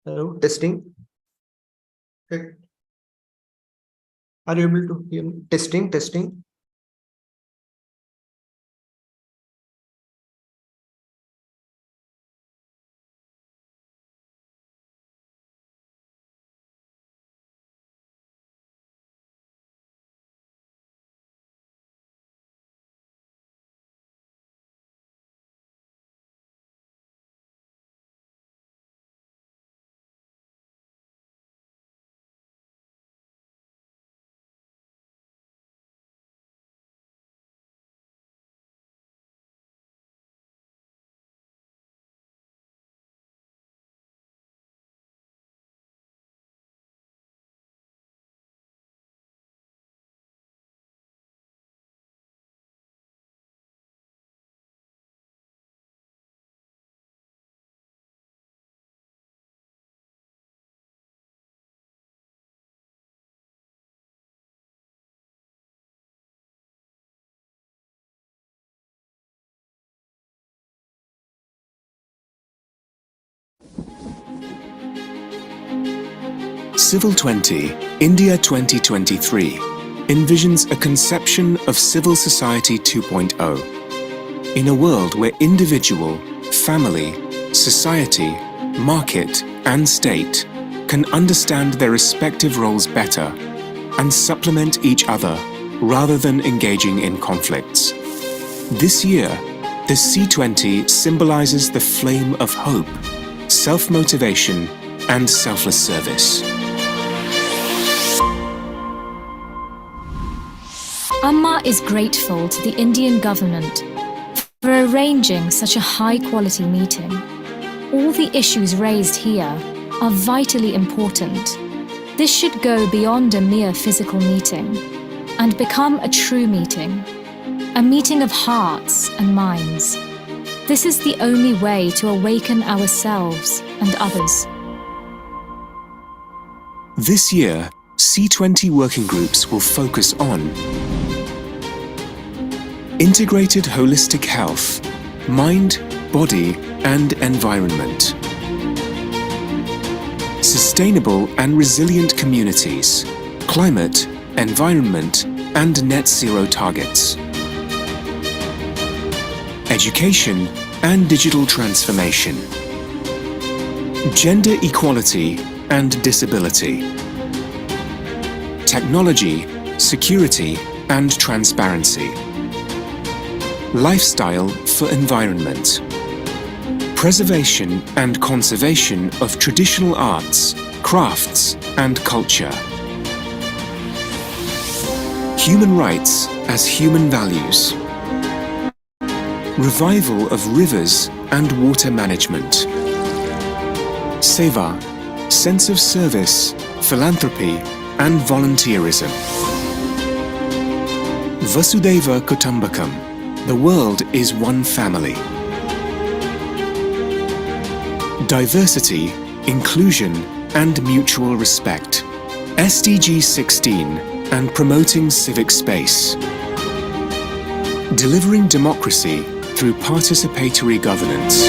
Hello, testing. Okay. Are you able to hear me? Testing, testing. Civil 20, India 2023 envisions a conception of civil society 2.0 in a world where individual, family, society, market and state can understand their respective roles better and supplement each other rather than engaging in conflicts. This year, the C20 symbolizes the flame of hope, self-motivation and selfless service. Amma is grateful to the Indian government for arranging such a high-quality meeting. All the issues raised here are vitally important. This should go beyond a mere physical meeting and become a true meeting, a meeting of hearts and minds. This is the only way to awaken ourselves and others. This year, C20 working groups will focus on integrated holistic health, mind, body and environment, sustainable and resilient communities, climate, environment and net zero targets, education and digital transformation, gender equality and disability, technology, security and transparency, lifestyle for environment, preservation and conservation of traditional arts, crafts and culture, human rights as human values, revival of rivers and water management, seva, sense of service, philanthropy and volunteerism, Vasudhaiva Kutumbakam, the world is one family. Diversity, inclusion and mutual respect. SDG 16 and promoting civic space. Delivering democracy through participatory governance.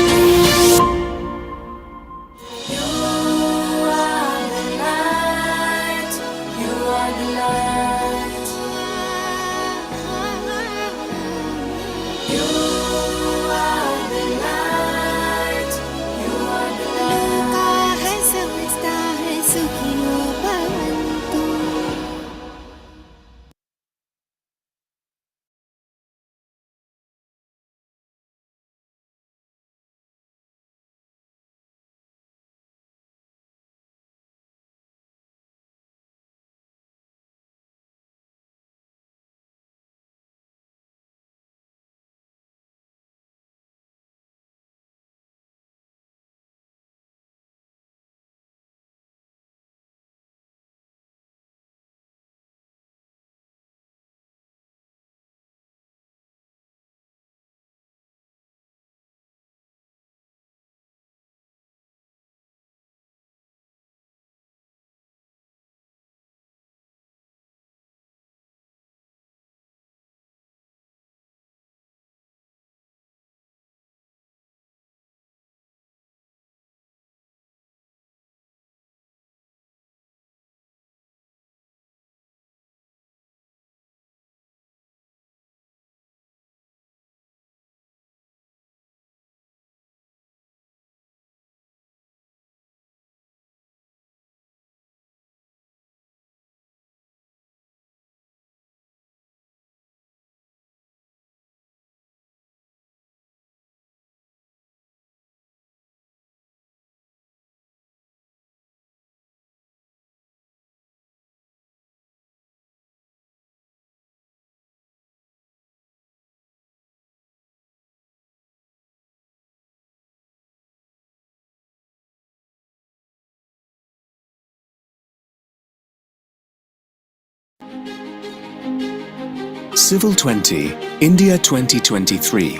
Civil 20, India 2023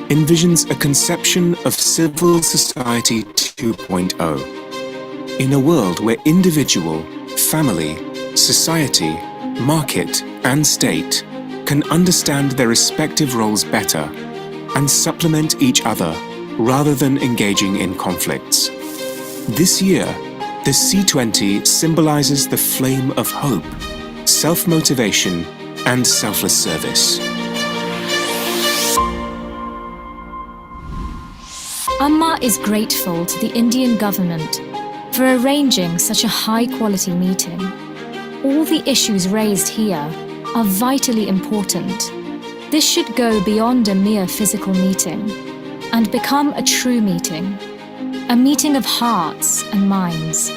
envisions a conception of civil society 2.0 in a world where individual, family, society, market, and state can understand their respective roles better and supplement each other rather than engaging in conflicts. This year, the C20 symbolizes the flame of hope, self-motivation, and selfless service. Amma is grateful to the Indian government for arranging such a high-quality meeting. All the issues raised here are vitally important. This should go beyond a mere physical meeting and become a true meeting, a meeting of hearts and minds.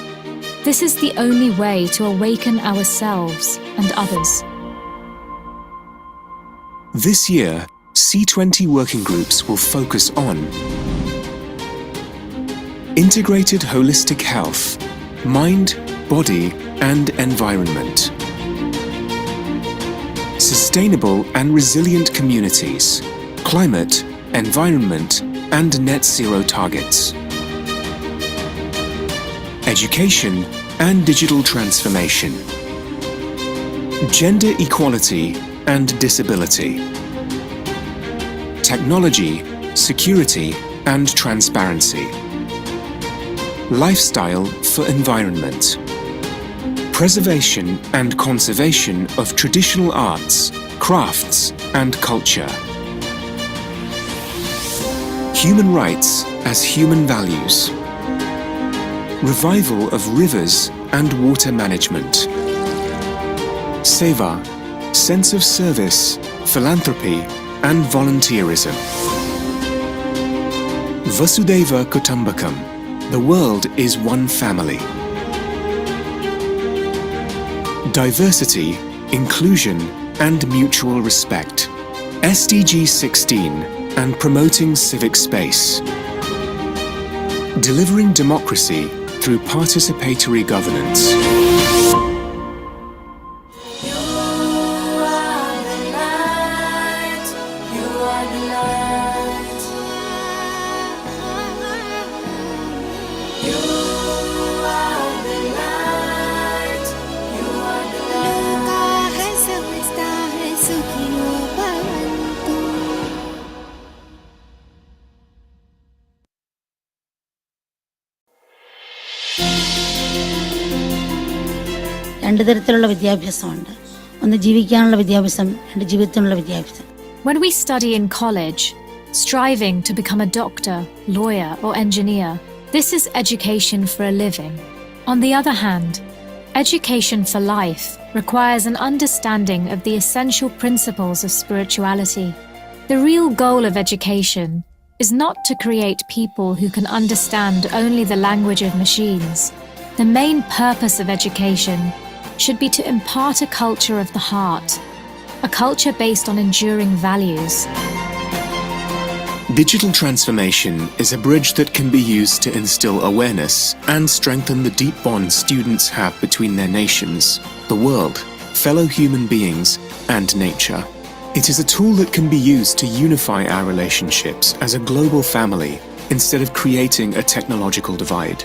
This is the only way to awaken ourselves and others. This year, C20 working groups will focus on integrated holistic health, mind, body, and environment, sustainable and resilient communities, climate, environment, and net zero targets, education and digital transformation, gender equality and disability, technology, security, and transparency, lifestyle for environment, preservation and conservation of traditional arts, crafts, and culture, human rights as human values, revival of rivers and water management, seva, sense of service, philanthropy, and volunteerism. Vasudhaiva Kutumbakam, the world is one family. Diversity, inclusion, and mutual respect. SDG 16 and promoting civic space. Delivering democracy through participatory governance. രണ്ട് തരത്തിലുള്ള വിദ്യാഭ്യാസമുണ്ട്. ഒന്ന് ജീവിക്കാനുള്ള വിദ്യാഭ്യാസം, രണ്ട് ജീവിതത്തിനുള്ള വിദ്യാഭ്യാസം. When we study in college, striving to become a doctor, lawyer, or engineer, this is education for a living. On the other hand, education for life requires an understanding of the essential principles of spirituality. The real goal of education is not to create people who can understand only the language of machines. The main purpose of education should be to impart a culture of the heart, a culture based on enduring values. Digital transformation is a bridge that can be used to instill awareness and strengthen the deep bonds students have between their nations, the world, fellow human beings, and nature. It is a tool that can be used to unify our relationships as a global family instead of creating a technological divide.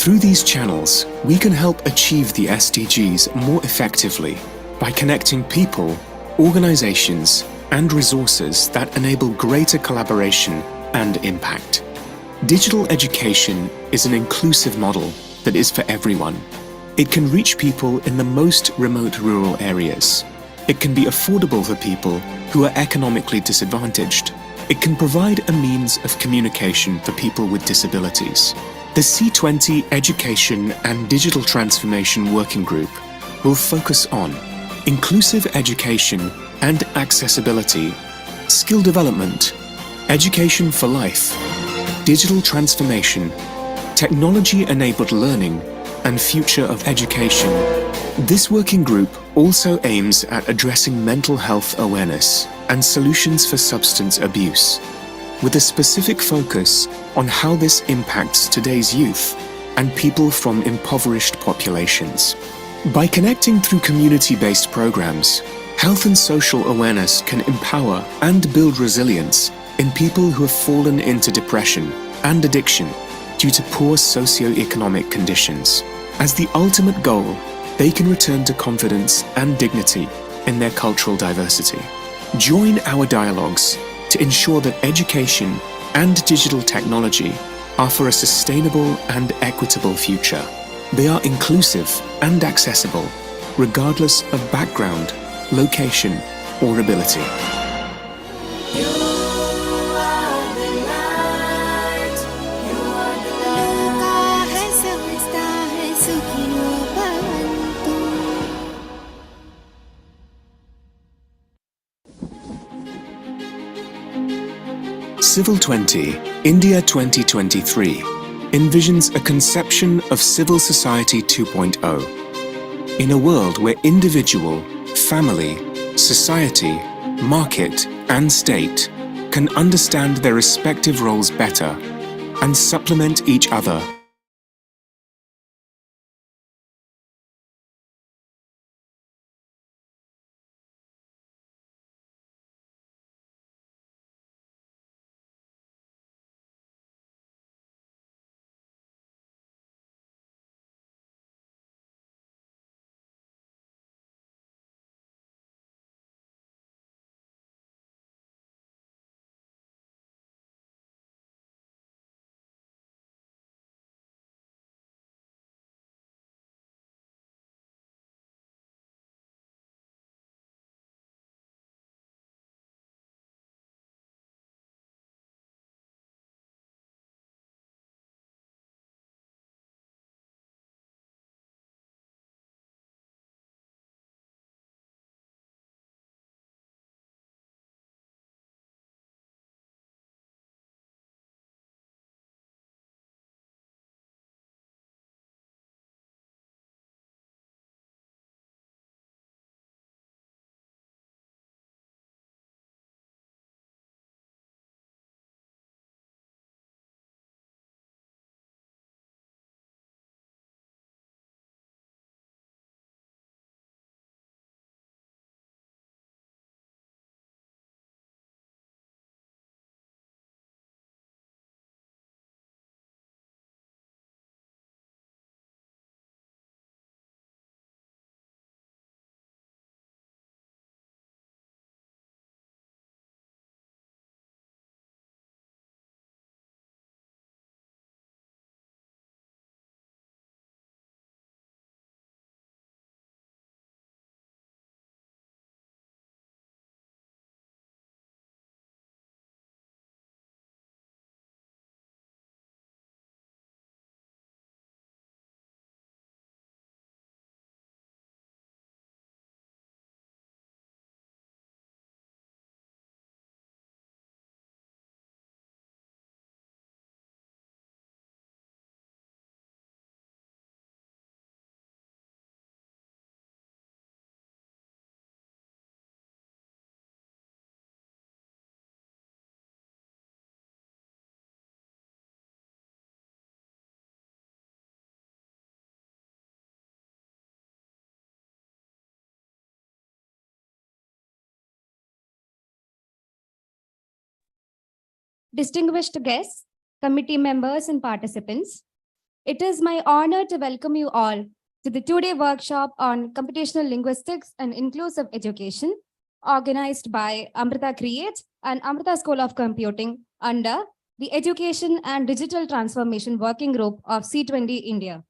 Through these channels, we can help achieve the SDGs more effectively by connecting people, organizations, and resources that enable greater collaboration and impact. Digital education is an inclusive model that is for everyone. It can reach people in the most remote rural areas. It can be affordable for people who are economically disadvantaged. It can provide a means of communication for people with disabilities. The C20 Education and Digital Transformation Working Group will focus on inclusive education and accessibility, skill development, education for life, digital transformation, technology-enabled learning, and future of education. This working group also aims at addressing mental health awareness and solutions for substance abuse, with a specific focus on how this impacts today's youth and people from impoverished populations. By connecting through community-based programs, Health and social awareness can empower and build resilience in people who have fallen into depression and addiction due to poor socio-economic conditions. As the ultimate goal, they can return to confidence and dignity in their cultural diversity. Join our dialogues to ensure that education and digital technology are for a sustainable and equitable future. They are inclusive and accessible, regardless of background, location, or ability. Civil 20, India 2023 envisions a conception of civil society 2.0 in a world where individual, family, society, market, and state can understand their respective roles better and supplement each other. Distinguished guests, committee members, and participants, it is my honor to welcome you all to the two-day workshop on computational linguistics and inclusive education, organized by Amrita Create and Amrita School of Computing under the Education and Digital Transformation Working Group of C20 India.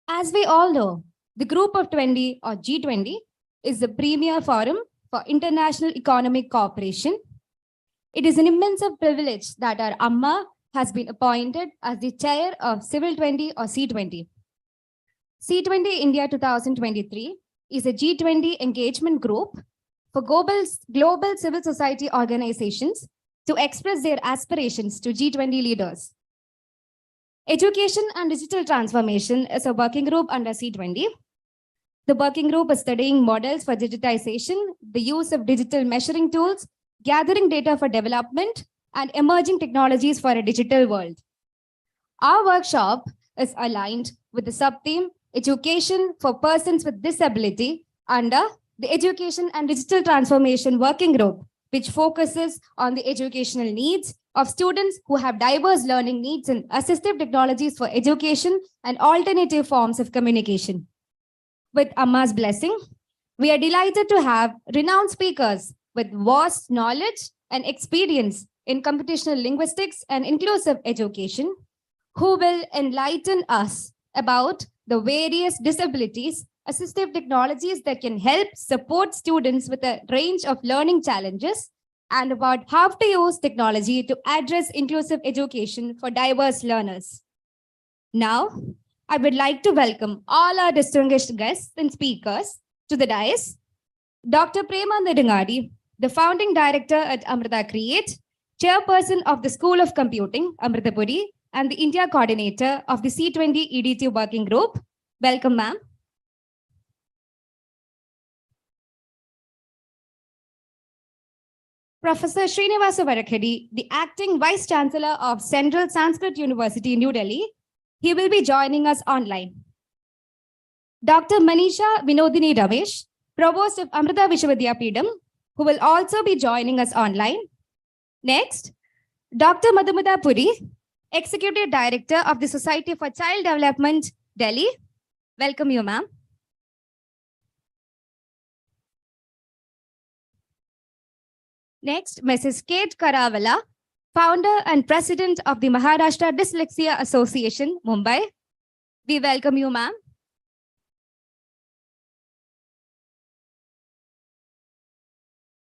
As we all know, the Group of 20 or G20 is the premier forum for international economic cooperation. It is an immense privilege that our Amma has been appointed as the chair of Civil 20 or C20. C20 India 2023 is a G20 engagement group for global civil society organizations to express their aspirations to G20 leaders. Education and Digital Transformation is a working group under C20. The working group is studying models for digitization, the use of digital measuring tools, gathering data for development, and emerging technologies for a digital world. Our workshop is aligned with the sub-theme Education for Persons with Disability under the Education and Digital Transformation Working Group, which focuses on the educational needs of students who have diverse learning needs and assistive technologies for education and alternative forms of communication. With Amma's blessing, we are delighted to have renowned speakers with vast knowledge and experience in computational linguistics and inclusive education who will enlighten us about the various disabilities, assistive technologies that can help support students with a range of learning challenges, and about how to use technology to address inclusive education for diverse learners. Now, I would like to welcome all our distinguished guests and speakers to the dais. Dr. Prema Nedungadi, the founding director at Amrita Create, chairperson of the School of Computing, Amritapuri, and the India coordinator of the C20 EDT working group. Welcome, ma'am. Professor Srinivasa Varakhedi, the acting Vice Chancellor of Central Sanskrit University, New Delhi. He will be joining us online. Dr. Manisha Vinodini Ramesh, Provost of Amrita Vishwavidyapidam, who will also be joining us online. Next, Dr. Madhumita Puri, Executive Director of the Society for Child Development, Delhi. Welcome you, ma'am. Next, Mrs. Kate Karavala, founder and president of the Maharashtra Dyslexia Association, Mumbai. We welcome you, ma'am.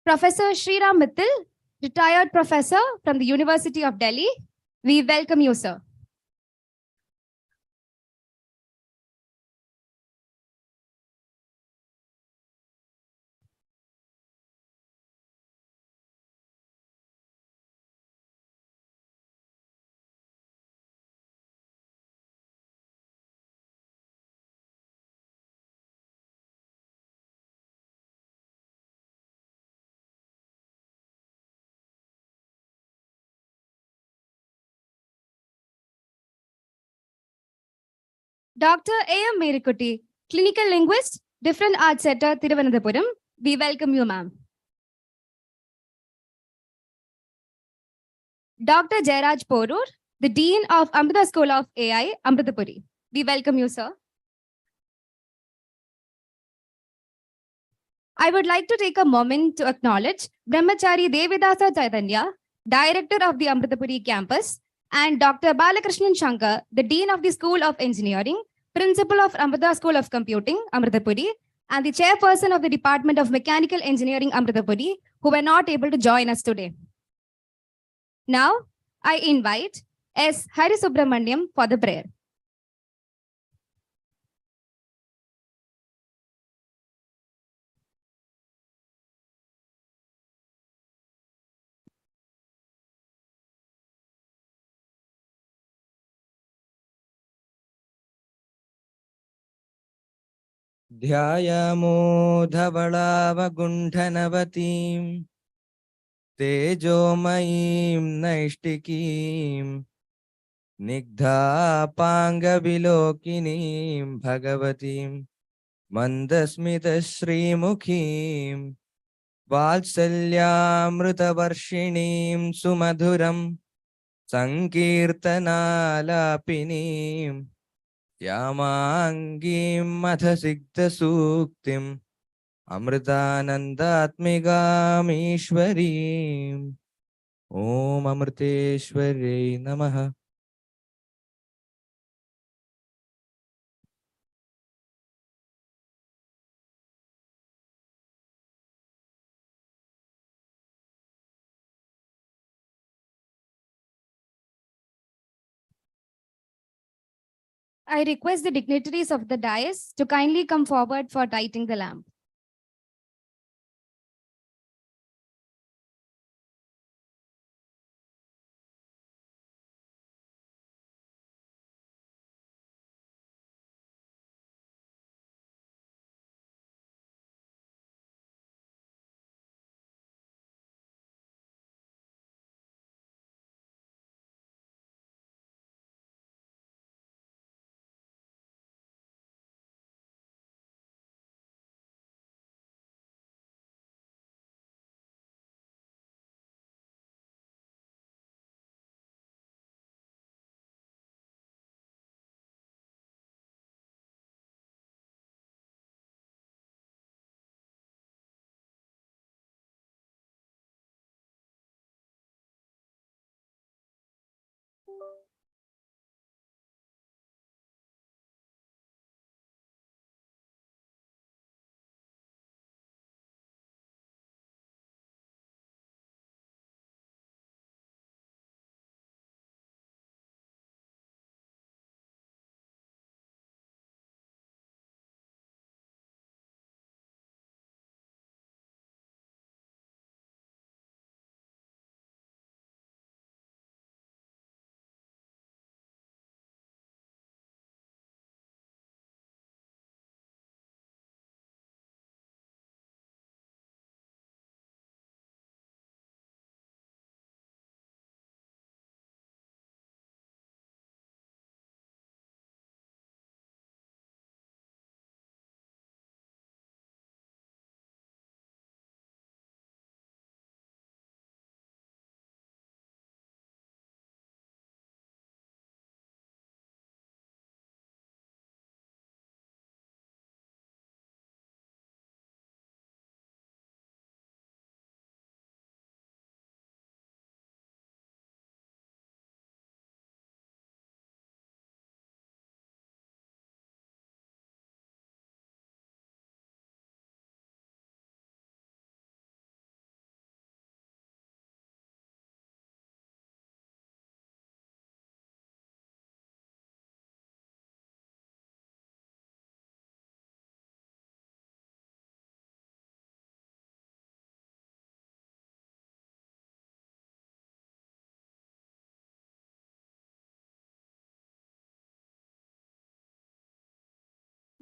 Professor Sriram Mittal, retired professor from the University of Delhi. We welcome you, sir. Dr. A.M. Merikutti, clinical linguist, Different Arts Center, Thiruvananthapuram. We welcome you, ma'am. Dr. Jairaj Porur, the Dean of Amrita School of AI, Amritapuri. We welcome you, sir. I would like to take a moment to acknowledge Brahmachari Devidasa Chaitanya, Director of the Amritapuri campus, and Dr. Balakrishnan Shankar, the Dean of the School of Engineering, Principal of Amrita School of Computing, Amritapuri, and the Chairperson of the Department of Mechanical Engineering, Amritapuri, who were not able to join us today. Now, I invite S. Hari Subramaniam for the prayer. ध्यायामोधवळावगुण्ठनवतीं तेजोमयीं नैष्टिकीं निग्धापाङ्गविलोकिनीं भगवतीं मन्दस्मितश्रीमुखीं वात्सल्यामृतवर्षिणीं सुमधुरं सङ्कीर्तनालापिनीं यामाङ्गीं मथसिग्धसूक्तिम् अमृतानन्दात्मिकामीश्वरीम् ॐ अमृतेश्वर्यै नमः. I request the dignitaries of the dais to kindly come forward for lighting the lamp.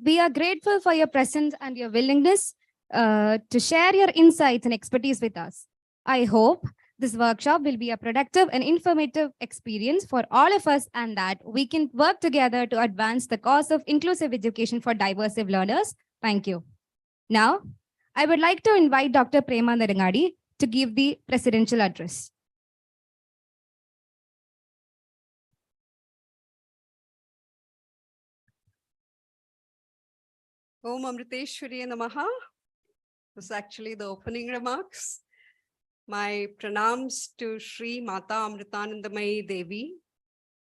We are grateful for your presence and your willingness to share your insights and expertise with us. I hope this workshop will be a productive and informative experience for all of us, and that we can work together to advance the cause of inclusive education for diverse learners. Thank you. Now, I would like to invite Dr. Prema Narangadi to give the presidential address. Om Amriteshwari Namaha. This is actually the opening remarks. My pranams to Shri Mata Amritanandamayi Devi,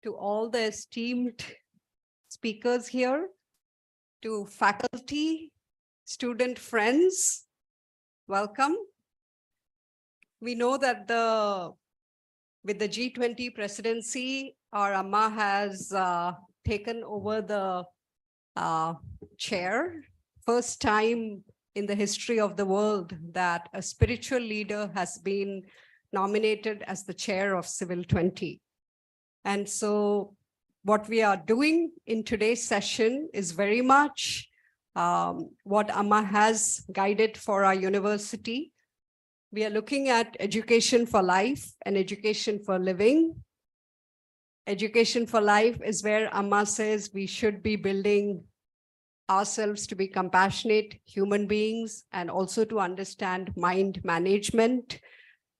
to all the esteemed speakers here, to faculty, student friends, welcome. We know that with the G20 presidency, our Amma has taken over the chair. First time in the history of the world that a spiritual leader has been nominated as the chair of Civil 20. And so what we are doing in today's session is very much what Amma has guided for our university. We are looking at education for life and education for living. Education for life is where Amma says we should be building ourselves to be compassionate human beings and also to understand mind management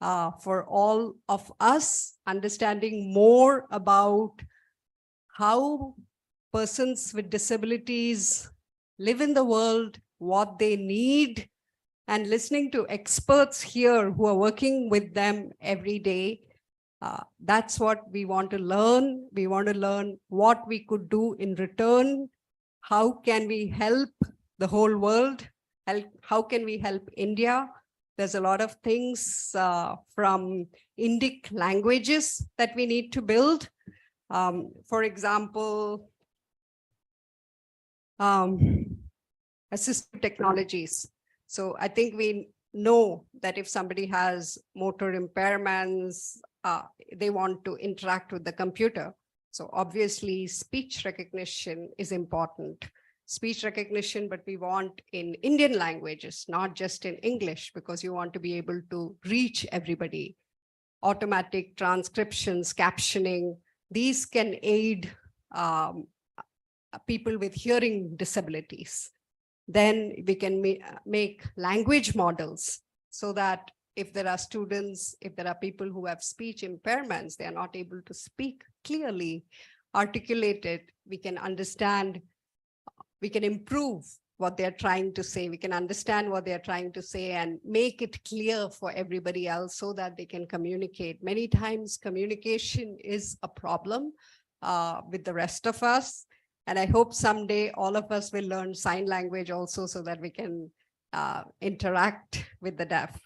for all of us, understanding more about how persons with disabilities live in the world, what they need, and listening to experts here who are working with them every day. That's what we want to learn. We want to learn what we could do in return. How can we help the whole world? How can we help India? There's a lot of things from Indic languages that we need to build. For example, assistive technologies. So I think we know that if somebody has motor impairments, they want to interact with the computer. So obviously speech recognition is important. Speech recognition, but we want in Indian languages, not just in English, because you want to be able to reach everybody. Automatic transcriptions, captioning, these can aid people with hearing disabilities. Then we can make language models so that if there are students, if there are people who have speech impairments, they are not able to speak clearly, articulate it, we can understand, we can improve what they're trying to say, we can understand what they're trying to say and make it clear for everybody else so that they can communicate. Many times communication is a problem with the rest of us. And I hope someday all of us will learn sign language also so that we can interact with the deaf.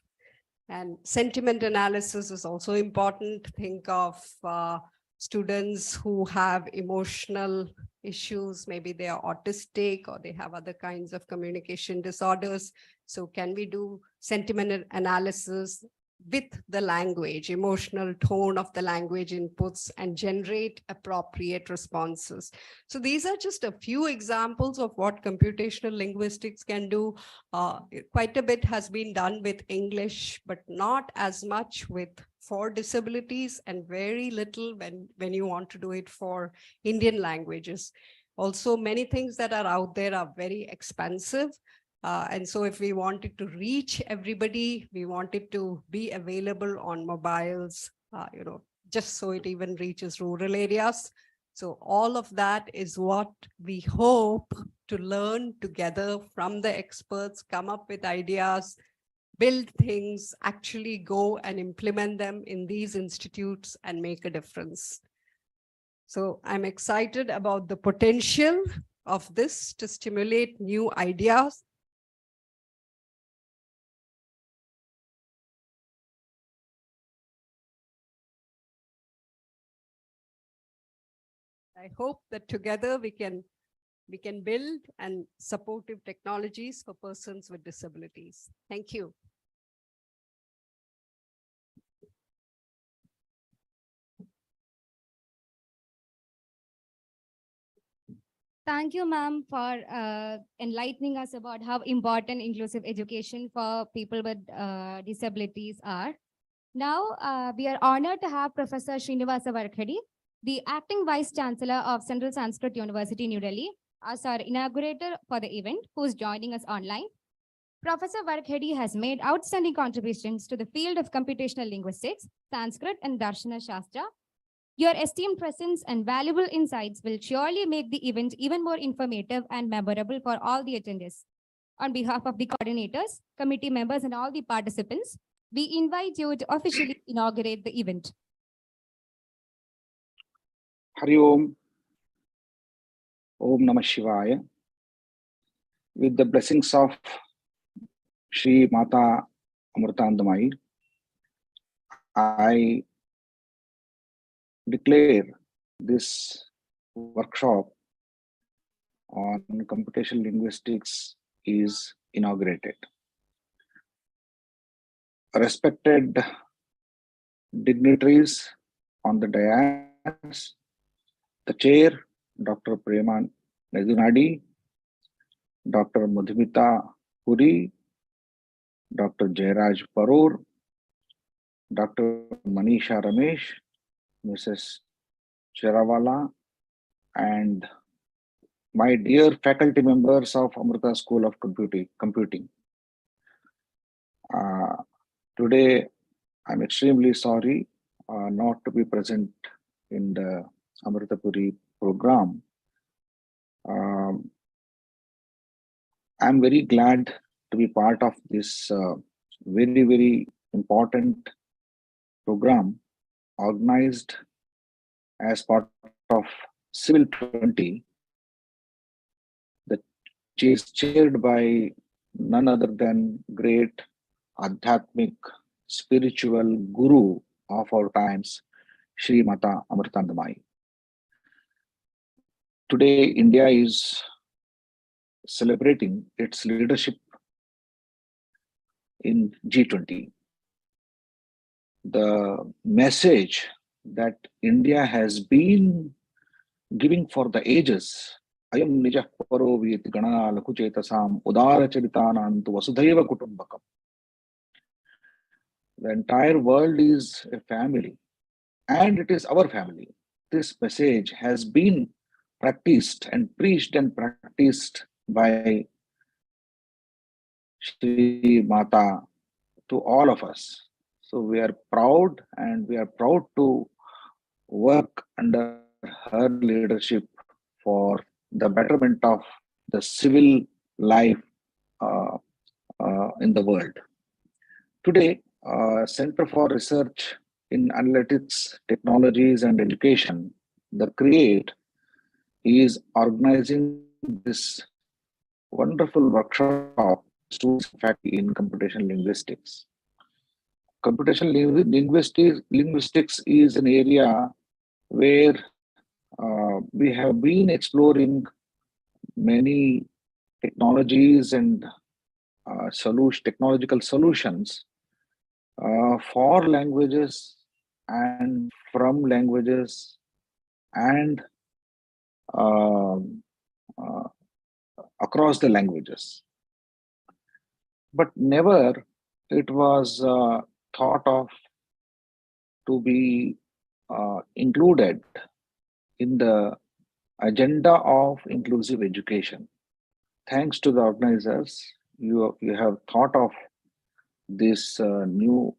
And sentiment analysis is also important. Think of students who have emotional issues, maybe they are autistic or they have other kinds of communication disorders. So can we do sentiment analysis with the language, emotional tone of the language inputs, and generate appropriate responses? So these are just a few examples of what computational linguistics can do. Quite a bit has been done with English, but not as much for disabilities, and very little when you want to do it for Indian languages. Also, many things that are out there are very expensive. And so if we wanted to reach everybody, we wanted to be available on mobiles, just so it even reaches rural areas. So all of that is what we hope to learn together from the experts, come up with ideas, build things, actually go and implement them in these institutes and make a difference. So I'm excited about the potential of this to stimulate new ideas. I hope that together we can build and supportive technologies for persons with disabilities. Thank you. Thank you, ma'am, for enlightening us about how important inclusive education for people with disabilities are. Now, we are honored to have Professor Srinivasa Varkhedi, the Acting Vice Chancellor of Central Sanskrit University, New Delhi, as our inaugurator for the event, who's joining us online. Professor Varkhedi has made outstanding contributions to the field of computational linguistics, Sanskrit, and Darshana Shastra. Your esteemed presence and valuable insights will surely make the event even more informative and memorable for all the attendees. On behalf of the coordinators, committee members, and all the participants, we invite you to officially inaugurate the event. Hari Om. Om Namah Shivaya. With the blessings of Shri Mata Amrita-Andamayi, I declare this workshop on computational linguistics is inaugurated. Respected dignitaries on the dais, the chair, Dr. Preman Nedunadi, Dr. Madhumita Puri, Dr. Jairaj Parur, Dr. Manisha Ramesh, Mrs. Cherawala, and my dear faculty members of Amrita School of Computing. Today, I'm extremely sorry not to be present in the Amrita Puri program. I'm very glad to be part of this very, very important program organized as part of C20, which is chaired by none other than great Adhyatmic spiritual guru of our times, Shri Mata Amrita-Andamayi. Today, India is celebrating its leadership in G20. The message that India has been giving for the ages, Ayam Nijah Paro Vit Gana Lakuchetasam Udara Charitanantu Vasudhaiva Kutumbakam. The entire world is a family, and it is our family. This message has been practiced and preached and practiced by Shri Mata to all of us. So we are proud, and we are proud to work under her leadership for the betterment of the civil life in the world. Today, Center for Research in Analytics, Technologies and Education, the CREATE, is organizing this wonderful workshop students faculty in computational linguistics. Computational linguistics is an area where we have been exploring many technologies and technological solutions for languages and from languages and across the languages. But never it was thought of to be included in the agenda of inclusive education. Thanks to the organizers, you have thought of this new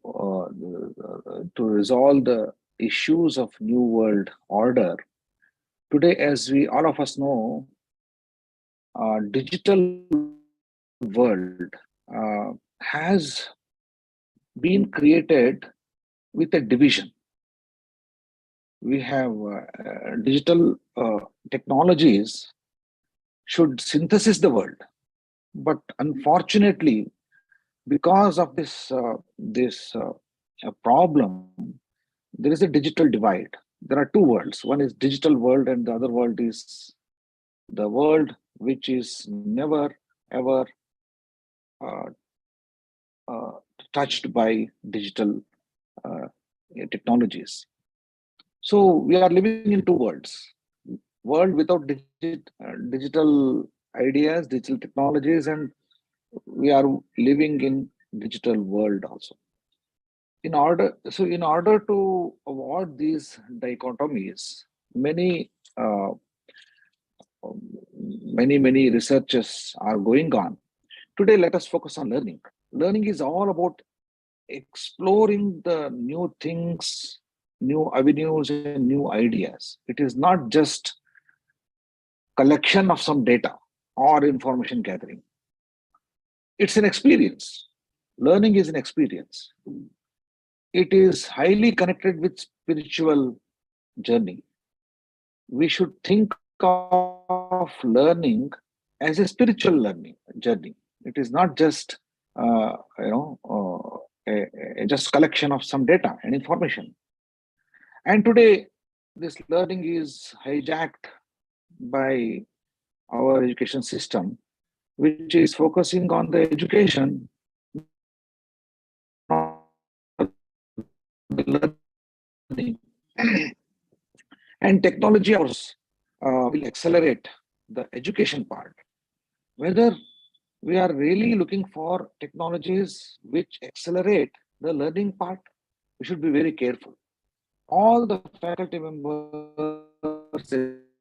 to resolve the issues of new world order. Today, as we all of us know, digital world has been created with a division. We have digital technologies should synthesize the world, but unfortunately, because of this problem, there is a digital divide. There are two worlds. One is digital world, and the other world is the world which is never ever touched by digital technologies. So we are living in two worlds. world without digital ideas, digital technologies, and we are living in digital world also. In order to avoid these dichotomies, many uh, many researches are going on. Today, let us focus on learning. Learning is all about exploring the new things, new avenues, and new ideas. It is not just collection of some data or information gathering. It's an experience. Learning is an experience. It is highly connected with spiritual journey. We should think of learning as a spiritual learning journey. It is not just just collection of some data and information. And today, this learning is hijacked by our education system, which is focusing on the education, not the learning. And technology, of course, will accelerate the education part. Whether we are really looking for technologies which accelerate the learning part, we should be very careful. All the faculty members,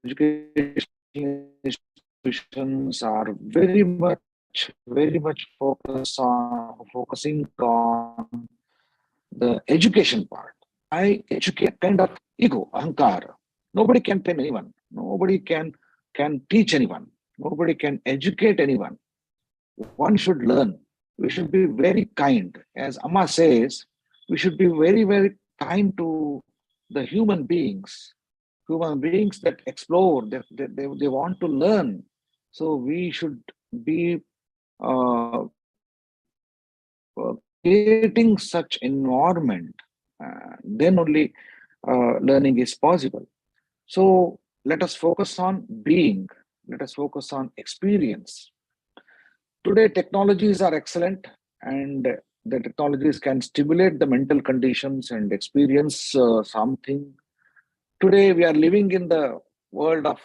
education institutions are very much focusing on the education part. I educate kind of ego, ahankara. Nobody can tame anyone. Nobody can teach anyone. Nobody can educate anyone. One should learn. We should be very kind. As Amma says, we should be very kind to the human beings that explore, they want to learn. So we should be uh, creating such environment. Then only learning is possible. So let us focus on being. Let us focus on experience. Today, technologies are excellent, and the technologies can stimulate the mental conditions and experience something. Today, we are living in the world of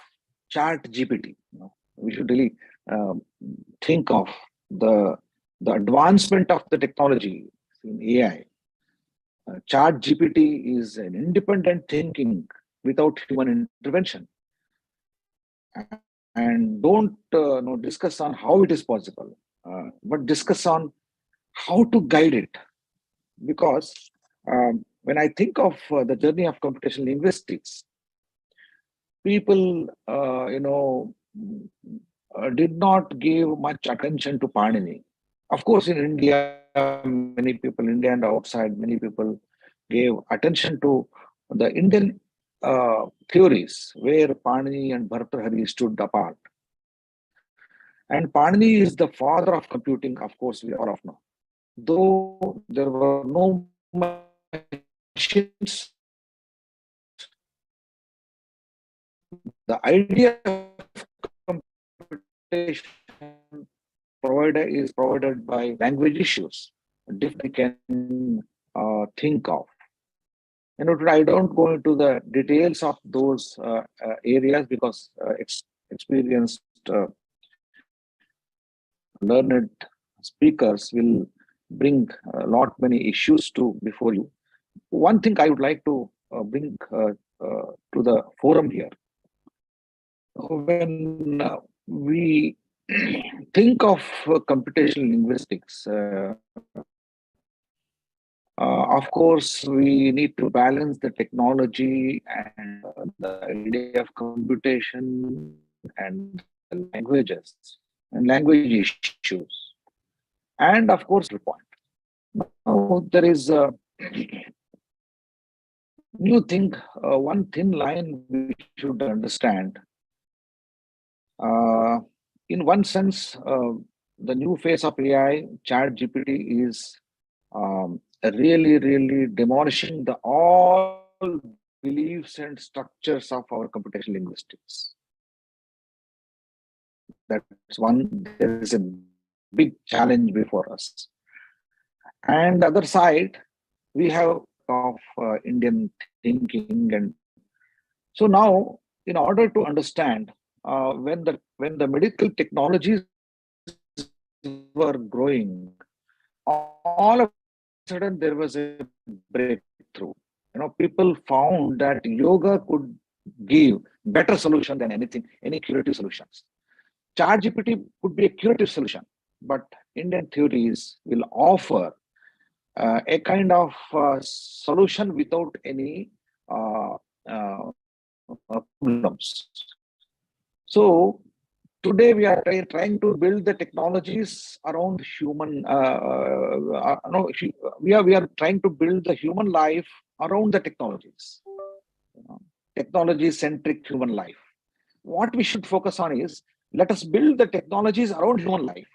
chat GPT. We should really think of the advancement of the technology in AI. Chat GPT is an independent thinking without human intervention. And don't discuss on how it is possible, but discuss on how to guide it. Because when I think of the journey of computational linguistics, people, did not give much attention to Panini. Of course, in India, many people, India and outside, many people gave attention to the Indian theories where Panini and Bhartrhari stood apart. And Panini is the father of computing, of course, we are of now. Though there were no machines, the idea of computation is provided by language issues. Different can think of. I don't go into the details of those areas because experienced learned speakers will bring a lot many issues to before you. One thing I would like to bring to the forum here. When we think of computational linguistics, of course, we need to balance the technology and the idea of computation and languages and language issues. And of course, the point. Now, there is a new thing, one thin line we should understand. In one sense, the new phase of AI, Chat GPT, is really demolishing the all beliefs and structures of our computational linguistics. That's one. There is a big challenge before us. And the other side, we have of Indian thinking, and so now in order to understand when the medical technologies were growing, all of a sudden there was a breakthrough. People found that yoga could give better solution than any curative solutions. ChatGPT could be a curative solution, but Indian theories will offer a kind of solution without any uh, uh, problems. So today we are trying to build the technologies around human. No, we are trying to build the human life around the technologies. Technology-centric human life. What we should focus on is, let us build the technologies around human life.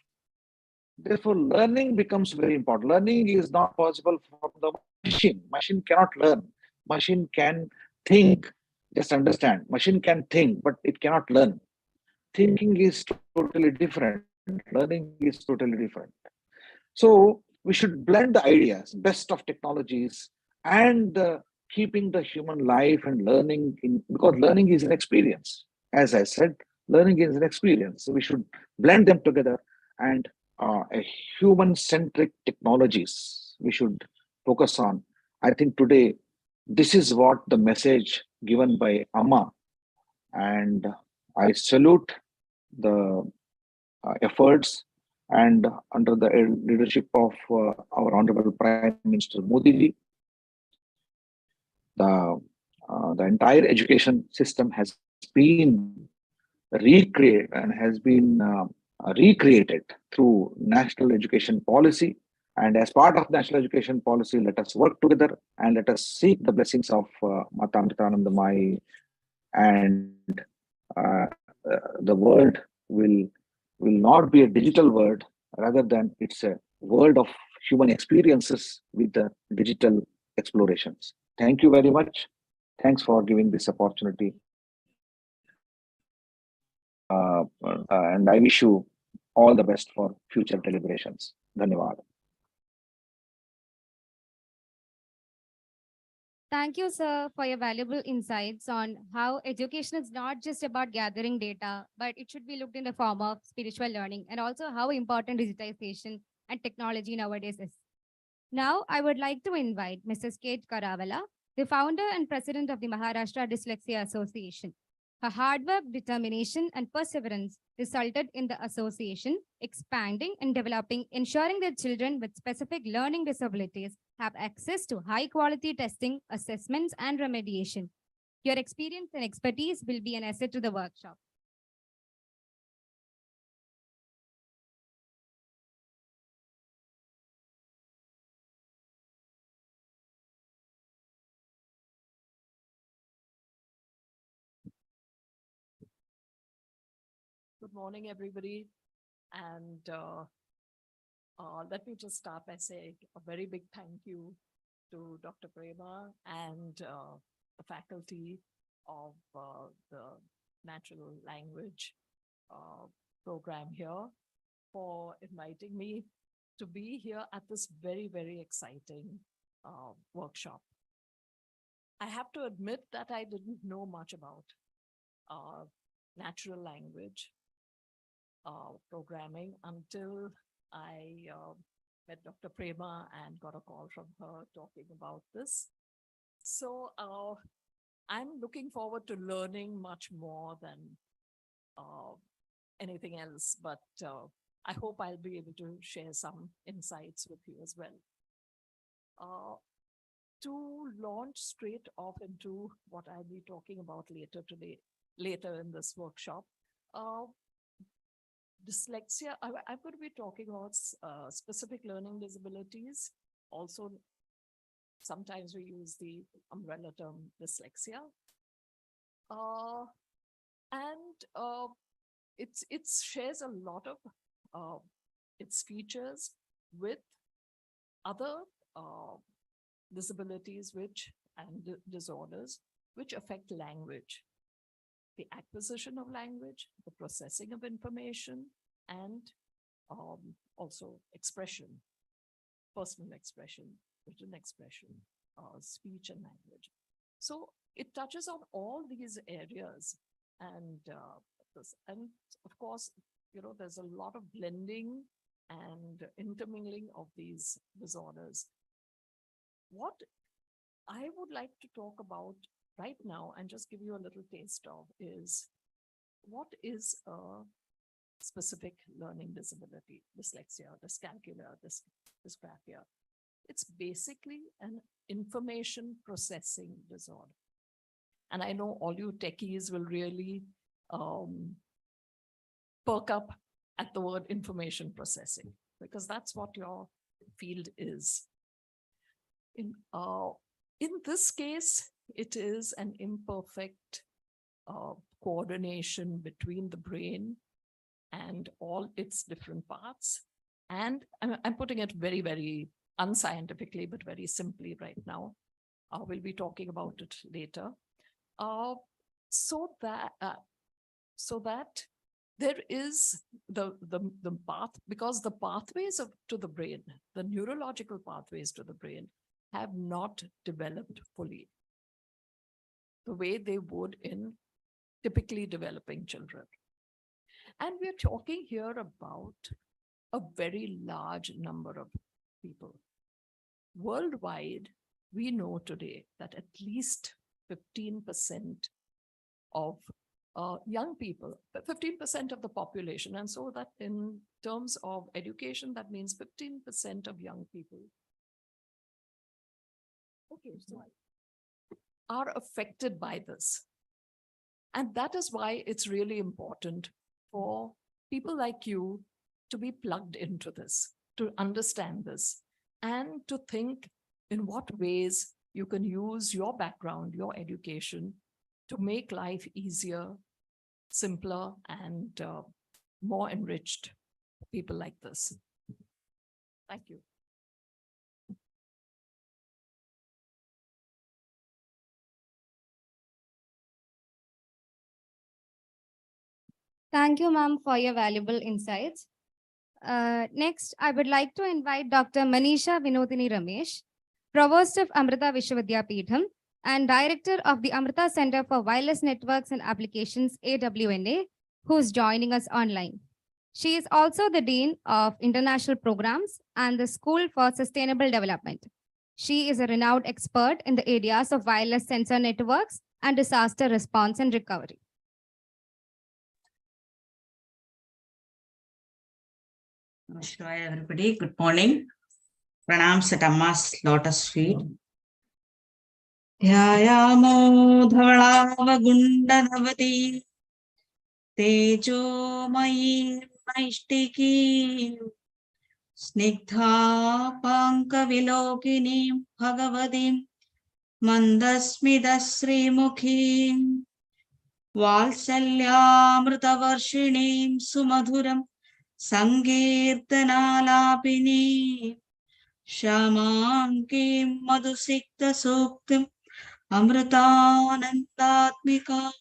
Therefore, learning becomes very important. Learning is not possible from the machine. Machine cannot learn. Machine can think. Just understand. Machine can think, but it cannot learn. Thinking is totally different. Learning is totally different. So we should blend the ideas, best of technologies, and keeping the human life and learning in, because learning is an experience. As I said, learning is an experience. So we should blend them together, and a human-centric technologies we should focus on. I think today this is what the message given by Amma, and I salute the efforts, and under the leadership of our Honorable Prime Minister Modi ji, the entire education system has been recreated and has been recreated through national education policy. And as part of national education policy, let us work together and let us seek the blessings of Mata Amritanandamai, and uh, the world will not be a digital world, rather than it's a world of human experiences with the digital explorations. Thank you very much. Thanks for giving this opportunity. And I wish you all the best for future deliberations. Dhanyawad. Thank you, sir, for your valuable insights on how education is not just about gathering data, but it should be looked in the form of spiritual learning, and also how important digitization and technology nowadays is. Now, I would like to invite Mrs. Kate Karavala, the founder and president of the Maharashtra Dyslexia Association. Her hard work, determination, and perseverance resulted in the association expanding and developing, ensuring that children with specific learning disabilities have access to high quality testing, assessments, and remediation. Your experience and expertise will be an asset to the workshop. Good morning, everybody. And let me just start by saying a very big thank you to Dr. Prema and the faculty of the natural language program here for inviting me to be here at this very, very exciting workshop. I have to admit that I didn't know much about natural language programming until I met Dr. Prema and got a call from her talking about this. So I'm looking forward to learning much more than anything else, but I hope I'll be able to share some insights with you as well. To launch straight off into what I'll be talking about later in this workshop, dyslexia, I'm going to be talking about specific learning disabilities. Also, sometimes we use the umbrella term dyslexia. It shares a lot of its features with other disabilities and disorders which affect language, the acquisition of language, the processing of information, and also expression, personal expression, written expression, speech and language. So it touches on all these areas. And of course, there's a lot of blending and intermingling of these disorders. What I would like to talk about right now and just give you a little taste of is what is a specific learning disability, dyslexia, dyscalculia, dysgraphia. It's basically an information processing disorder. And I know all you techies will really perk up at the word information processing, because that's what your field is. In this case, it is an imperfect coordination between the brain and all its different parts. And I'm putting it very, very unscientifically, but very simply right now. We'll be talking about it later. So that there is the path, because the pathways to the brain, the neurological pathways to the brain have not developed fully the way they would in typically developing children. And we're talking here about a very large number of people. Worldwide, we know today that at least 15% of young people, 15% of the population, and so that in terms of education, that means 15% of young people are affected by this. And that is why it's really important for people like you to be plugged into this, to understand this, and to think in what ways you can use your background, your education, to make life easier, simpler, and more enriched for people like this. Thank you. Thank you, ma'am, for your valuable insights. Next, I would like to invite Dr. Manisha Vinodini Ramesh, Provost of Amrita Vishwavidyapeetham and Director of the Amrita Center for Wireless Networks and Applications, AWNA, who is joining us online. She is also the Dean of International Programs and the School for Sustainable Development. She is a renowned expert in the areas of wireless sensor networks and disaster response and recovery. Namaskar, everybody. Good morning. Pranams at Amma's lotus feet. Dhyayamo dhavalavagundanavati tejo mayi maishtiki snigdha panka vilokinim bhagavadim mandasmidasrimukhim valsalyamritavarshinim sumadhuram Sankirtanalapini Shamankim Madhusikta Suktim Amritanandatmikam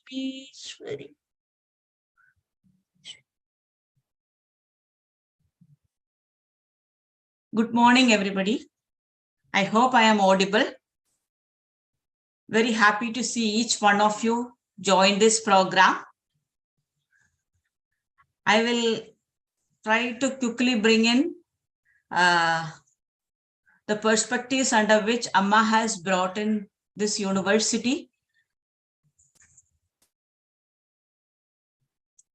Good morning, everybody. I hope I am audible. Very happy to see each one of you join this program. I will try to quickly bring in the perspectives under which Amma has brought in this university.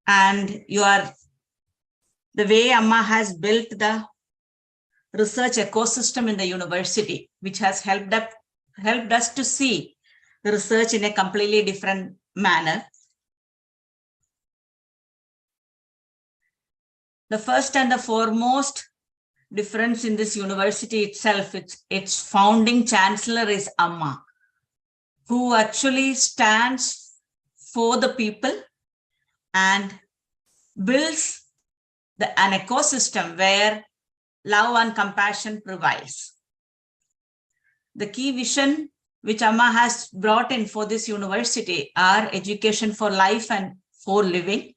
And the way Amma has built the research ecosystem in the university, which has helped us to see the research in a completely different manner. The first and the foremost difference in this university itself, its founding chancellor is Amma, who actually stands for the people and builds an ecosystem where love and compassion prevails. The key vision which Amma has brought in for this university are education for life and for living,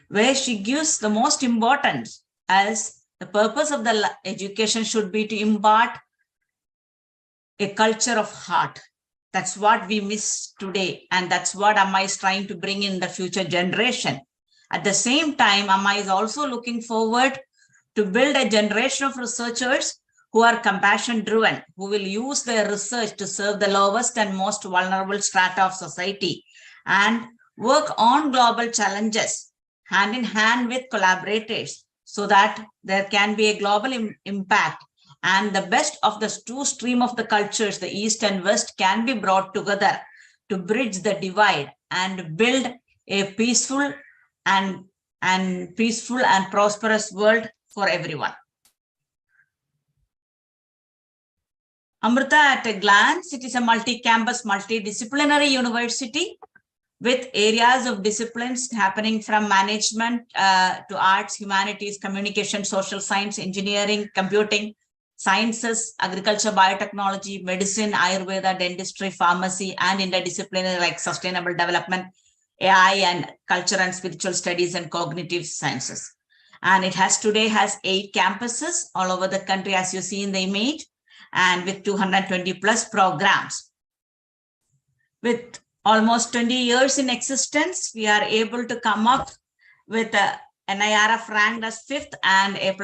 where she gives the most importance as the purpose of the education should be to impart a culture of heart, That's what we miss today. And that's what Amma is trying to bring in the future generation. At the same time, Amma is also looking forward to build a generation of researchers who are compassion driven, who will use their research to serve the lowest and most vulnerable strata of society and work on global challenges hand in hand with collaborators so that there can be a global impact, and the best of the two streams of the cultures, the East and West, can be brought together to bridge the divide and build a peaceful and prosperous world for everyone. Amrita, at a glance, it is a multi-campus, multidisciplinary university with areas of disciplines happening from management to arts, humanities, communication, social science, engineering, computing, sciences, agriculture, biotechnology, medicine, Ayurveda, dentistry, pharmacy, and interdisciplinary like sustainable development, AI, and culture and spiritual studies and cognitive sciences. And it today has 8 campuses all over the country, as you see in the image, and with 220 plus programs. With almost 20 years in existence, we are able to come up with a NIRF ranked as 5th and A++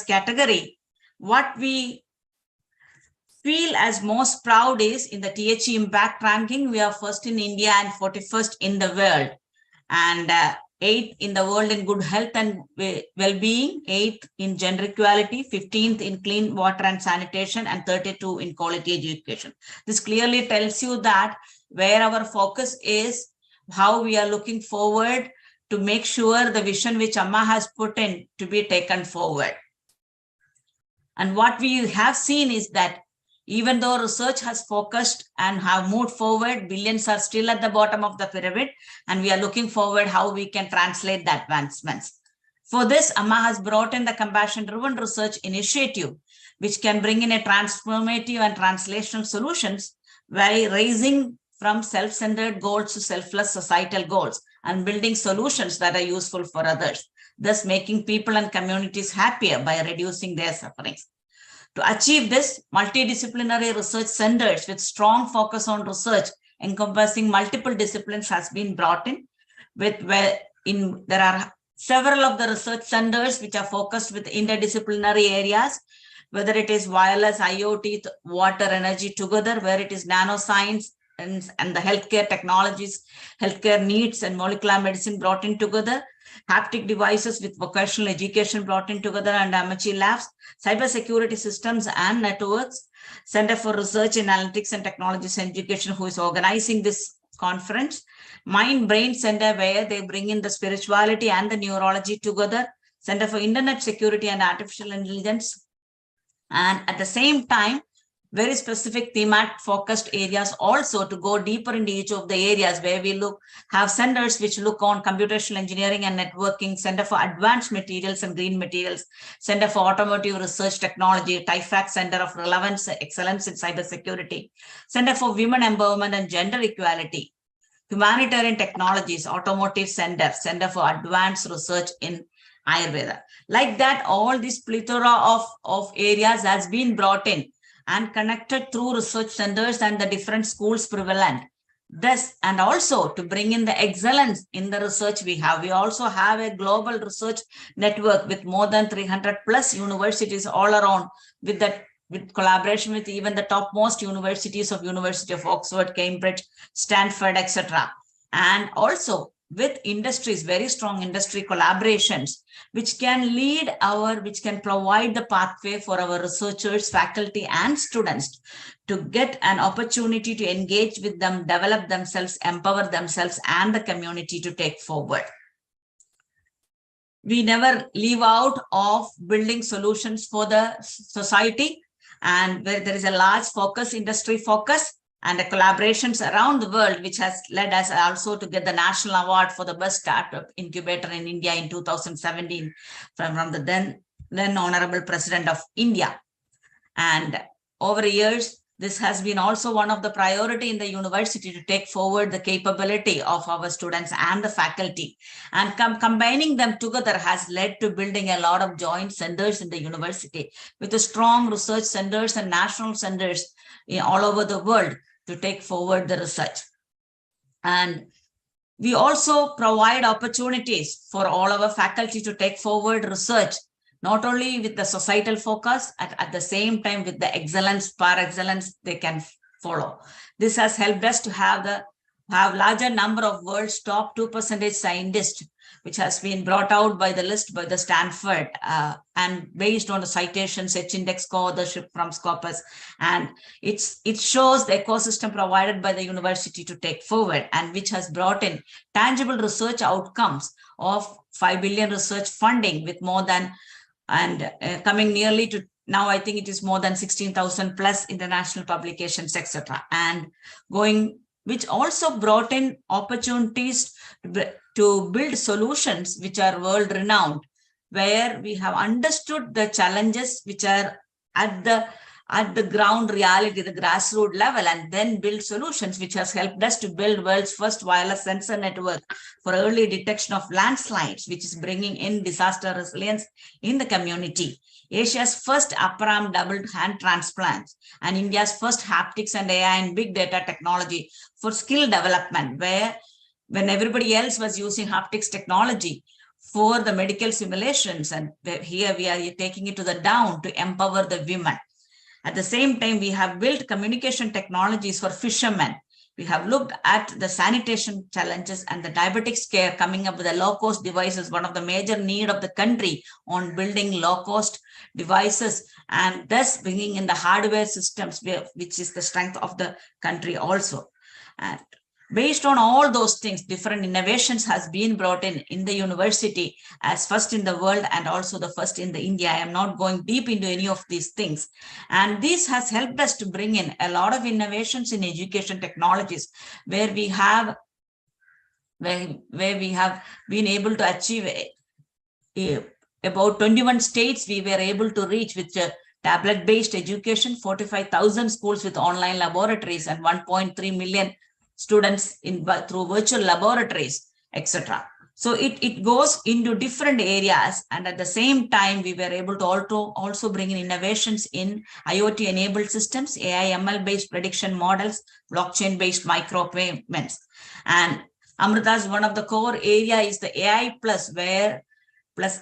category. What we feel as most proud is in the THE impact ranking, we are first in India and 41st in the world, and 8th in the world in good health and well-being, 8th in gender equality, 15th in clean water and sanitation, and 32 in quality education. This clearly tells you that where our focus is, how we are looking forward to make sure the vision which Amma has put in to be taken forward. And what we have seen is that even though research has focused and have moved forward, billions are still at the bottom of the pyramid, and we are looking forward how we can translate the advancements. For this, Amma has brought in the compassion-driven research initiative, which can bring in a transformative and translational solutions while raising from self-centered goals to selfless societal goals and building solutions that are useful for others, thus making people and communities happier by reducing their sufferings. To achieve this, multidisciplinary research centers with strong focus on research encompassing multiple disciplines has been brought in. There are several of the research centers which are focused with interdisciplinary areas, whether it is wireless, IoT, water, energy together, where it is nanoscience, and the healthcare technologies, healthcare needs, and molecular medicine brought in together, haptic devices with vocational education brought in together, and amateur labs, cybersecurity systems and networks, Center for Research in Analytics and Technologies Education, who is organizing this conference, Mind Brain Center, where they bring in the spirituality and the neurology together, Center for Internet Security and Artificial Intelligence, and at the same time, very specific thematic focused areas also to go deeper into each of the areas where we have centers which look on computational engineering and networking, Center for Advanced Materials and Green Materials, Center for Automotive Research Technology, TIFAC Center of Relevance Excellence in Cybersecurity, Center for Women Empowerment and Gender Equality, Humanitarian Technologies, Automotive Center, Center for Advanced Research in Ayurveda. Like that, all this plethora of areas has been brought in and connected through research centers and the different schools prevalent. Thus, and also to bring in the excellence in the research we have. We also have a global research network with more than 300 plus universities all around, with collaboration with even the topmost universities of University of Oxford, Cambridge, Stanford, etc. And also with industries, very strong industry collaborations, which can which can provide the pathway for our researchers, faculty, and students to get an opportunity to engage with them, develop themselves, empower themselves, and the community to take forward. We never leave out of building solutions for the society, and where there is a large focus, industry focus, and the collaborations around the world, which has led us also to get the National Award for the Best Startup Incubator in India in 2017 from the then Honorable President of India. And over years, this has been also one of the priority in the university to take forward the capability of our students and the faculty. And combining them together has led to building a lot of joint centers in the university with the strong research centers and national centers all over the world. to take forward the research. And we also provide opportunities for all our faculty to take forward research, not only with the societal focus, at the same time with the excellence, par excellence they can follow. This has helped us to have larger number of world's top 2% scientists, which has been brought out by the list by the Stanford and based on the citations, H-index co-authorship from Scopus. And it shows the ecosystem provided by the university to take forward, and which has brought in tangible research outcomes of 5 billion research funding with more than, and coming nearly to now, I think it is more than 16,000 plus international publications, etc. And which also brought in opportunities to build solutions which are world renowned, where we have understood the challenges which are at the ground reality, the grassroots level, and then build solutions, which has helped us to build world's first wireless sensor network for early detection of landslides, which is bringing in disaster resilience in the community. Asia's first upper arm doubled hand transplants, and India's first haptics and AI and big data technology for skill development, where when everybody else was using haptics technology for the medical simulations, and here we are taking it to the down to empower the women. At the same time, we have built communication technologies for fishermen. We have looked at the sanitation challenges and the diabetics care, coming up with the low-cost devices, one of the major need of the country on building low-cost devices, and thus bringing in the hardware systems, which is the strength of the country also. And based on all those things, different innovations has been brought in the university as first in the world and also the first in the India. I am not going deep into any of these things. And this has helped us to bring in a lot of innovations in education technologies, where we have been able to achieve about 21 states we were able to reach with tablet-based education, 45,000 schools with online laboratories, and 1.3 million students through virtual laboratories, etc. So it goes into different areas, and at the same time, we were able to also bring in innovations in IoT-enabled systems, AI, ML-based prediction models, blockchain-based micropayments. And Amrita's one of the core area is the AI plus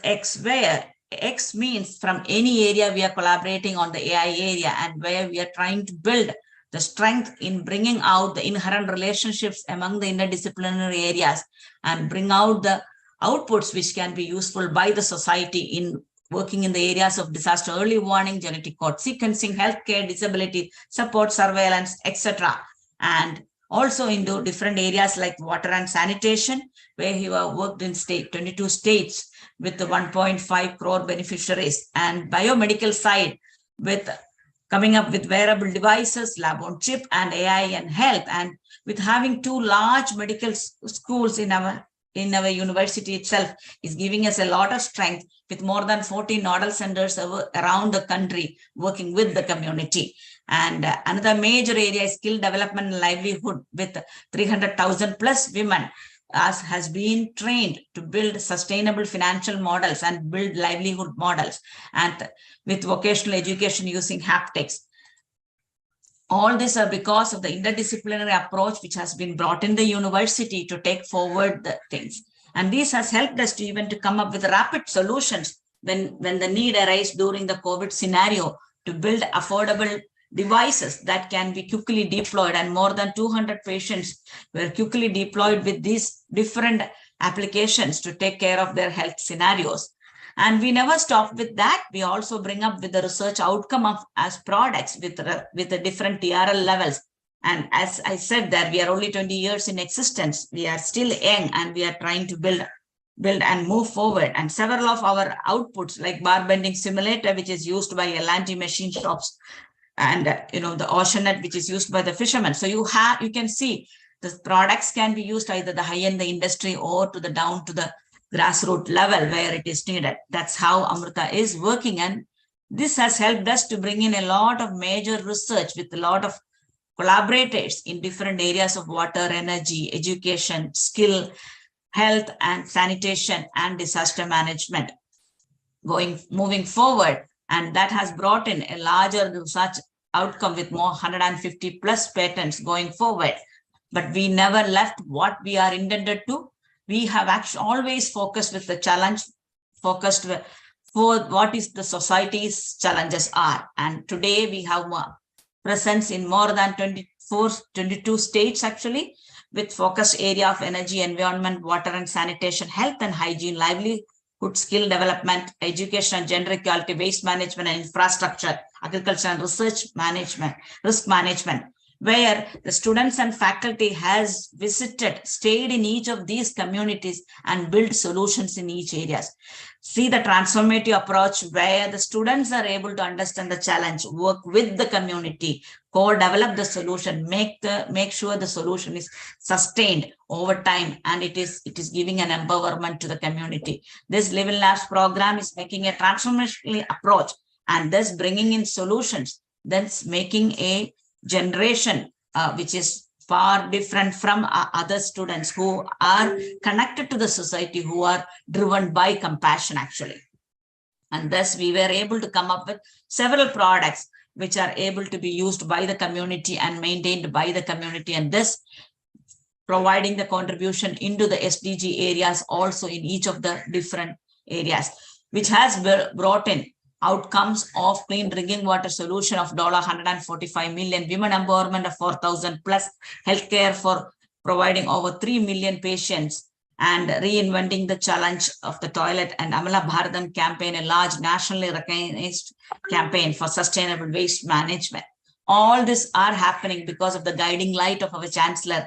X, where X means from any area we are collaborating on the AI area, and where we are trying to build the strength in bringing out the inherent relationships among the interdisciplinary areas and bring out the outputs which can be useful by the society in working in the areas of disaster early warning, genetic code sequencing, healthcare, disability support, surveillance, etc. And also into different areas like water and sanitation, where he worked in 22 states with the 1.5 crore beneficiaries, and biomedical side with coming up with wearable devices, lab on chip, and AI and health. And with having 2 large medical schools in our university itself is giving us a lot of strength, with more than 40 nodal centers around the country working with the community. And another major area is skill development and livelihood, with 300,000 plus women has been trained to build sustainable financial models and build livelihood models, and with vocational education using haptics. All these are because of the interdisciplinary approach which has been brought in the university to take forward the things. And this has helped us to even to come up with rapid solutions when the need arises during the COVID scenario, to build affordable devices that can be quickly deployed, and more than 200 patients were quickly deployed with these different applications to take care of their health scenarios. And we never stop with that. We also bring up with the research outcome as products with the different TRL levels. And as I said that we are only 20 years in existence, we are still young, and we are trying to build and move forward. And several of our outputs, like bar bending simulator, which is used by L&T machine shops, and the oceanet, which is used by the fishermen. So you can see the products can be used either the high in the industry or to the down to the grassroots level where it is needed. That's how Amrita is working, and this has helped us to bring in a lot of major research with a lot of collaborators in different areas of water, energy, education, skill, health and sanitation, and disaster management moving forward. And that has brought in a larger research outcome with more 150 plus patents going forward. But we never left what we are intended to. We have actually always focused with the challenge, focused for what is the society's challenges are. And today we have presence in more than 22 states actually, with focused area of energy, environment, water and sanitation, health and hygiene, livelihood, skill development, education and gender equality, waste management and infrastructure, agriculture and research management, risk management, where the students and faculty has visited, stayed in each of these communities and build solutions in each areas. See the transformative approach where the students are able to understand the challenge, work with the community, co-develop the solution, make sure the solution is sustained over time, and it is giving an empowerment to the community. This Live in Labs program is making a transformational approach and thus bringing in solutions, thus making a generation which is far different from other students who are connected to the society, who are driven by compassion actually. And thus we were able to come up with several products which are able to be used by the community and maintained by the community, and this providing the contribution into the SDG areas also in each of the different areas, which has brought in outcomes of clean drinking water solution of $145 million, women empowerment of 4,000 plus, healthcare for providing over 3 million patients, and reinventing the challenge of the toilet, and Amala Bharatam campaign, a large nationally recognized campaign for sustainable waste management. All this are happening because of the guiding light of our Chancellor,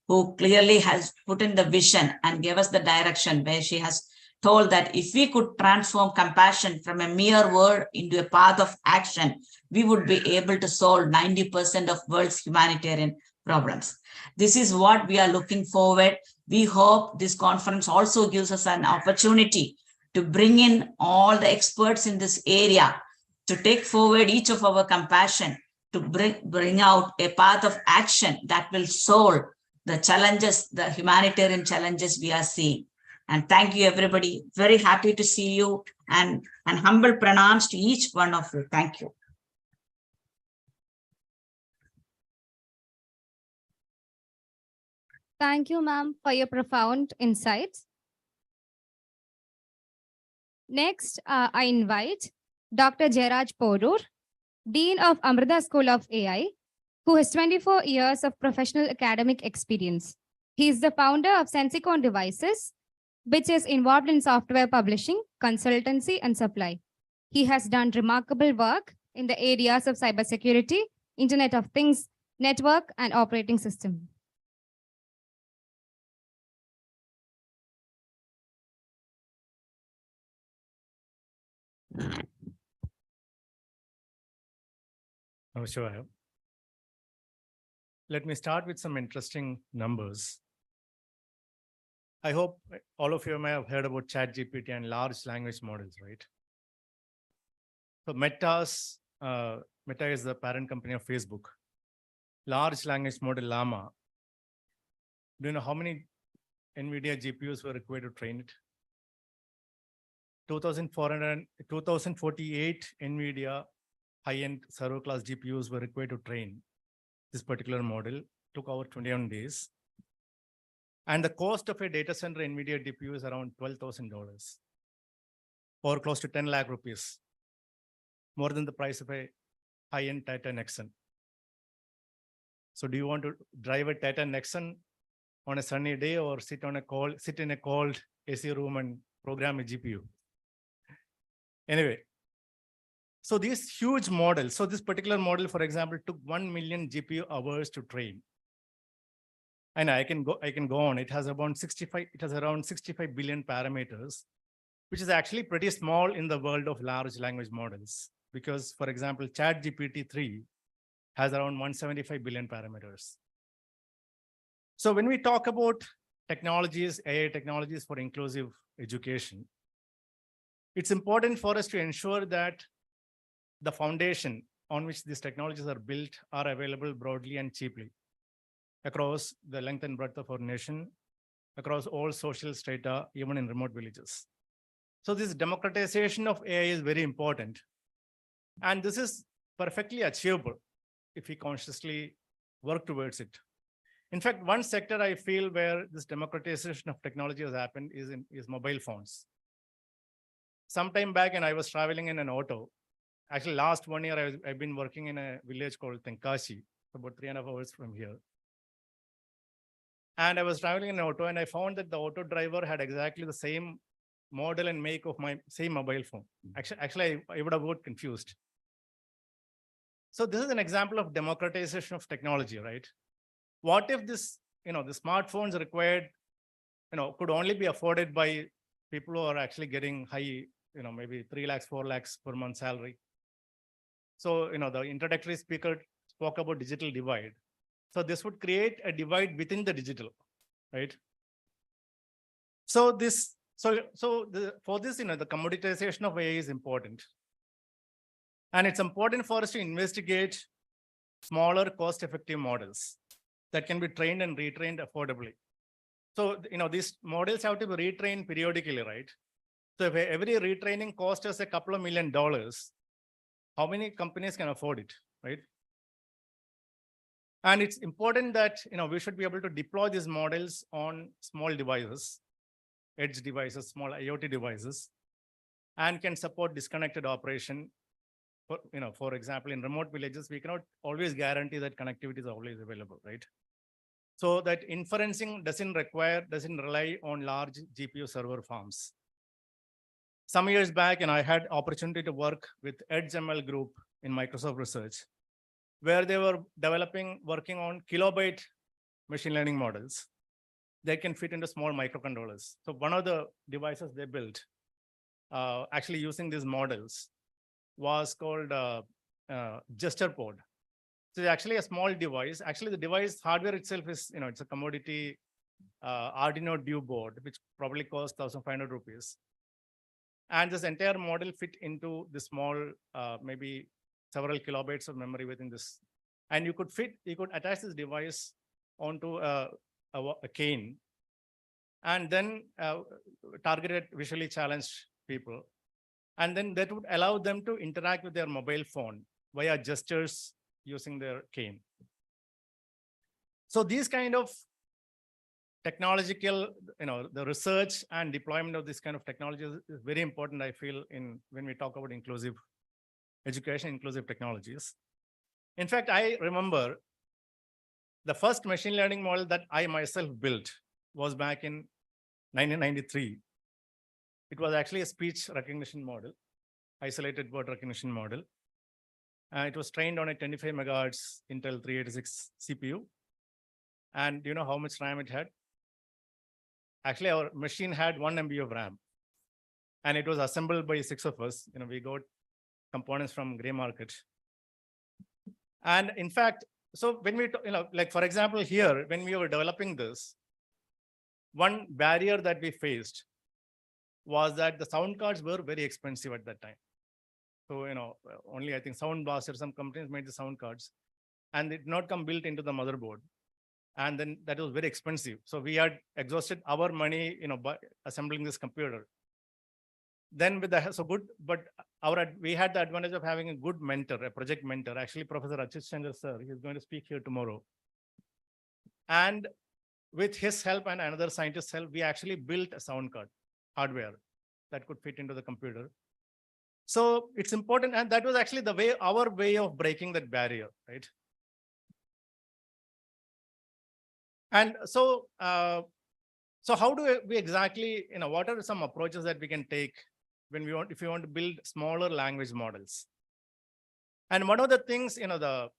who clearly has put in the vision and gave us the direction, where she has told that if we could transform compassion from a mere word into a path of action, we would be able to solve 90% of world's humanitarian problems. This is what we are looking forward. We hope this conference also gives us an opportunity to bring in all the experts in this area to take forward each of our compassion, to bring out a path of action that will solve the challenges, the humanitarian challenges we are seeing. And thank you, everybody. Very happy to see you, and humble pranams to each one of you. Thank you. Thank you, ma'am, for your profound insights. Next, I invite Dr. Jairaj Porur, Dean of Amrita School of AI, who has 24 years of professional academic experience. He is the founder of Sensicon Devices, which is involved in software publishing, consultancy, and supply. He has done remarkable work in the areas of cybersecurity, Internet of Things, network, and operating system. Sure. Let me start with some interesting numbers. I hope all of you may have heard about ChatGPT and large language models, right? So Meta is the parent company of Facebook. Large language model Llama. Do you know how many NVIDIA GPUs were required to train it? 2048 NVIDIA high-end server class GPUs were required to train this particular model. Took over 21 days. And the cost of a data center NVIDIA GPU is around $12,000, or close to 10 lakh rupees, more than the price of a high-end Tata Nexon. So do you want to drive a Tata Nexon on a sunny day, or sit in a cold AC room and program a GPU? Anyway, so these huge models, so this particular model, for example, took 1 million GPU hours to train. And I can go on. It has around 65 billion parameters, which is actually pretty small in the world of large language models. Because, for example, ChatGPT-3 has around 175 billion parameters. So when we talk about technologies, AI technologies for inclusive education, it's important for us to ensure that the foundation on which these technologies are built are available broadly and cheaply across the length and breadth of our nation, across all social strata, even in remote villages. So this democratization of AI is very important. And this is perfectly achievable if we consciously work towards it. In fact, one sector I feel where this democratization of technology has happened is mobile phones. Sometime back, and I was traveling in an auto. Actually, last 1 year, I've been working in a village called Tenkashi, about 3.5 hours from here. And I was traveling in an auto, and I found that the auto driver had exactly the same model and make of my same mobile phone. Actually, I would have got confused. So this is an example of democratization of technology, right? What if this, the smartphones required, could only be afforded by people who are actually getting high, maybe 3 lakhs, 4 lakhs per month salary. So, the introductory speaker spoke about digital divide. So this would create a divide within the digital, right? So for this, the commoditization of AI is important. And it's important for us to investigate smaller cost-effective models that can be trained and retrained affordably. So, these models have to be retrained periodically, right? So if every retraining costs us a couple of $1 million, how many companies can afford it, right? And it's important that, we should be able to deploy these models on small devices, edge devices, small IoT devices, and can support disconnected operation. For example, in remote villages, we cannot always guarantee that connectivity is always available, right? So that inferencing doesn't rely on large GPU server farms. Some years back, I had opportunity to work with edtnlp group in Microsoft Research, where they were working on kilobyte machine learning models that can fit into small microcontrollers. So one of the devices they built, actually using these models, was called gesture pod. So it's actually a small device. Actually, the device hardware itself is, it's a commodity Arduino Duo board, which probably costs 1,500 rupees. And this entire model fit into the small, maybe several kilobytes of memory within this. And you could attach this device onto a cane and then targeted visually challenged people. And then that would allow them to interact with their mobile phone via gestures using their cane. So these kind of technological, the research and deployment of this kind of technology is very important, I feel, when we talk about inclusive education, inclusive technologies. In fact, I remember the first machine learning model that I myself built was back in 1993. It was actually a speech recognition model, isolated word recognition model. It was trained on a 25 megahertz Intel 386 CPU. And do you know how much RAM it had? Actually, our machine had 1 MB of RAM. And it was assembled by 6 of us. We got components from gray market. And in fact, so when we, like for example, here, when we were developing this, one barrier that we faced was that the sound cards were very expensive at that time. So, only I think Sound Blaster, some companies made the sound cards, and it did not come built into the motherboard. And then that was very expensive. So we had exhausted our money, by assembling this computer. Then with the, so good, but we had the advantage of having a good mentor, a project mentor, actually Professor Achit Shankar sir, he's going to speak here tomorrow. And with his help and another scientist's help, we actually built a sound card, hardware that could fit into the computer. So it's important, and that was actually our way of breaking that barrier, right? And so, so how do we exactly, what are some approaches that we can take when if we want to build smaller language models? And one of the things, the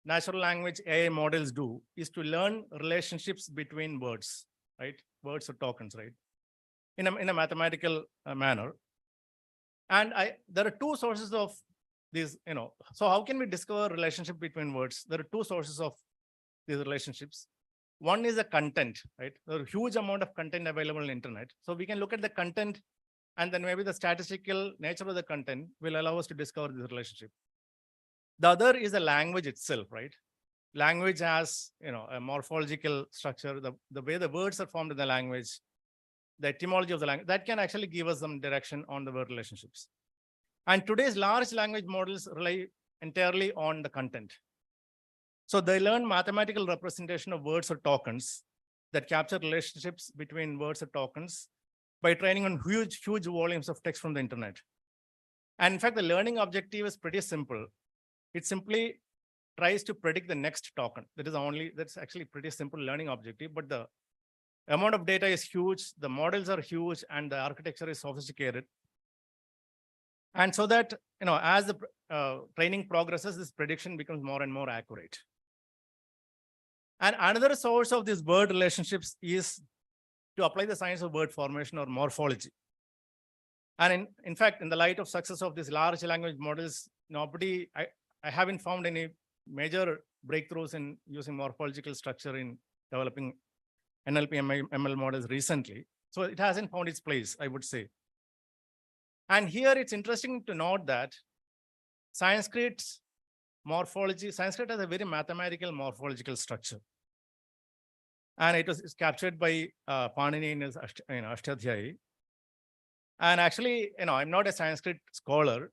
natural language AI models do is to learn relationships between words, right? Words or tokens, right? In a mathematical manner. And there are two sources of these, so how can we discover relationship between words? There are two sources of these relationships. One is the content, right? There are a huge amount of content available on the internet. So we can look at the content, and then maybe the statistical nature of the content will allow us to discover this relationship. The other is the language itself, right? Language has, a morphological structure, the way the words are formed in the language, the etymology of the language, that can actually give us some direction on the word relationships. And today's large language models rely entirely on the content. So they learn mathematical representation of words or tokens that capture relationships between words or tokens by training on huge volumes of text from the internet. And in fact, the learning objective is pretty simple. It simply tries to predict the next token. That's actually pretty simple learning objective, but the amount of data is huge, the models are huge, and the architecture is sophisticated. And so that, as the training progresses, this prediction becomes more and more accurate. And another source of these word relationships is to apply the science of word formation or morphology. And in fact, in the light of success of these large language models, I haven't found any major breakthroughs in using morphological structure in developing NLP ML models recently. So it hasn't found its place, I would say. And here it's interesting to note that Sanskrit has a very mathematical morphological structure. And it's captured by Panini in his Ashtadhyayi. And actually, I'm not a Sanskrit scholar,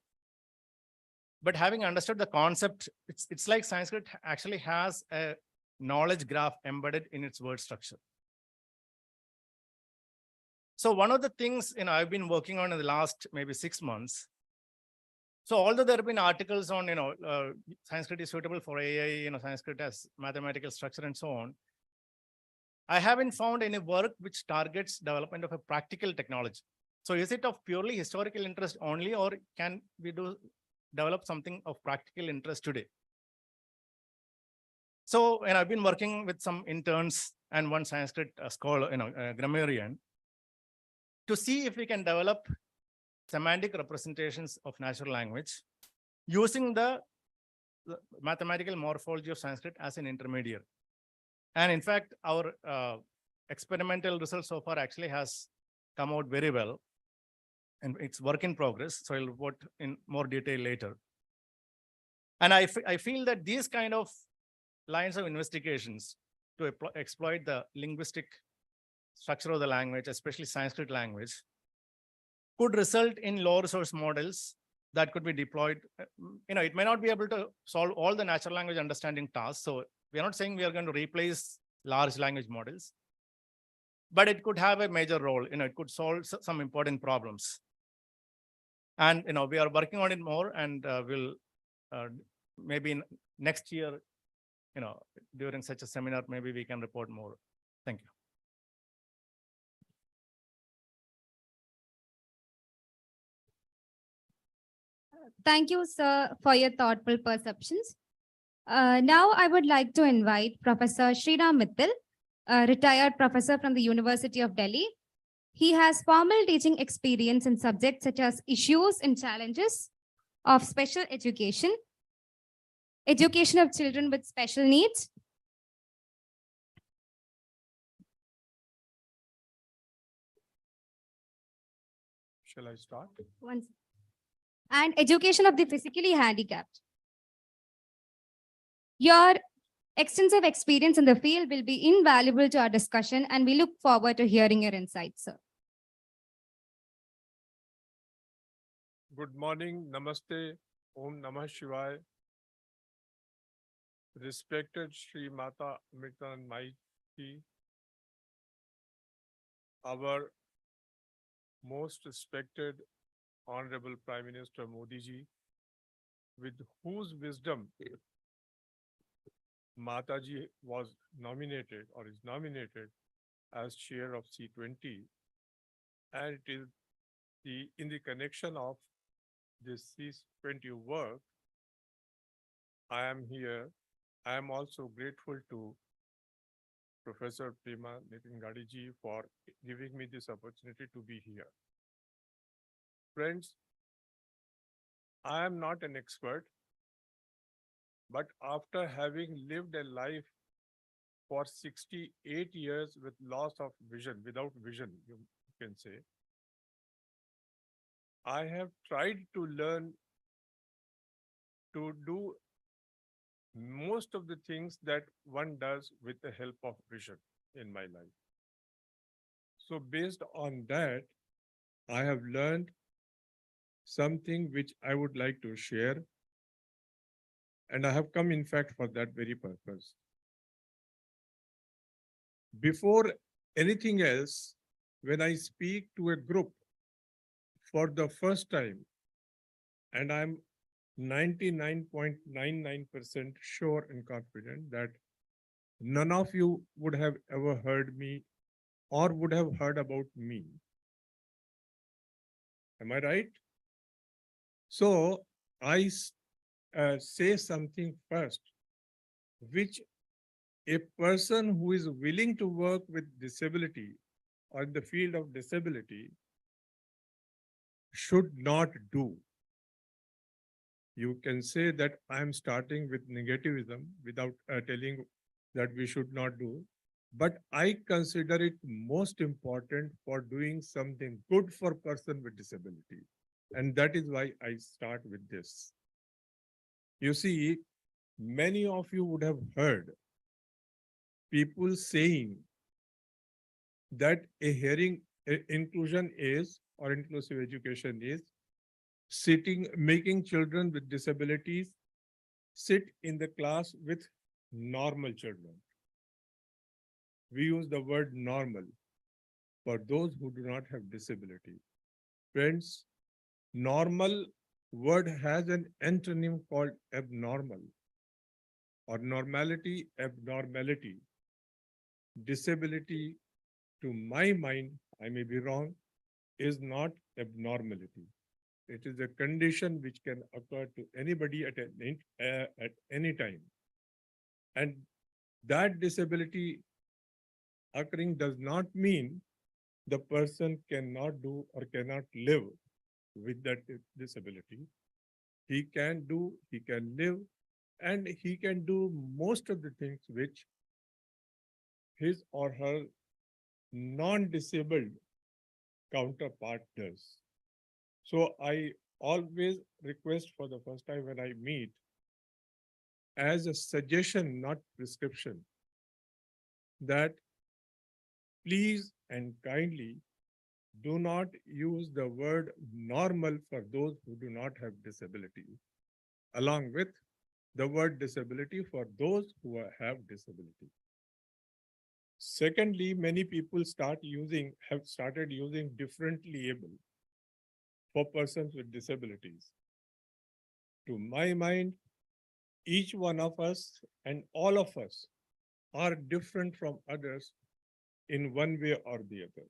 but having understood the concept, it's like Sanskrit actually has a knowledge graph embedded in its word structure. So one of the things I've been working on in the last maybe 6 months. So although there have been articles on Sanskrit is suitable for AI, Sanskrit has mathematical structure and so on, I haven't found any work which targets development of a practical technology. So is it of purely historical interest only, or can we develop something of practical interest today? So, I've been working with some interns and one Sanskrit scholar, grammarian, to see if we can develop semantic representations of natural language using the mathematical morphology of Sanskrit as an intermediary. And in fact, our experimental results so far actually has come out very well. And it's work in progress. So I'll report in more detail later. And I feel that these kind of lines of investigations to exploit the linguistic structure of the language, especially Sanskrit language, could result in low resource models that could be deployed. It may not be able to solve all the natural language understanding tasks. So we are not saying we are going to replace large language models, but it could have a major role. It could solve some important problems. And we are working on it more, and we'll maybe next year, during such a seminar, maybe we can report more. Thank you. Thank you, sir, for your thoughtful perceptions. Now I would like to invite Professor Sriram Mittal, a retired professor from the University of Delhi. He has formal teaching experience in subjects such as issues and challenges of special education, education of children with special needs, Shall I start? and education of the physically handicapped. Your extensive experience in the field will be invaluable to our discussion, and we look forward to hearing your insights, sir. Good morning, Namaste, Om Namah Shivaya. Respected Sri Mata Amrita.link, our most respected Honorable Prime Minister Modi ji, with whose wisdom Mataji was nominated or is nominated as chair of C20, and it is in the connection of this C20 work, I am here. I am also grateful to Professor Prema Nitin ji for giving me this opportunity to be here. Friends, I am not an expert, but after having lived a life for 68 years with loss of vision, without vision, you can say, I have tried to learn to do most of the things that one does with the help of vision in my life. So based on that, I have learned something which I would like to share. And I have come, in fact, for that very purpose. Before anything else, when I speak to a group for the first time, and I'm 99.99% sure and confident that none of you would have ever heard me or would have heard about me. Am I right? So I say something first, which a person who is willing to work with disability or in the field of disability should not do. You can say that I'm starting with negativism without telling that we should not do. But I consider it most important for doing something good for person with disability. And that is why I start with this. You see, many of you would have heard people saying that a hearing inclusion is, or inclusive education is, making children with disabilities sit in the class with normal children. We use the word normal for those who do not have disability. Friends, normal word has an antonym called abnormal, or normality, abnormality. Disability, to my mind, I may be wrong, is not abnormality. It is a condition which can occur to anybody at any time. And that disability occurring does not mean the person cannot do or cannot live with that disability. He can do, he can live, and he can do most of the things which his or her non-disabled counterpart does. So I always request for the first time when I meet, as a suggestion, not prescription, that please and kindly do not use the word normal for those who do not have disability, along with the word disability for those who have disability. Secondly, many people have started using differently able for persons with disabilities. To my mind, each one of us and all of us are different from others in one way or the other.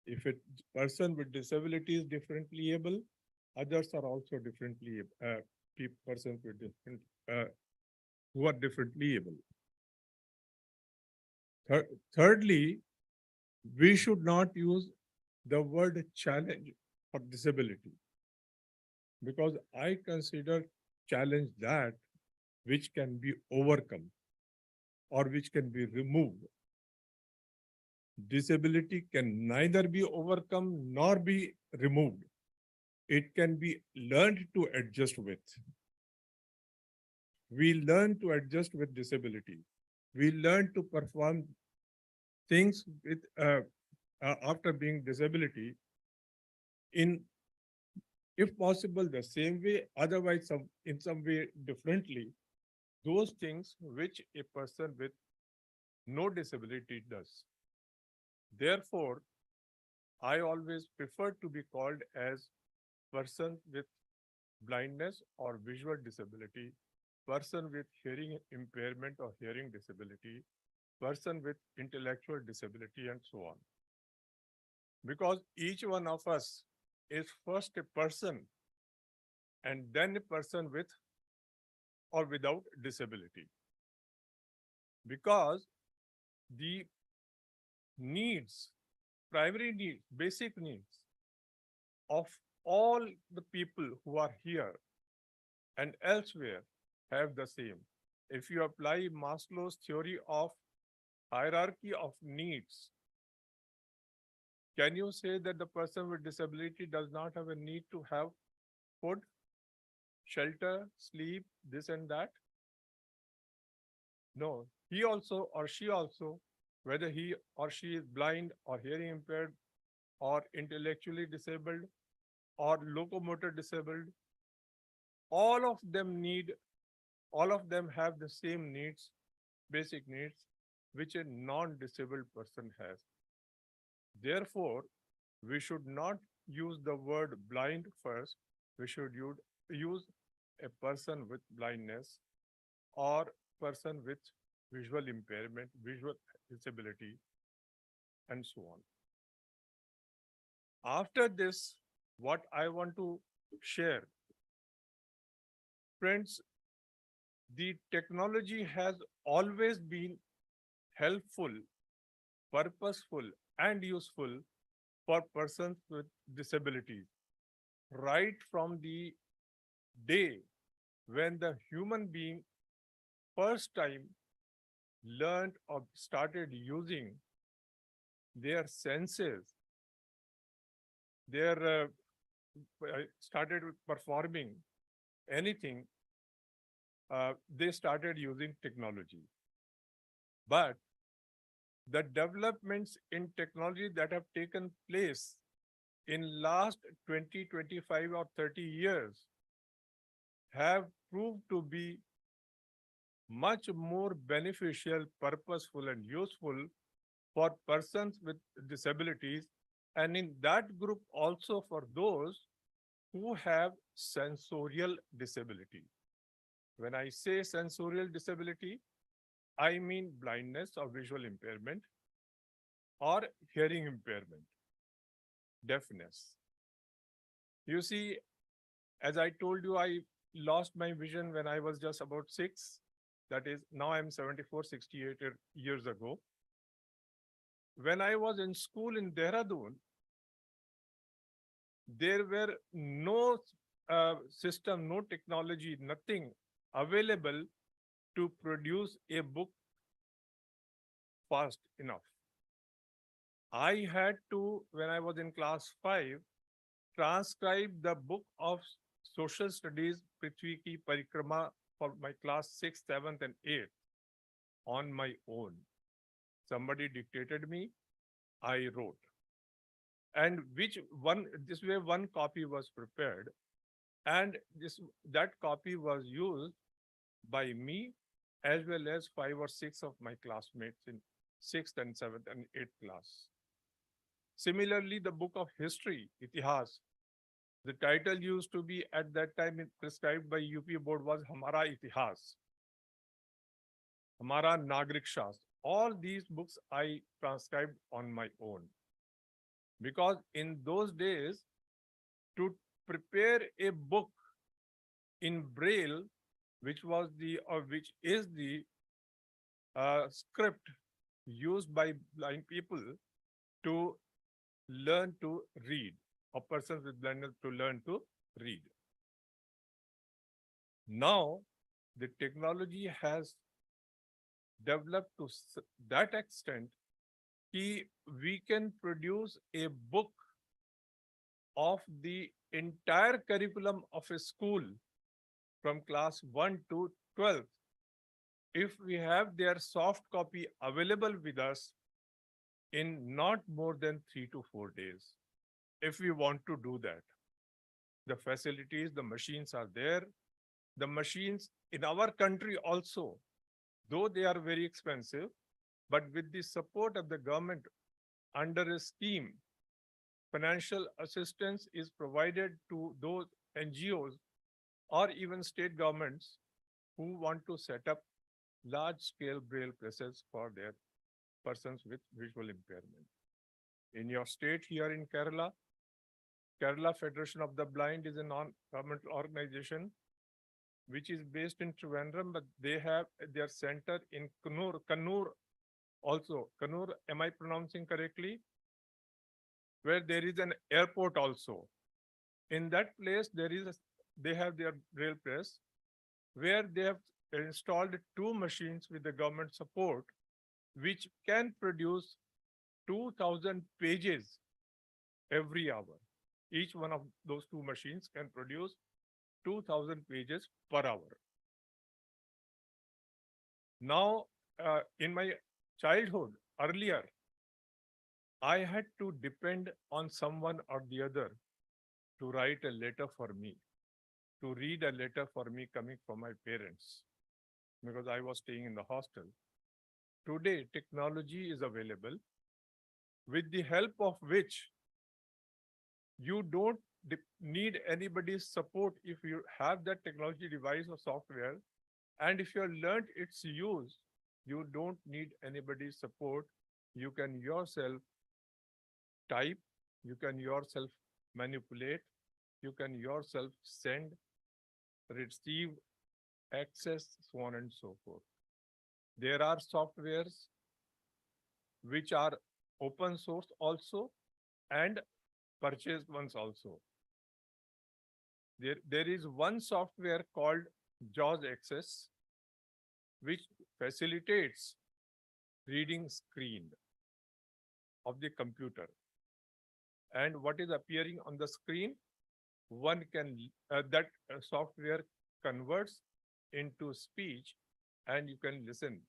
If a person with disability is differently able, others are also differently persons with different who are differently able. Thirdly, we should not use the word challenge for disability, because I consider challenge that which can be overcome or which can be removed. Disability can neither be overcome nor be removed. It can be learned to adjust with. We learn to adjust with disability. We learn to perform things with after being disability in, if possible, the same way, otherwise in some way differently, those things which a person with no disability does. Therefore, I always prefer to be called as person with blindness or visual disability, person with hearing impairment or hearing disability, person with intellectual disability, and so on. Because each one of us is first a person and then a person with or without disability. Because the needs, primary needs, basic needs of all the people who are here and elsewhere have the same. If you apply Maslow's theory of hierarchy of needs, can you say that the person with disability does not have a need to have food, shelter, sleep, this and that? No, he also or she also, whether he or she is blind or hearing impaired or intellectually disabled or locomotor disabled, all of them need all of them have the same needs, basic needs, which a non-disabled person has. Therefore, we should not use the word blind first. We should use a person with blindness or person with visual impairment, visual disability, and so on. After this, what I want to share, friends, the technology has always been helpful, purposeful, and useful for persons with disabilities. Right from the day when the human being first time learned or started using their senses, their started performing anything, they started using technology. But the developments in technology that have taken place in last 20, 25 or 30 years have proved to be much more beneficial, purposeful, and useful for persons with disabilities, and in that group also for those who have sensorial disability. When I say sensorial disability, I mean blindness or visual impairment or hearing impairment, deafness. You see, as I told you, I lost my vision when I was just about 6. That is, now I'm 74, 68 years ago. When I was in school in Dehradun, there were no system, no technology, nothing available to produce a book fast enough. I had to, when I was in class 5, transcribe the book of social studies Prithvi Ki Parikrama for my class 6th, 7th, and 8th on my own. Somebody dictated me, I wrote. And this way one copy was prepared, and that copy was used by me as well as 5 or 6 of my classmates in 6th and 7th and 8th class. Similarly, the book of history, Itihas, the title used to be at that time prescribed by UP board was Hamara Itihas, Hamara Nagrik Shastra. All these books I transcribed on my own. Because in those days, to prepare a book in Braille, which is the script used by blind people to learn to read, or persons with blindness to learn to read. Now, the technology has developed to that extent that we can produce a book of the entire curriculum of a school from class 1 to 12. If we have their soft copy available with us in not more than 3 to 4 days, if we want to do that. The facilities, the machines are there. The machines in our country also, though they are very expensive, but with the support of the government under a scheme, financial assistance is provided to those NGOs or even state governments who want to set up large-scale Braille presses for their persons with visual impairment. In your state here in Kerala, Kerala Federation of the Blind is a non-governmental organization which is based in Trivandrum, but they have their center in Kannur also. Kannur, am I pronouncing correctly? Where there is an airport also. In that place, they have their Braille press, where they have installed 2 machines with the government support, which can produce 2,000 pages every hour. Each one of those 2 machines can produce 2,000 pages per hour. Now, in my childhood, earlier, I had to depend on someone or the other to write a letter for me, to read a letter for me coming from my parents. because I was staying in the hostel. Today, technology is available with the help of which you don't need anybody's support if you have that technology device or software. And if you have learned its use, you don't need anybody's support. You can yourself type, you can yourself manipulate, you can yourself send, receive, access, so on and so forth. There are softwares which are open source also and purchased ones also. There is one software called JAWS Access, which facilitates reading screen of the computer. And what is appearing on the screen, one can, that software converts into speech and you can listen.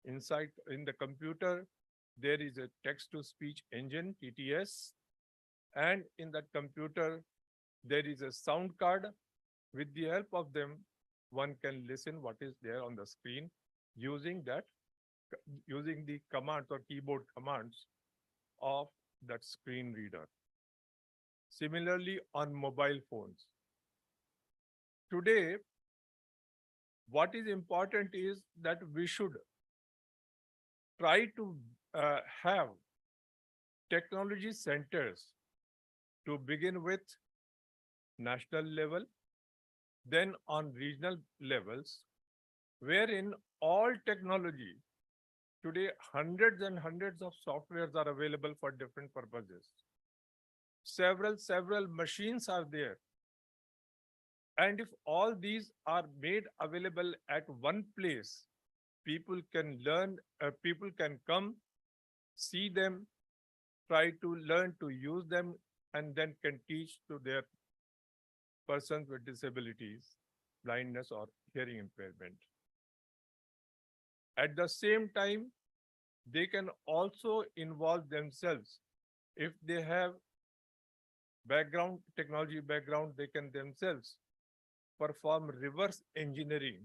Inside in the computer, there is a text-to-speech engine, TTS, and in that computer, there is a sound card. With the help of them, one can listen what is there on the screen using the commands or keyboard commands of that screen reader. Similarly, on mobile phones. Today, what is important is that we should try to have technology centers to begin with national level, then on regional levels, wherein all technology, today hundreds and hundreds of softwares are available for different purposes. Several machines are there. And if all these are made available at one place, people can learn, people can come, see them, try to learn to use them, and then can teach to their persons with disabilities, blindness or hearing impairment. At the same time, they can also involve themselves. If they have background, technology background, they can themselves perform reverse engineering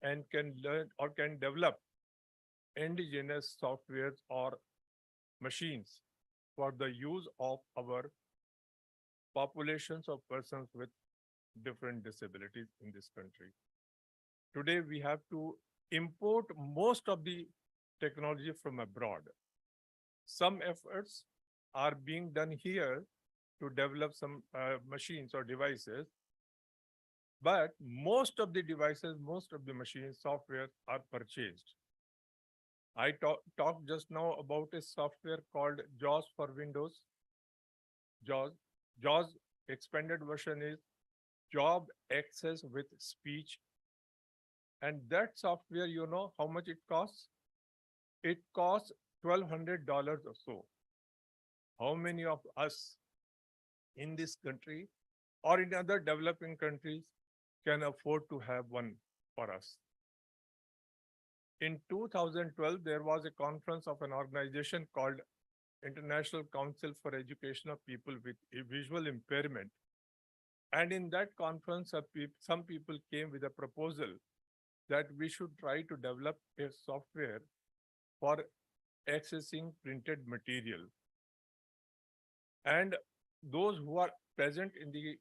and can learn or can develop indigenous softwares or machines for the use of our populations of persons with different disabilities in this country. Today, we have to import most of the technology from abroad. Some efforts are being done here to develop some machines or devices, but most of the devices, most of the machines, software are purchased. I talked just now about a software called JAWS for Windows. JAWS expanded version is Job Access with Speech. And that software, you know how much it costs? It costs $1,200 or so. How many of us in this country or in other developing countries can afford to have one for us? In 2012, there was a conference of an organization called International Council for Education of People with a Visual Impairment. And in that conference, some people came with a proposal that we should try to develop a software for accessing printed material. And those who are present in the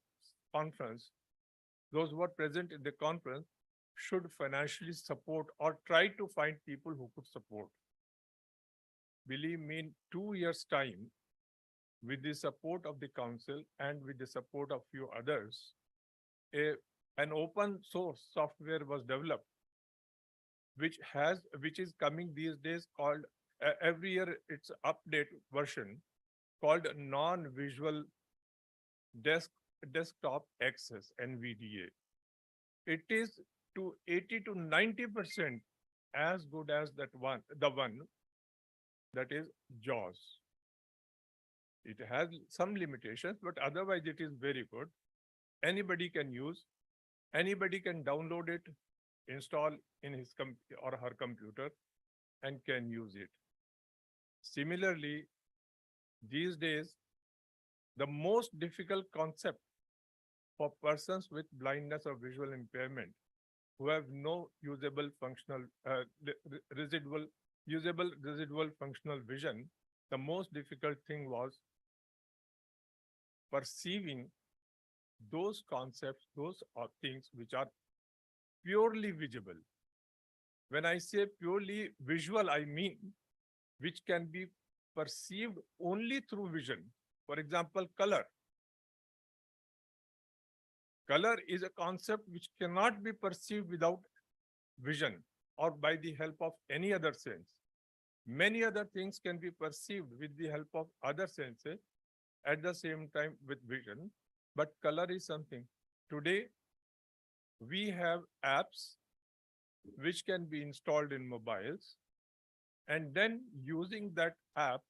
conference, should financially support or try to find people who could support. Believe me, in 2 years' time, with the support of the council and with the support of few others, an open source software was developed, which is coming these days called, every year it's update version, called non-visual desktop access, NVDA. It is to 80 to 90% as good as the one that is JAWS. It has some limitations, but otherwise it is very good. Anybody can use, anybody can download it, install in his or her computer and can use it. Similarly, these days, the most difficult concept for persons with blindness or visual impairment who have no usable functional residual functional vision, the most difficult thing was perceiving those concepts, those are things which are purely visible. When I say purely visual, I mean which can be perceived only through vision. For example, color. Color is a concept which cannot be perceived without vision or by the help of any other sense. Many other things can be perceived with the help of other senses at the same time with vision, but color is something. Today, we have apps which can be installed in mobiles, and then using that app,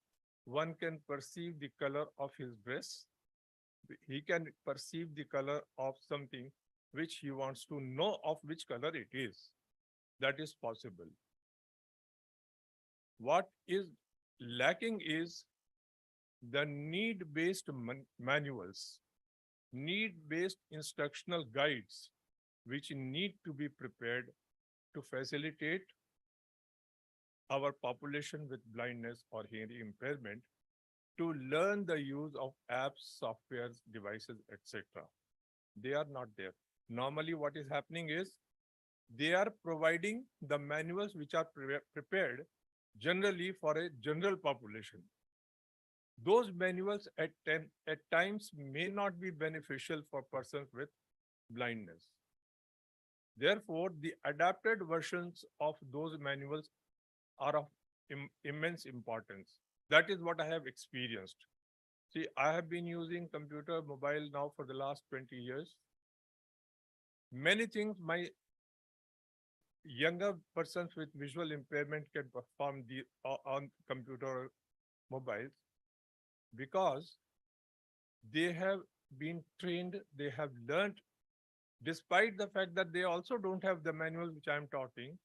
one can perceive the color of his dress. He can perceive the color of something which he wants to know of which color it is. That is possible. What is lacking is the need-based manuals, need-based instructional guides, which need to be prepared to facilitate our population with blindness or hearing impairment to learn the use of apps, softwares, devices, etc. They are not there. Normally, what is happening is they are providing the manuals which are prepared generally for a general population. Those manuals at times may not be beneficial for persons with blindness. Therefore, the adapted versions of those manuals are of immense importance. That is what I have experienced. See, I have been using computer mobile now for the last 20 years. Many things my younger persons with visual impairment can perform on computer mobiles because they have been trained, they have learned, despite the fact that they also don't have the manuals which I am talking,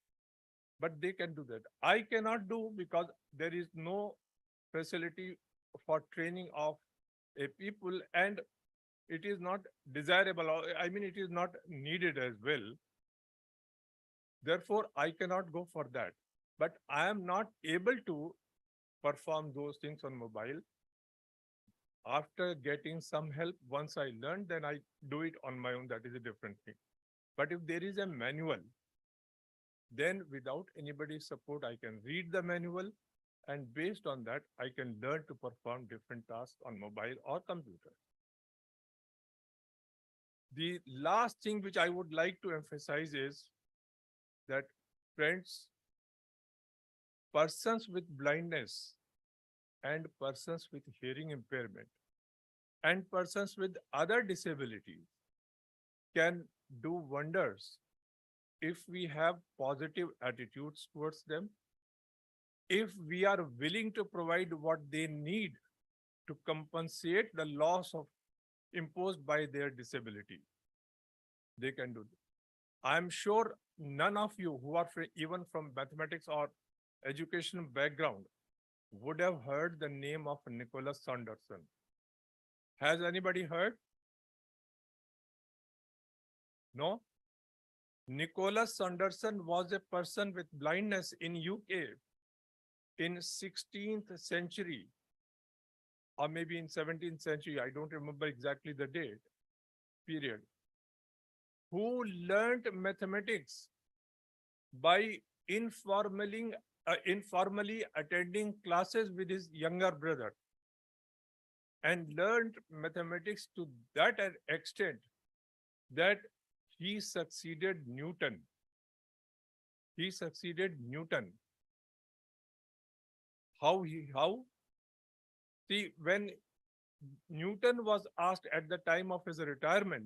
but they can do that. I cannot do because there is no facility for training of a people, and it is not desirable. I mean, it is not needed as well. Therefore, I cannot go for that. But I am not able to perform those things on mobile. After getting some help, once I learned, then I do it on my own. That is a different thing. But if there is a manual, then without anybody's support, I can read the manual, and based on that, I can learn to perform different tasks on mobile or computer. The last thing which I would like to emphasize is that, friends, persons with blindness and persons with hearing impairment and persons with other disabilities can do wonders if we have positive attitudes towards them, if we are willing to provide what they need to compensate the loss of imposed by their disability. They can do that. I'm sure none of you who are even from mathematics or education background would have heard the name of Nicholas Sanderson. Has anybody heard? No? Nicholas Sanderson was a person with blindness in UK in 16th century or maybe in 17th century. I don't remember exactly the date period, who learned mathematics by informally attending classes with his younger brother, and learned mathematics to that extent that he succeeded Newton. He succeeded Newton. How? See, when Newton was asked at the time of his retirement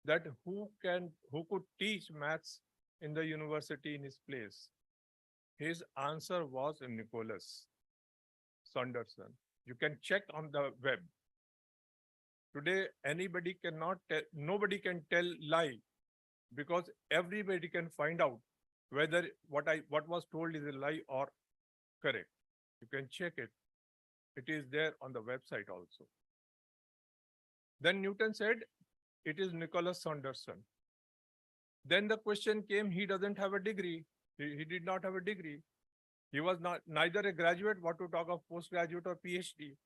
that who could teach maths in the university in his place, his answer was Nicholas Sanderson. You can check on the web. Today, nobody can tell lie, because everybody can find out whether what was told is a lie or correct. You can check it. It is there on the website also. Then Newton said, it is Nicholas Sanderson. Then the question came, he doesn't have a degree. He did not have a degree. He was neither a graduate, what to talk of postgraduate or PhD.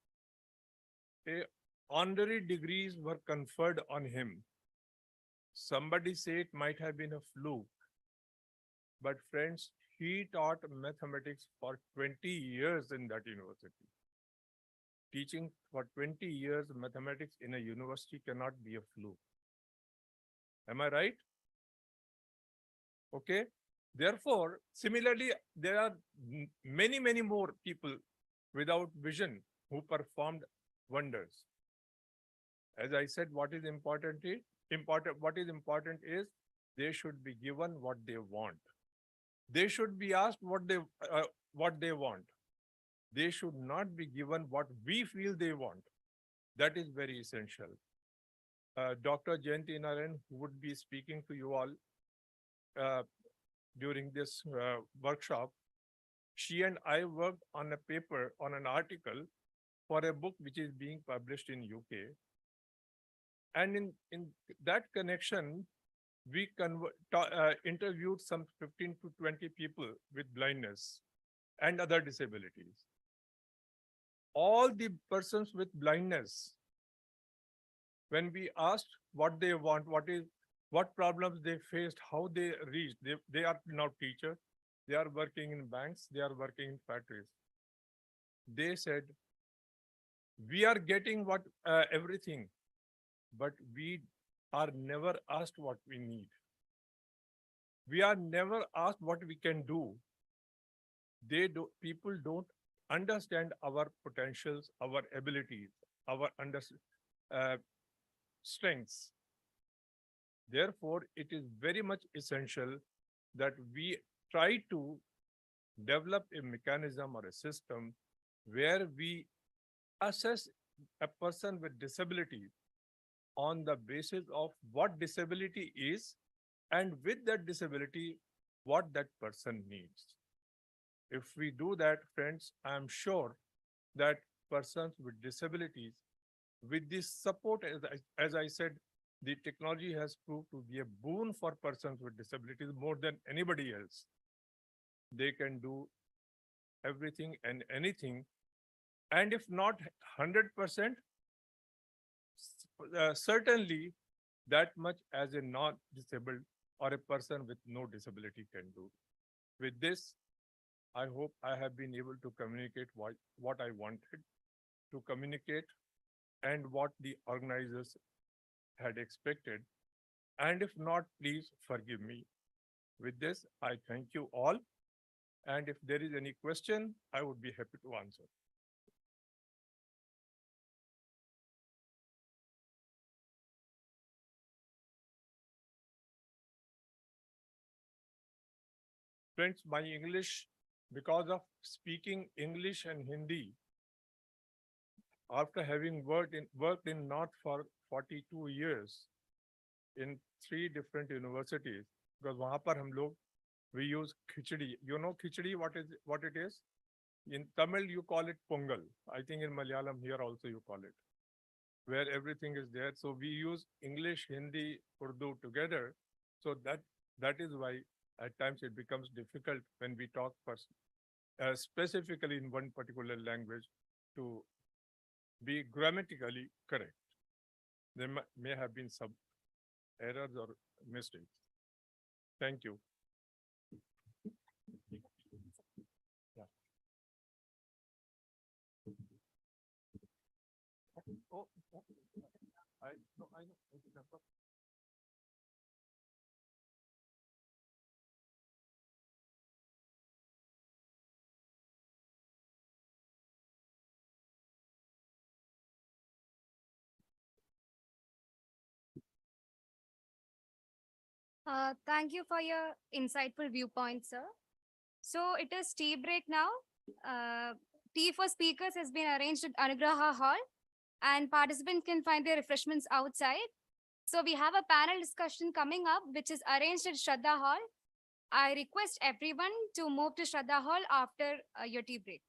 Honorary degrees were conferred on him. Somebody say it might have been a fluke. But friends, he taught mathematics for 20 years in that university. Teaching for 20 years mathematics in a university cannot be a fluke. Am I right? Okay. Therefore, similarly, there are many, many more people without vision who performed wonders. As I said, what is important is they should be given what they want. They should be asked what they want. They should not be given what we feel they want. That is very essential. Dr. Jayanti Narayan, who would be speaking to you all during this workshop, she and I worked on a paper, on an article for a book which is being published in UK. And in that connection, we interviewed some 15 to 20 people with blindness and other disabilities. All the persons with blindness, when we asked what they want, what problems they faced, how they reached, they are now teachers, they are working in banks, they are working in factories. They said, we are getting everything, but we are never asked what we need. We are never asked what we can do. People don't understand our potentials, our abilities, our strengths. Therefore, it is very much essential that we try to develop a mechanism or a system where we assess a person with disability on the basis of what disability is, and with that disability, what that person needs. If we do that, friends, I am sure that persons with disabilities, with this support, as I said, the technology has proved to be a boon for persons with disabilities more than anybody else. They can do everything and anything. And if not 100%, certainly that much as a non-disabled or a person with no disability can do. With this, I hope I have been able to communicate what I wanted to communicate and what the organizers had expected. And if not, please forgive me. With this, I thank you all. And if there is any question, I would be happy to answer. Friends, my English, because of speaking English and Hindi, after having worked in North for 42 years in 3 different universities, because wahan par hum log, we use khichdi. You know khichdi, what it is? In Tamil, you call it pongal. I think in Malayalam here also you call it, where everything is there. So we use English, Hindi, Urdu together. So that is why at times it becomes difficult when we talk specifically in one particular language to be grammatically correct. There may have been some errors or mistakes. Thank you. Yeah. Oh, I know. Thank you for your insightful viewpoint, sir. So it is tea break now. Tea for speakers has been arranged at Anugraha Hall, and participants can find their refreshments outside. So we have a panel discussion coming up, which is arranged at Shraddha Hall. I request everyone to move to Shraddha Hall after your tea break.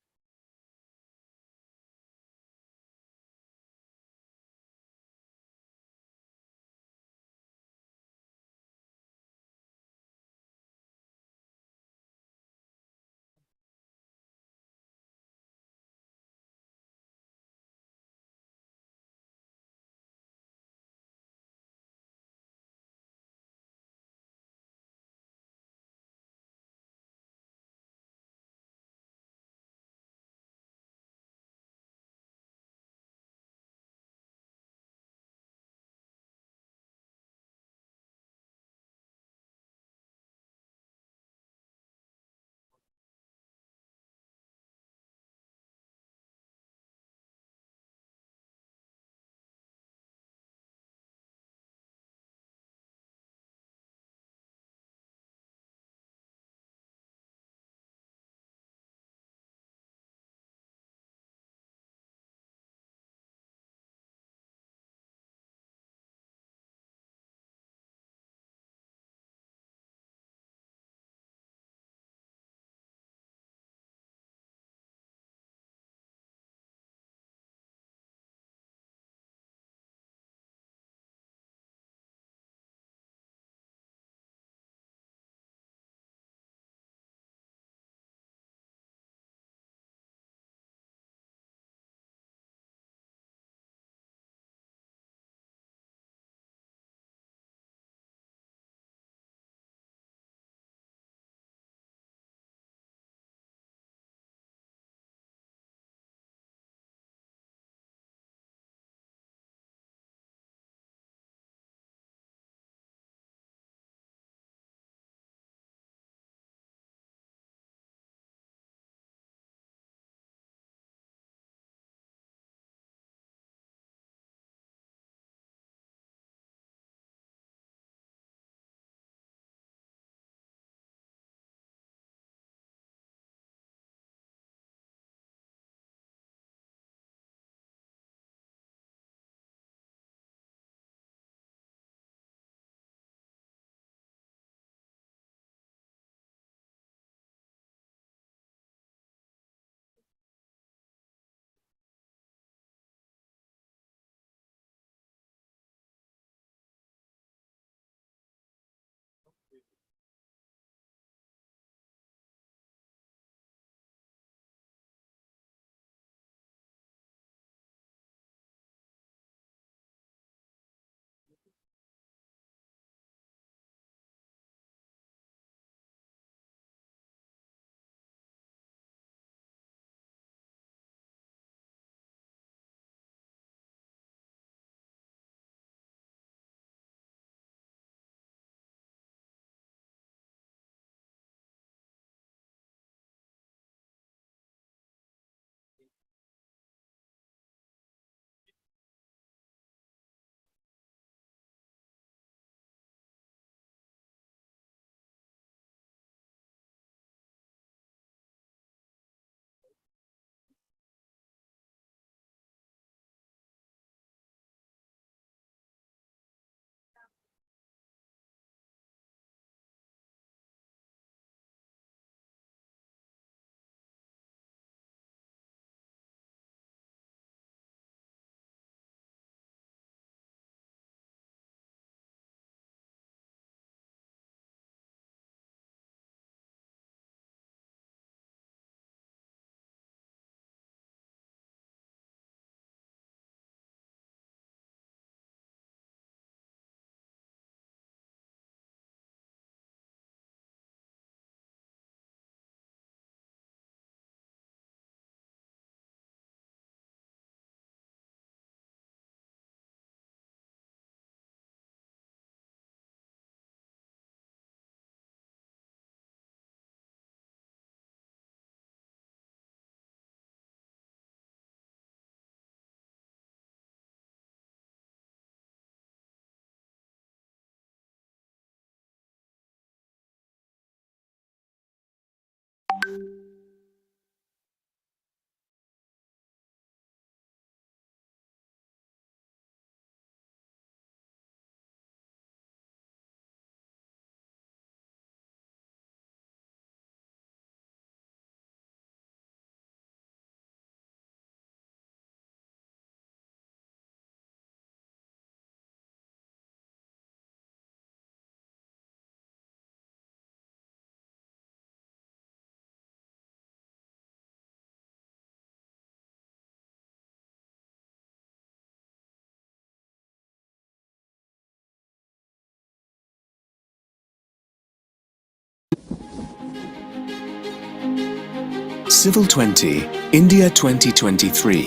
C20 India 2023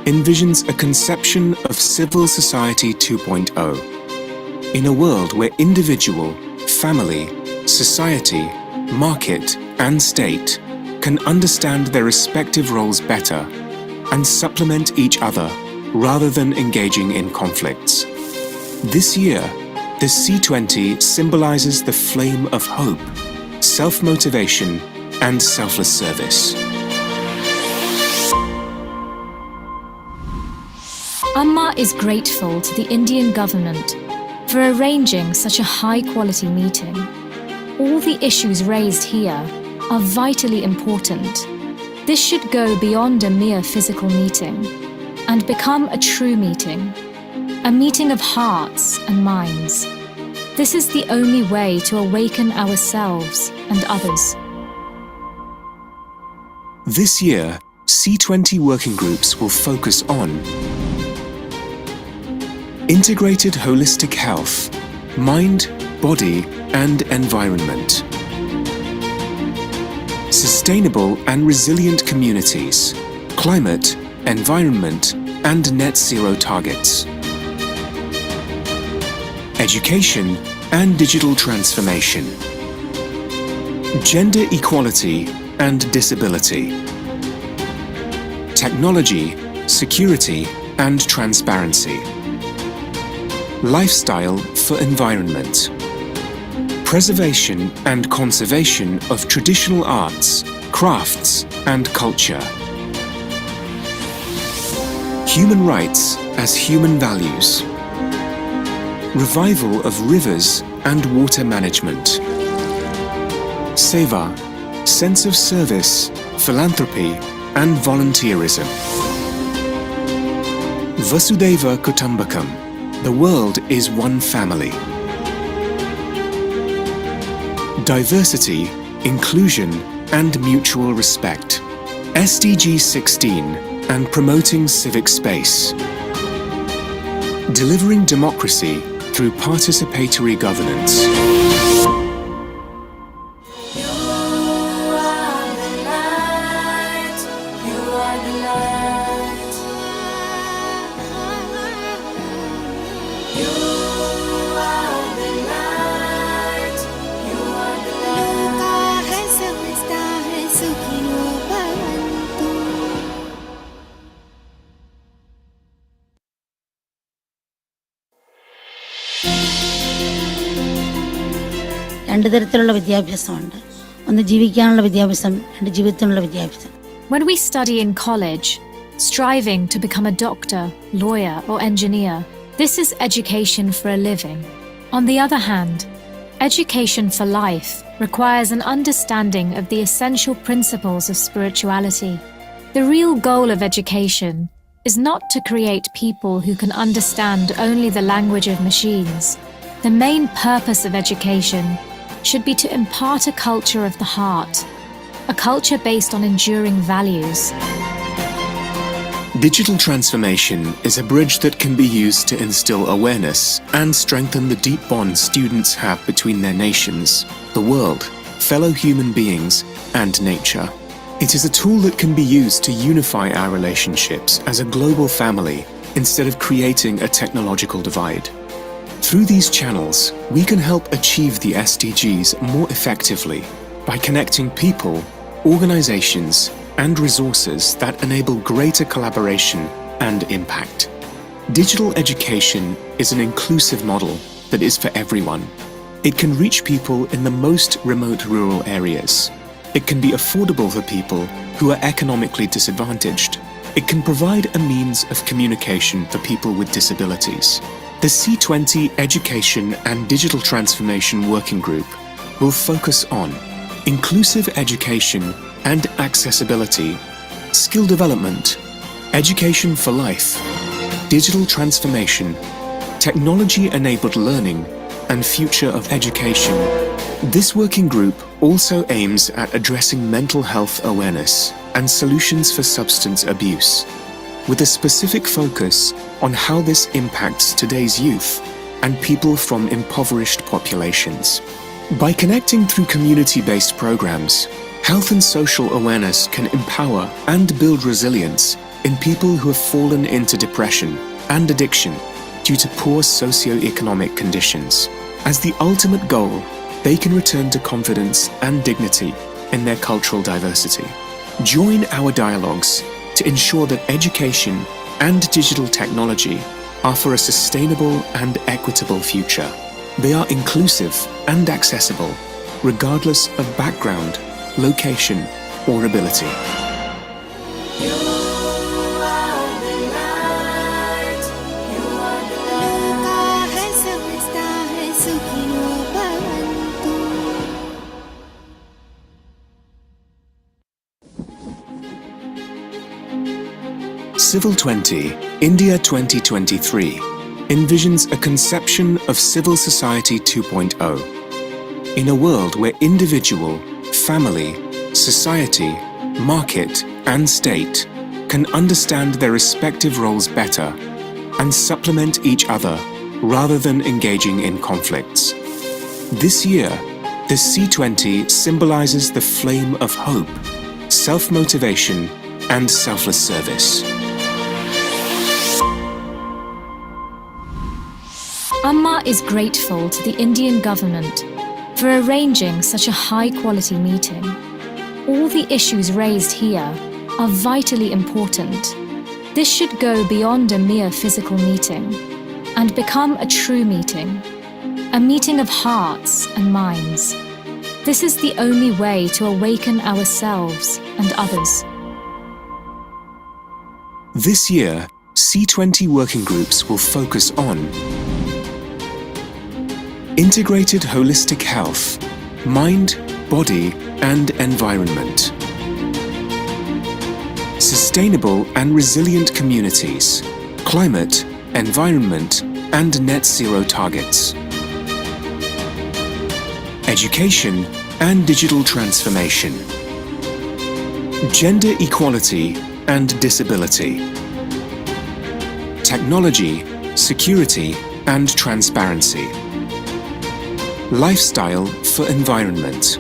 envisions a conception of civil society 2.0 in a world where individual, family, society, market, and state can understand their respective roles better and supplement each other rather than engaging in conflicts. This year, the C20 symbolizes the flame of hope, self-motivation, and selfless service. Amma is grateful to the Indian government for arranging such a high-quality meeting. All the issues raised here are vitally important. This should go beyond a mere physical meeting and become a true meeting, a meeting of hearts and minds. This is the only way to awaken ourselves and others. This year, C20 working groups will focus on integrated holistic health, mind, body, and environment, sustainable and resilient communities, climate, environment, and net zero targets, education and digital transformation, gender equality and disability, technology, security, and transparency, lifestyle for environment, preservation and conservation of traditional arts, crafts, and culture, human rights as human values, revival of rivers and water management, seva, sense of service, philanthropy, and volunteerism. Vasudhaiva Kutumbakam, the world is one family. Diversity, inclusion, and mutual respect. SDG 16 and promoting civic space. Delivering democracy through participatory governance. രണ്ട് തരത്തിലുള്ള വിദ്യാഭ്യാസമുണ്ട്. ഒന്ന് ജീവിക്കാനുള്ള വിദ്യാഭ്യാസം, രണ്ട് ജീവിതത്തിനുള്ള വിദ്യാഭ്യാസം. When we study in college, striving to become a doctor, lawyer, or engineer, this is education for a living. On the other hand, education for life requires an understanding of the essential principles of spirituality. The real goal of education is not to create people who can understand only the language of machines. The main purpose of education should be to impart a culture of the heart, a culture based on enduring values. Digital transformation is a bridge that can be used to instill awareness and strengthen the deep bonds students have between their nations, the world, fellow human beings, and nature. It is a tool that can be used to unify our relationships as a global family instead of creating a technological divide. Through these channels, we can help achieve the SDGs more effectively by connecting people, organizations, and resources that enable greater collaboration and impact. Digital education is an inclusive model that is for everyone. It can reach people in the most remote rural areas. It can be affordable for people who are economically disadvantaged. It can provide a means of communication for people with disabilities. The C20 Education and Digital Transformation Working Group will focus on inclusive education and accessibility, skill development, education for life, digital transformation, technology-enabled learning, and future of education. This working group also aims at addressing mental health awareness and solutions for substance abuse, with a specific focus on how this impacts today's youth and people from impoverished populations. By connecting through community-based programs, Health and social awareness can empower and build resilience in people who have fallen into depression and addiction due to poor socioeconomic conditions. As the ultimate goal, they can return to confidence and dignity in their cultural diversity. Join our dialogues to ensure that education and digital technology are for a sustainable and equitable future. They are inclusive and accessible, regardless of background, location, or ability. C20, India 2023 envisions a conception of civil society 2.0 in a world where individual, family, society, market, and state can understand their respective roles better and supplement each other rather than engaging in conflicts. This year, the C20 symbolizes the flame of hope, self-motivation, and selfless service. Amma is grateful to the Indian government for arranging such a high-quality meeting. All the issues raised here are vitally important. This should go beyond a mere physical meeting and become a true meeting, a meeting of hearts and minds. This is the only way to awaken ourselves and others. This year, C20 working groups will focus on integrated holistic health, mind, body, and environment. Sustainable and resilient communities, climate, environment, and net zero targets. Education and digital transformation. Gender equality and disability. Technology, security, and transparency. Lifestyle for environment.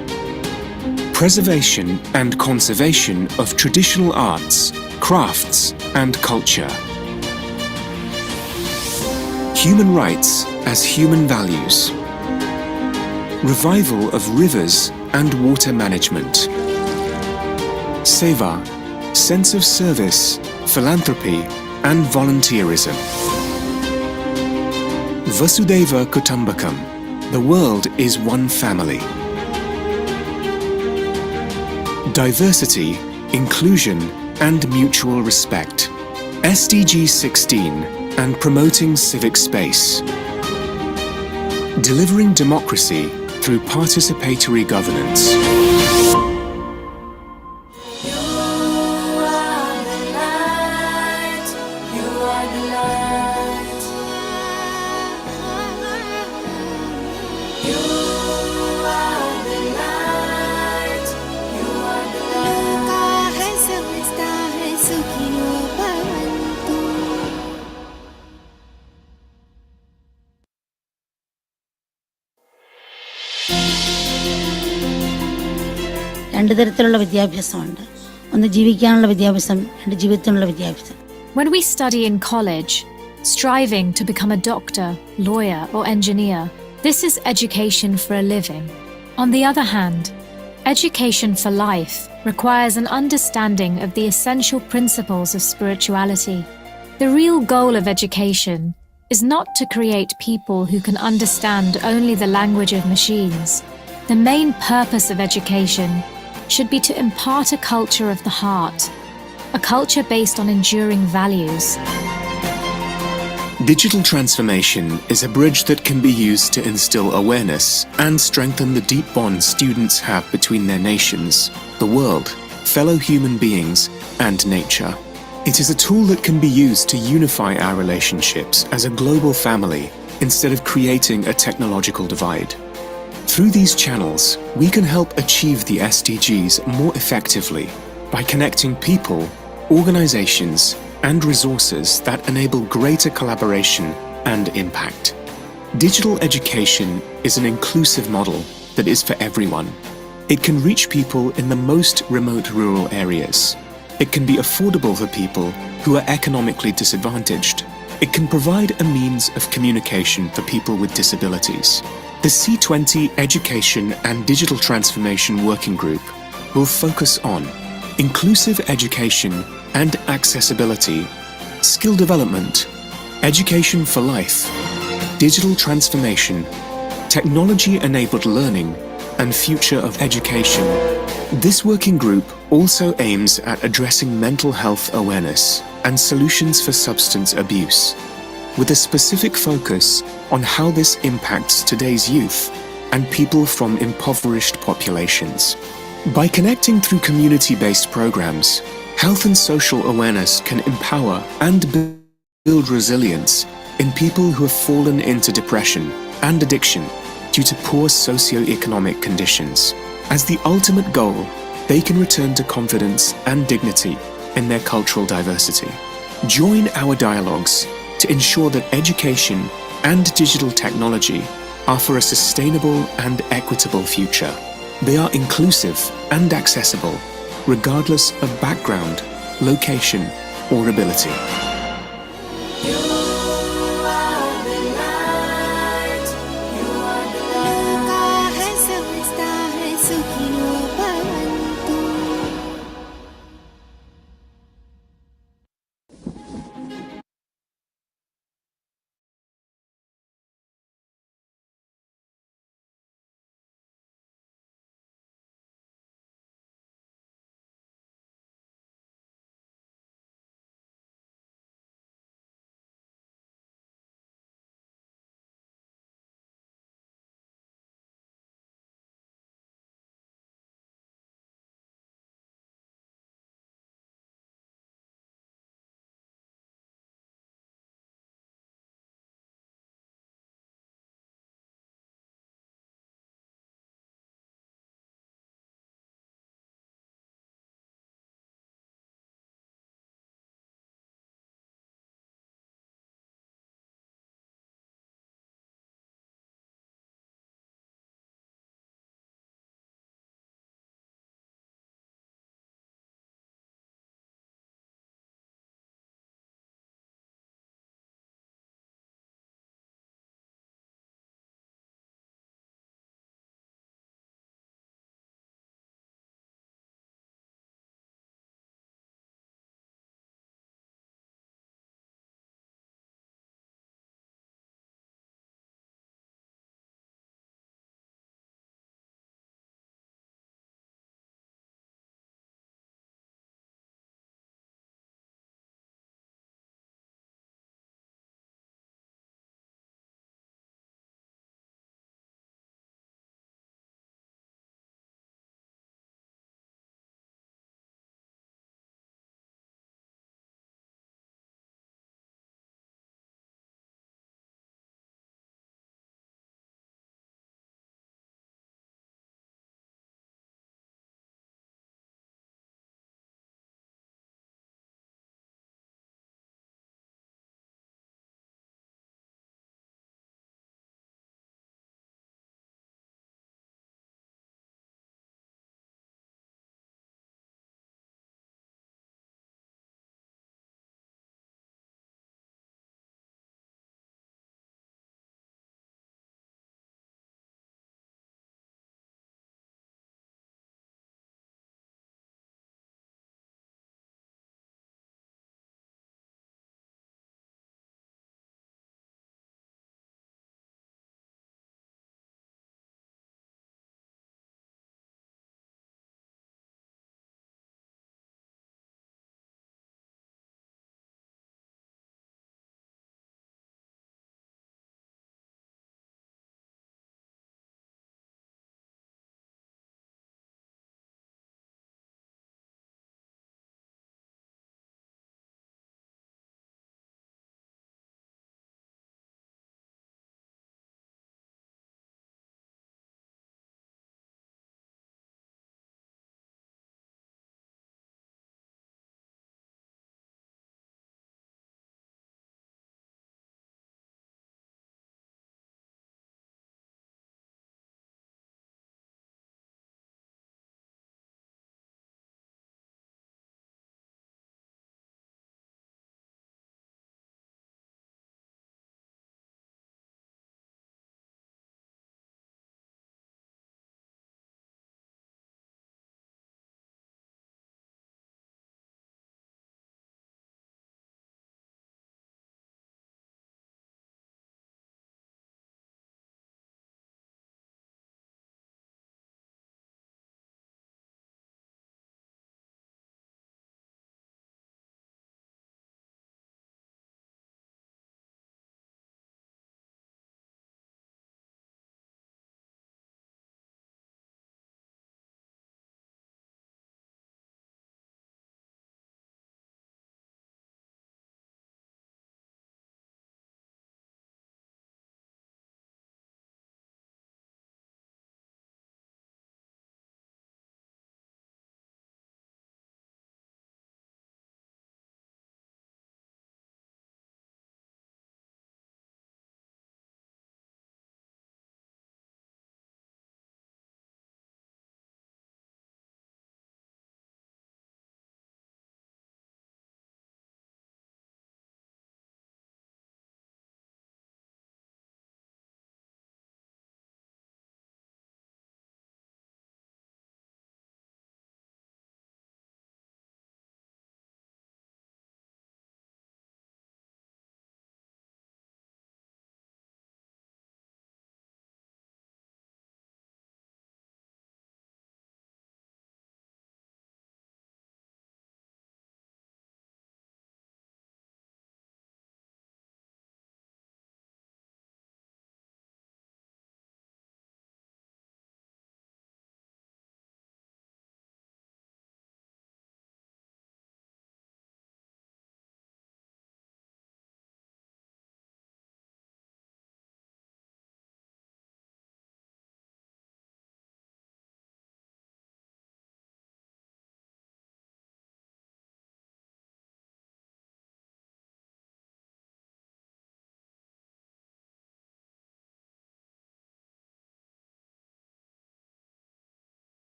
Preservation and conservation of traditional arts, crafts, and culture. Human rights as human values. Revival of rivers and water management. Seva, sense of service, philanthropy, and volunteerism. Vasudhaiva Kutumbakam, the world is one family. Diversity, inclusion, and mutual respect. SDG 16 and promoting civic space. Delivering democracy through participatory governance. രണ്ട് തരത്തിലുള്ള വിദ്യാഭ്യാസമുണ്ട്. ഒന്ന് ജീവിക്കാനുള്ള വിദ്യാഭ്യാസം, രണ്ട് ജീവിതത്തിനുള്ള വിദ്യാഭ്യാസം. When we study in college, striving to become a doctor, lawyer, or engineer, this is education for a living. On the other hand, education for life requires an understanding of the essential principles of spirituality. The real goal of education is not to create people who can understand only the language of machines. The main purpose of education should be to impart a culture of the heart, a culture based on enduring values. Digital transformation is a bridge that can be used to instill awareness and strengthen the deep bonds students have between their nations, the world, fellow human beings, and nature. It is a tool that can be used to unify our relationships as a global family instead of creating a technological divide. Through these channels, we can help achieve the SDGs more effectively by connecting people, organizations, and resources that enable greater collaboration and impact. Digital education is an inclusive model that is for everyone. It can reach people in the most remote rural areas. It can be affordable for people who are economically disadvantaged. It can provide a means of communication for people with disabilities. The C20 Education and Digital Transformation Working Group will focus on inclusive education and accessibility, skill development, education for life, digital transformation, technology-enabled learning, and future of education. This working group also aims at addressing mental health awareness and solutions for substance abuse, with a specific focus on how this impacts today's youth and people from impoverished populations. By connecting through community-based programs, health and social awareness can empower and build resilience in people who have fallen into depression and addiction due to poor socioeconomic conditions. As the ultimate goal, they can return to confidence and dignity in their cultural diversity. Join our dialogues to ensure that education and digital technology offer a sustainable and equitable future. They are inclusive and accessible, regardless of background, location, or ability.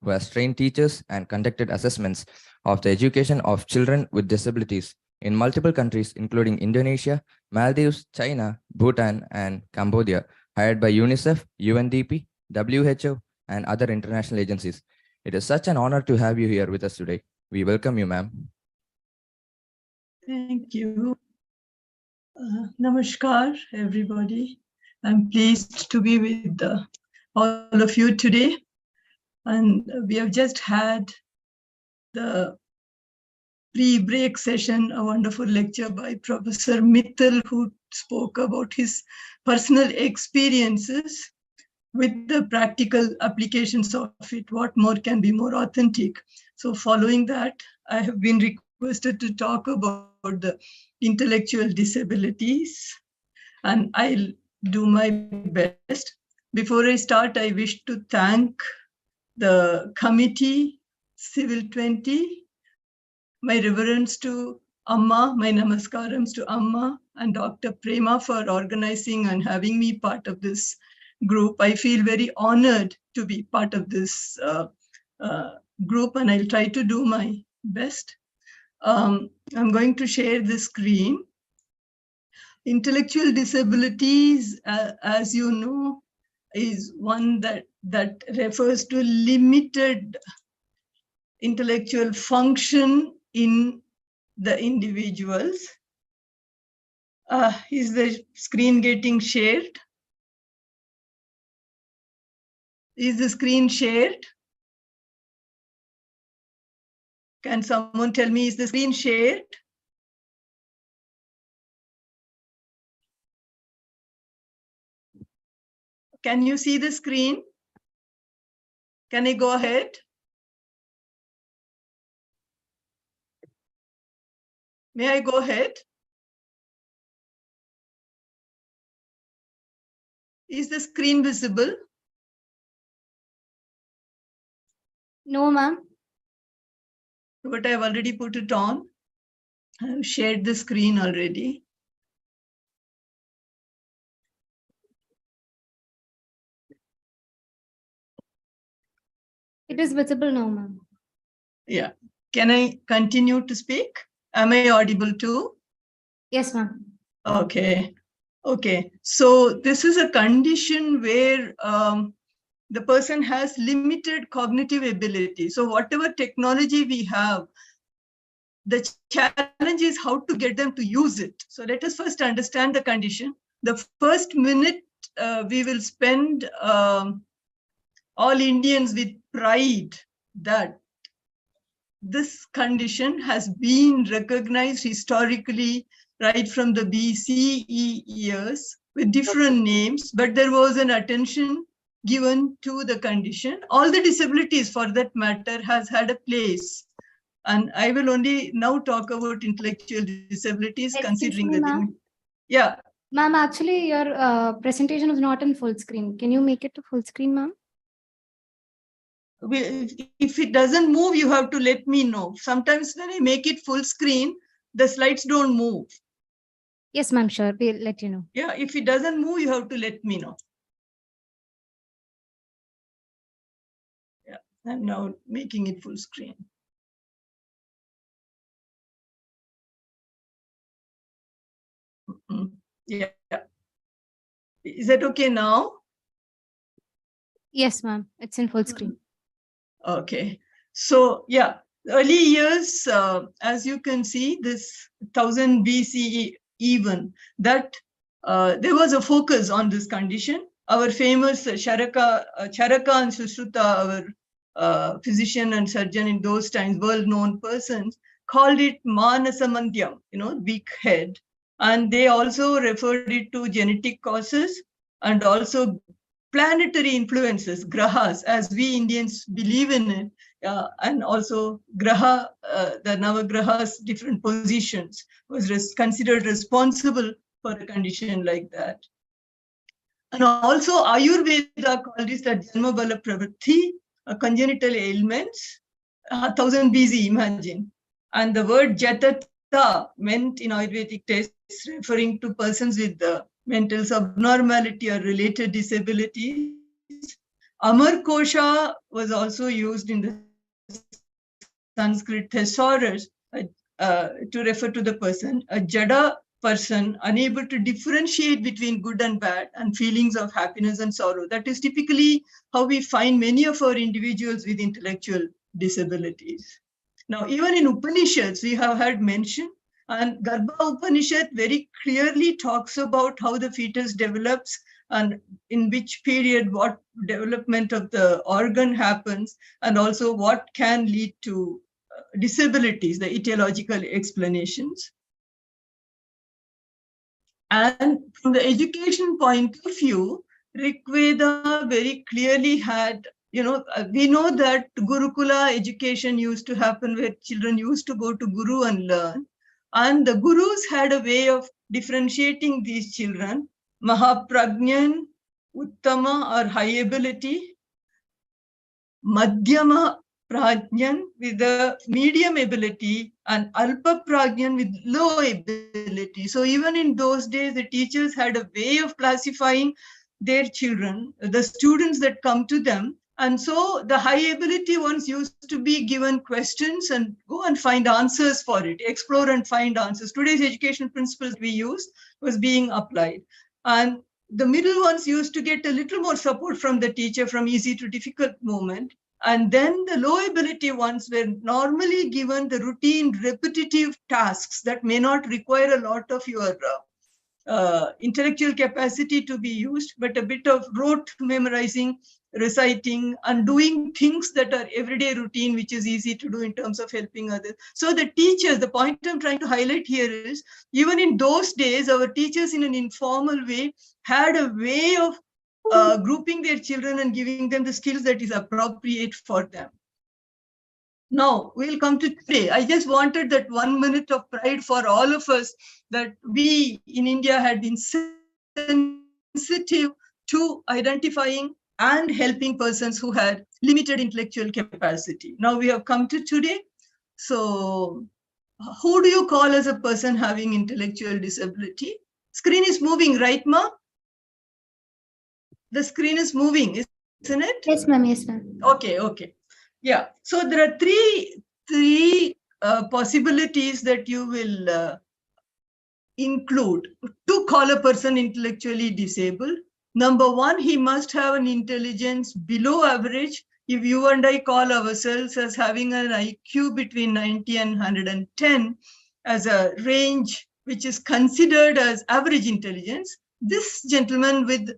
who has trained teachers and conducted assessments of the education of children with disabilities in multiple countries, including Indonesia, Maldives, China, Bhutan, and Cambodia, hired by UNICEF, UNDP, WHO, and other international agencies. It is such an honor to have you here with us today. We welcome you, ma'am. Thank you. Namaskar, everybody. I'm pleased to be with all of you today. And we have just had the pre-break session, a wonderful lecture by Professor Mittal, who spoke about his personal experiences with the practical applications of it. What more can be more authentic? So following that, I have been requested to talk about the intellectual disabilities, and I'll do my best. Before I start, I wish to thank the committee, Civil 20, my reverence to Amma, my namaskarams to Amma and Dr. Prema for organizing and having me part of this group. I feel very honored to be part of this group, and I'll try to do my best. I'm going to share the screen. Intellectual disabilities, as you know, is one that refers to limited intellectual function in the individuals. Is the screen getting shared? Is the screen shared? Can someone tell me, is the screen shared? Can you see the screen? Can I go ahead? May I go ahead? Is the screen visible? No, ma'am. But I've already put it on. I've shared the screen already. It is visible now, ma'am. Yeah. Can I continue to speak? Am I audible too? Yes, ma'am. Okay. Okay. So this is a condition where the person has limited cognitive ability. So whatever technology we have, the challenge is how to get them to use it. So let us first understand the condition. The first minute we will spend all Indians with pride that this condition has been recognized historically right from the BCE years with different names, but there was an attention given to the condition. All the disabilities, for that matter, has had a place. And I will only now talk about intellectual disabilities, considering that. Yeah. Ma'am, actually, your presentation is not in full screen. Can you make it to full screen, ma'am? If it doesn't move, you have to let me know. Sometimes when I make it full screen, the slides don't move. Yes, ma'am, sure. We'll let you know. Yeah, if it doesn't move, you have to let me know. Yeah, I'm now making it full screen. Yeah. Is that okay now? Yes, ma'am. It's in full screen. Okay. So, yeah, early years, as you can see, this 1000 BCE even, that there was a focus on this condition. Our famous Charaka and Sushruta, our physician and surgeon in those times, world-known persons, called it Manasamandyam, weak head. And they also referred it to genetic causes and also planetary influences, grahas, as we Indians believe in it, and also graha, the navagrahas, different positions, was considered responsible for a condition like that. And also Ayurveda called this the Janmabala Pravritti, congenital ailments, 1000 BC, imagine. And the word Jatata meant in Ayurvedic texts referring to persons with the mental subnormality or related disabilities. Amar Kosha was also used in the Sanskrit thesaurus to refer to the person, a Jada person unable to differentiate between good and bad and feelings of happiness and sorrow. That is typically how we find many of our individuals with intellectual disabilities. Now, even in Upanishads, we have had mention, and Garbha Upanishad very clearly talks about how the fetus develops and in which period what development of the organ happens, and also what can lead to disabilities, the etiological explanations. And from the education point of view, Rigveda very clearly had, we know that Gurukula education used to happen where children used to go to Guru and learn. And the Gurus had a way of differentiating these children, Mahaprajnan, Uttama or high ability, Madhyama Prajnan with the medium ability, and Alpa Prajnan with low ability. So even in those days, the teachers had a way of classifying their children, the students that come to them. And so the high ability ones used to be given questions and go and find answers for it, explore and find answers. Today's education principles we used was being applied. And the middle ones used to get a little more support from the teacher from easy to difficult moment. And then the low ability ones were normally given the routine repetitive tasks that may not require a lot of your intellectual capacity to be used, but a bit of rote memorizing, reciting, and doing things that are everyday routine, which is easy to do in terms of helping others. So the teachers, the point I'm trying to highlight here is, even in those days, our teachers in an informal way had a way of grouping their children and giving them the skills that is appropriate for them. Now, we'll come to today. I just wanted that 1 minute of pride for all of us that we in India had been sensitive to identifying and helping persons who had limited intellectual capacity. Now we have come to today. So who do you call as a person having intellectual disability? Screen is moving, right, Ma? The screen is moving, isn't it? Yes, ma'am. Yes, ma'am. Okay. Yeah. So there are three possibilities that you will include to call a person intellectually disabled. Number one, he must have an intelligence below average. If you and I call ourselves as having an IQ between 90 and 110 as a range which is considered as average intelligence, this gentleman with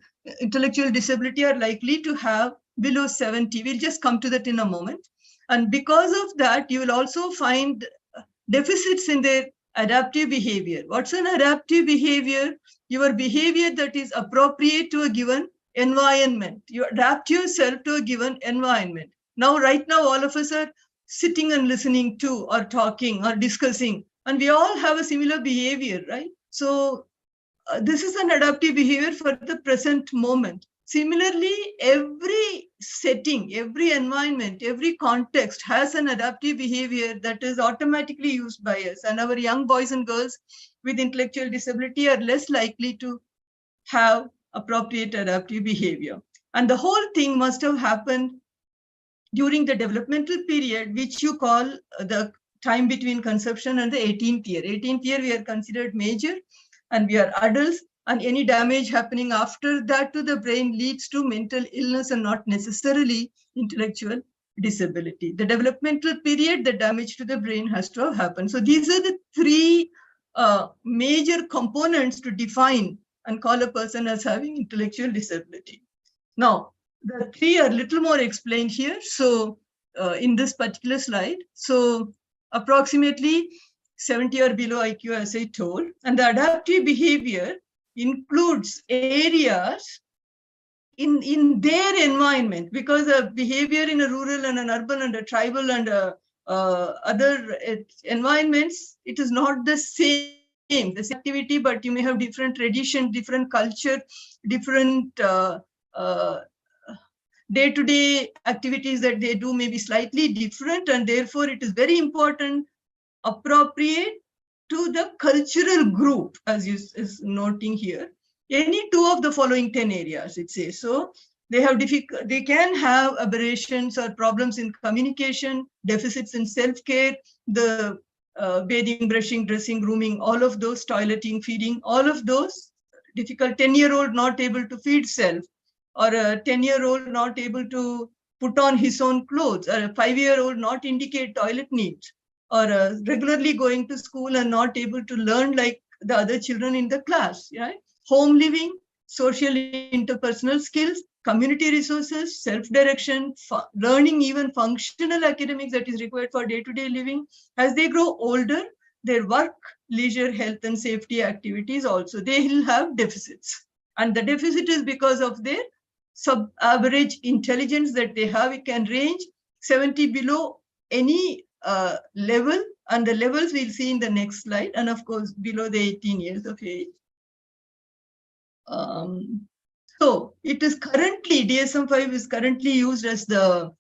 intellectual disability are likely to have below 70. We'll just come to that in a moment. And because of that, you will also find deficits in their adaptive behavior. What's an adaptive behavior? Your behavior that is appropriate to a given environment. You adapt yourself to a given environment. Now, right now, all of us are sitting and listening to or talking or discussing, and we all have a similar behavior, right? So this is an adaptive behavior for the present moment. Similarly, every setting, every environment, every context has an adaptive behavior that is automatically used by us. And our young boys and girls with intellectual disability are less likely to have appropriate adaptive behavior. And the whole thing must have happened during the developmental period, which you call the time between conception and the 18th year. 18th year, we are considered major and we are adults, and any damage happening after that to the brain leads to mental illness and not necessarily intellectual disability. The developmental period, the damage to the brain has to have happened. So these are the three major components to define and call a person as having intellectual disability. Now, the three are a little more explained here. So in this particular slide, so approximately 70 or below IQ, as I told, and the adaptive behavior includes areas in their environment, because the behavior in a rural and an urban and a tribal and other environments, it is not the same. This activity, but you may have different tradition, different culture, different day-to-day activities that they do may be slightly different, and therefore it is very important, appropriate to the cultural group, as you is noting here. Any two of the following 10 areas, it says. So they can have aberrations or problems in communication, deficits in self-care, the bathing, brushing, dressing, grooming, all of those, toileting, feeding, all of those difficult. 10-year-old not able to feed self, or a 10-year-old not able to put on his own clothes, or a 5-year-old not indicate toilet needs, or regularly going to school and not able to learn like the other children in the class, right? Home living, social interpersonal skills, community resources, self-direction, learning even functional academics that is required for day-to-day living. As they grow older, their work, leisure, health, and safety activities also, they will have deficits. And the deficit is because of their sub-average intelligence that they have. It can range 70 below any level, and the levels we'll see in the next slide, and of course below the 18 years of age. So it is currently, DSM-5 is currently used as the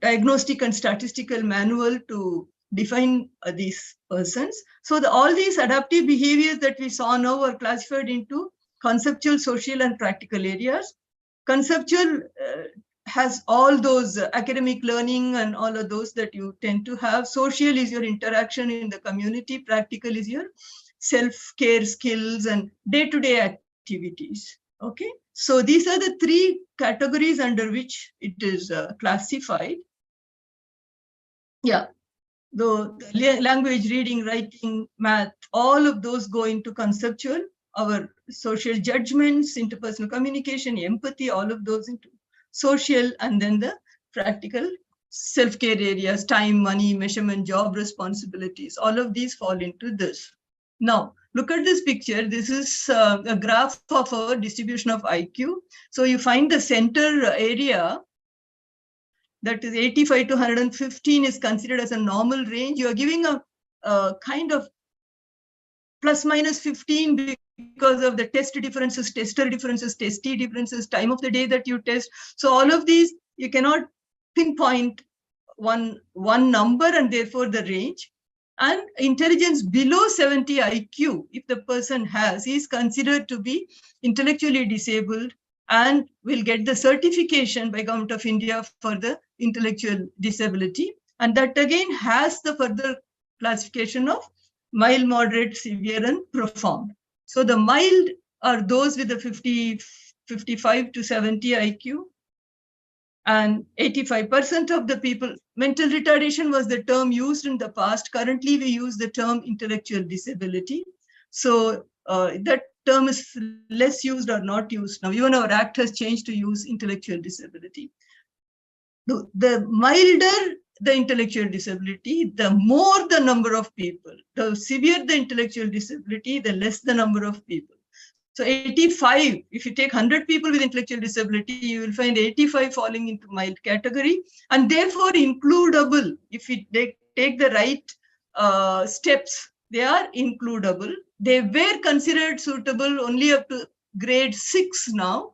diagnostic and statistical manual to define these persons. So all these adaptive behaviors that we saw now are classified into conceptual, social, and practical areas. Conceptual has all those academic learning and all of those that you tend to have. Social is your interaction in the community. Practical is your self-care skills and day-to-day activities. Okay, so these are the three categories under which it is classified. Yeah, the language, reading, writing, math, all of those go into conceptual. Our social judgments, interpersonal communication, empathy, all of those into social, and then the practical self-care areas, time, money, measurement, job responsibilities, all of these fall into this. Now, look at this picture. This is a graph of our distribution of IQ. So you find the center area, that is 85 to 115 is considered as a normal range. You are giving a kind of plus minus 15 because of the test differences, tester differences, testee differences, time of the day that you test. So all of these, you cannot pinpoint one number, and therefore the range. And intelligence below 70 IQ, if the person has, is considered to be intellectually disabled and will get the certification by Government of India for the intellectual disability. And that again has the further classification of mild, moderate, severe, and profound. So the mild are those with the 55 to 70 IQ. And 85% of the people, mental retardation was the term used in the past. Currently, we use the term intellectual disability. So that term is less used or not used now. Even our act has changed to use intellectual disability. The milder the intellectual disability, the more the number of people. The severe the intellectual disability, the less the number of people. So 85, if you take 100 people with intellectual disability, you will find 85 falling into mild category, and therefore includable. If we take the right steps, they are includable. They were considered suitable only up to grade 6 now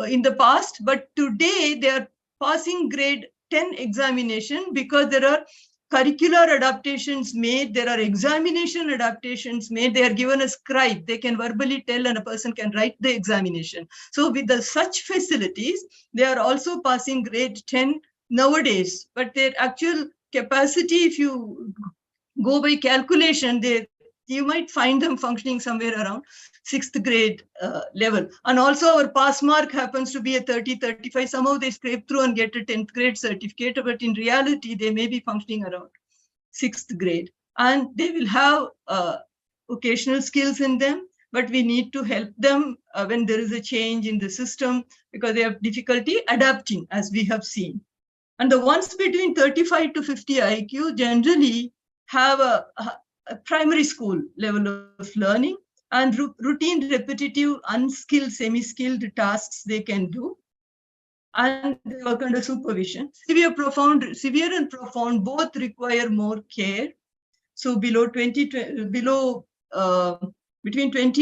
in the past, but today they are passing grade 10 examination because there are curricular adaptations made, there are examination adaptations made, they are given a scribe, they can verbally tell and a person can write the examination. So with such facilities, they are also passing grade 10 nowadays, but their actual capacity, if you go by calculation, you might find them functioning somewhere around 6th grade level. And also our pass mark happens to be a 30, 35. Somehow they scrape through and get a 10th grade certificate, but in reality, they may be functioning around 6th grade. And they will have occasional skills in them, but we need to help them when there is a change in the system because they have difficulty adapting, as we have seen. And the ones between 35 to 50 IQ generally have a primary school level of learning and routine, repetitive, unskilled, semi-skilled tasks they can do. And they work under supervision. Severe and profound both require more care. So between 20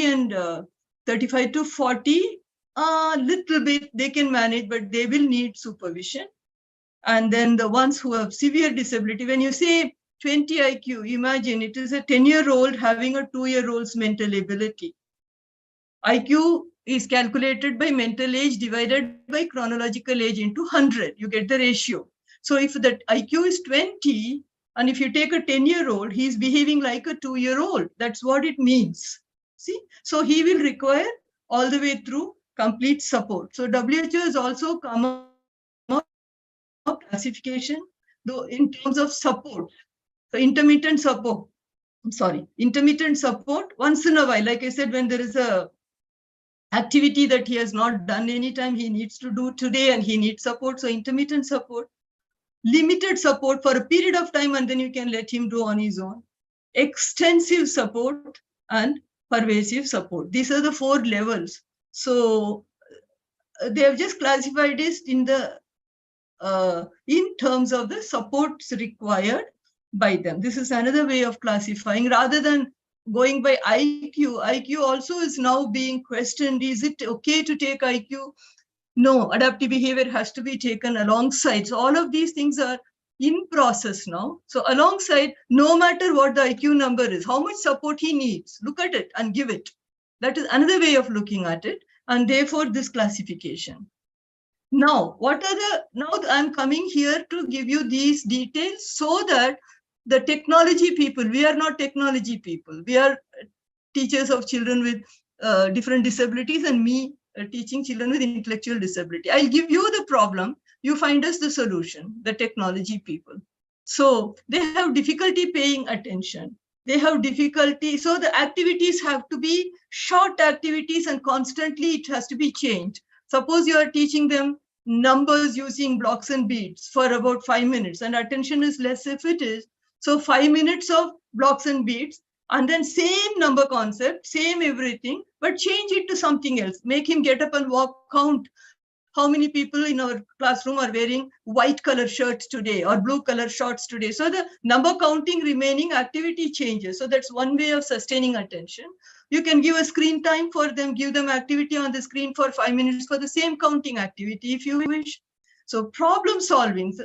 and 35 to 40, a little bit they can manage, but they will need supervision. And then the ones who have severe disability, when you say 20 IQ, imagine it is a 10-year-old having a 2-year-old's mental ability. IQ is calculated by mental age divided by chronological age into 100. You get the ratio. So if the IQ is 20, and if you take a 10-year-old, he's behaving like a 2-year-old. That's what it means. See, so he will require all the way through complete support. So WHO has also come up with classification, though in terms of support. So intermittent support. Intermittent support once in a while. Like I said, when there is a activity that he has not done anytime, he needs to do today and he needs support. So intermittent support, limited support for a period of time, and then you can let him do on his own. Extensive support and pervasive support. These are the 4 levels. So they have just classified it in the in terms of the supports required by them. This is another way of classifying rather than going by IQ. IQ also is now being questioned. Is it okay to take IQ? No, adaptive behavior has to be taken alongside. So all of these things are in process now. So alongside, no matter what the IQ number is, how much support he needs, look at it and give it. That is another way of looking at it. And therefore, this classification. Now, I'm coming here to give you these details so that the technology people, we are not technology people. We are teachers of children with different disabilities, and me teaching children with intellectual disability. I'll give you the problem. You find us the solution, the technology people. So they have difficulty paying attention. They have difficulty. So the activities have to be short activities and constantly it has to be changed. Suppose you are teaching them numbers using blocks and beads for about 5 minutes and attention is less if it is. So 5 minutes of blocks and beads and then same number concept, same everything, but change it to something else. Make him get up and walk, count how many people in our classroom are wearing white color shirts today or blue color shorts today. So the number counting remaining activity changes. So that's one way of sustaining attention. You can give a screen time for them, give them activity on the screen for 5 minutes for the same counting activity if you wish. So problem solving.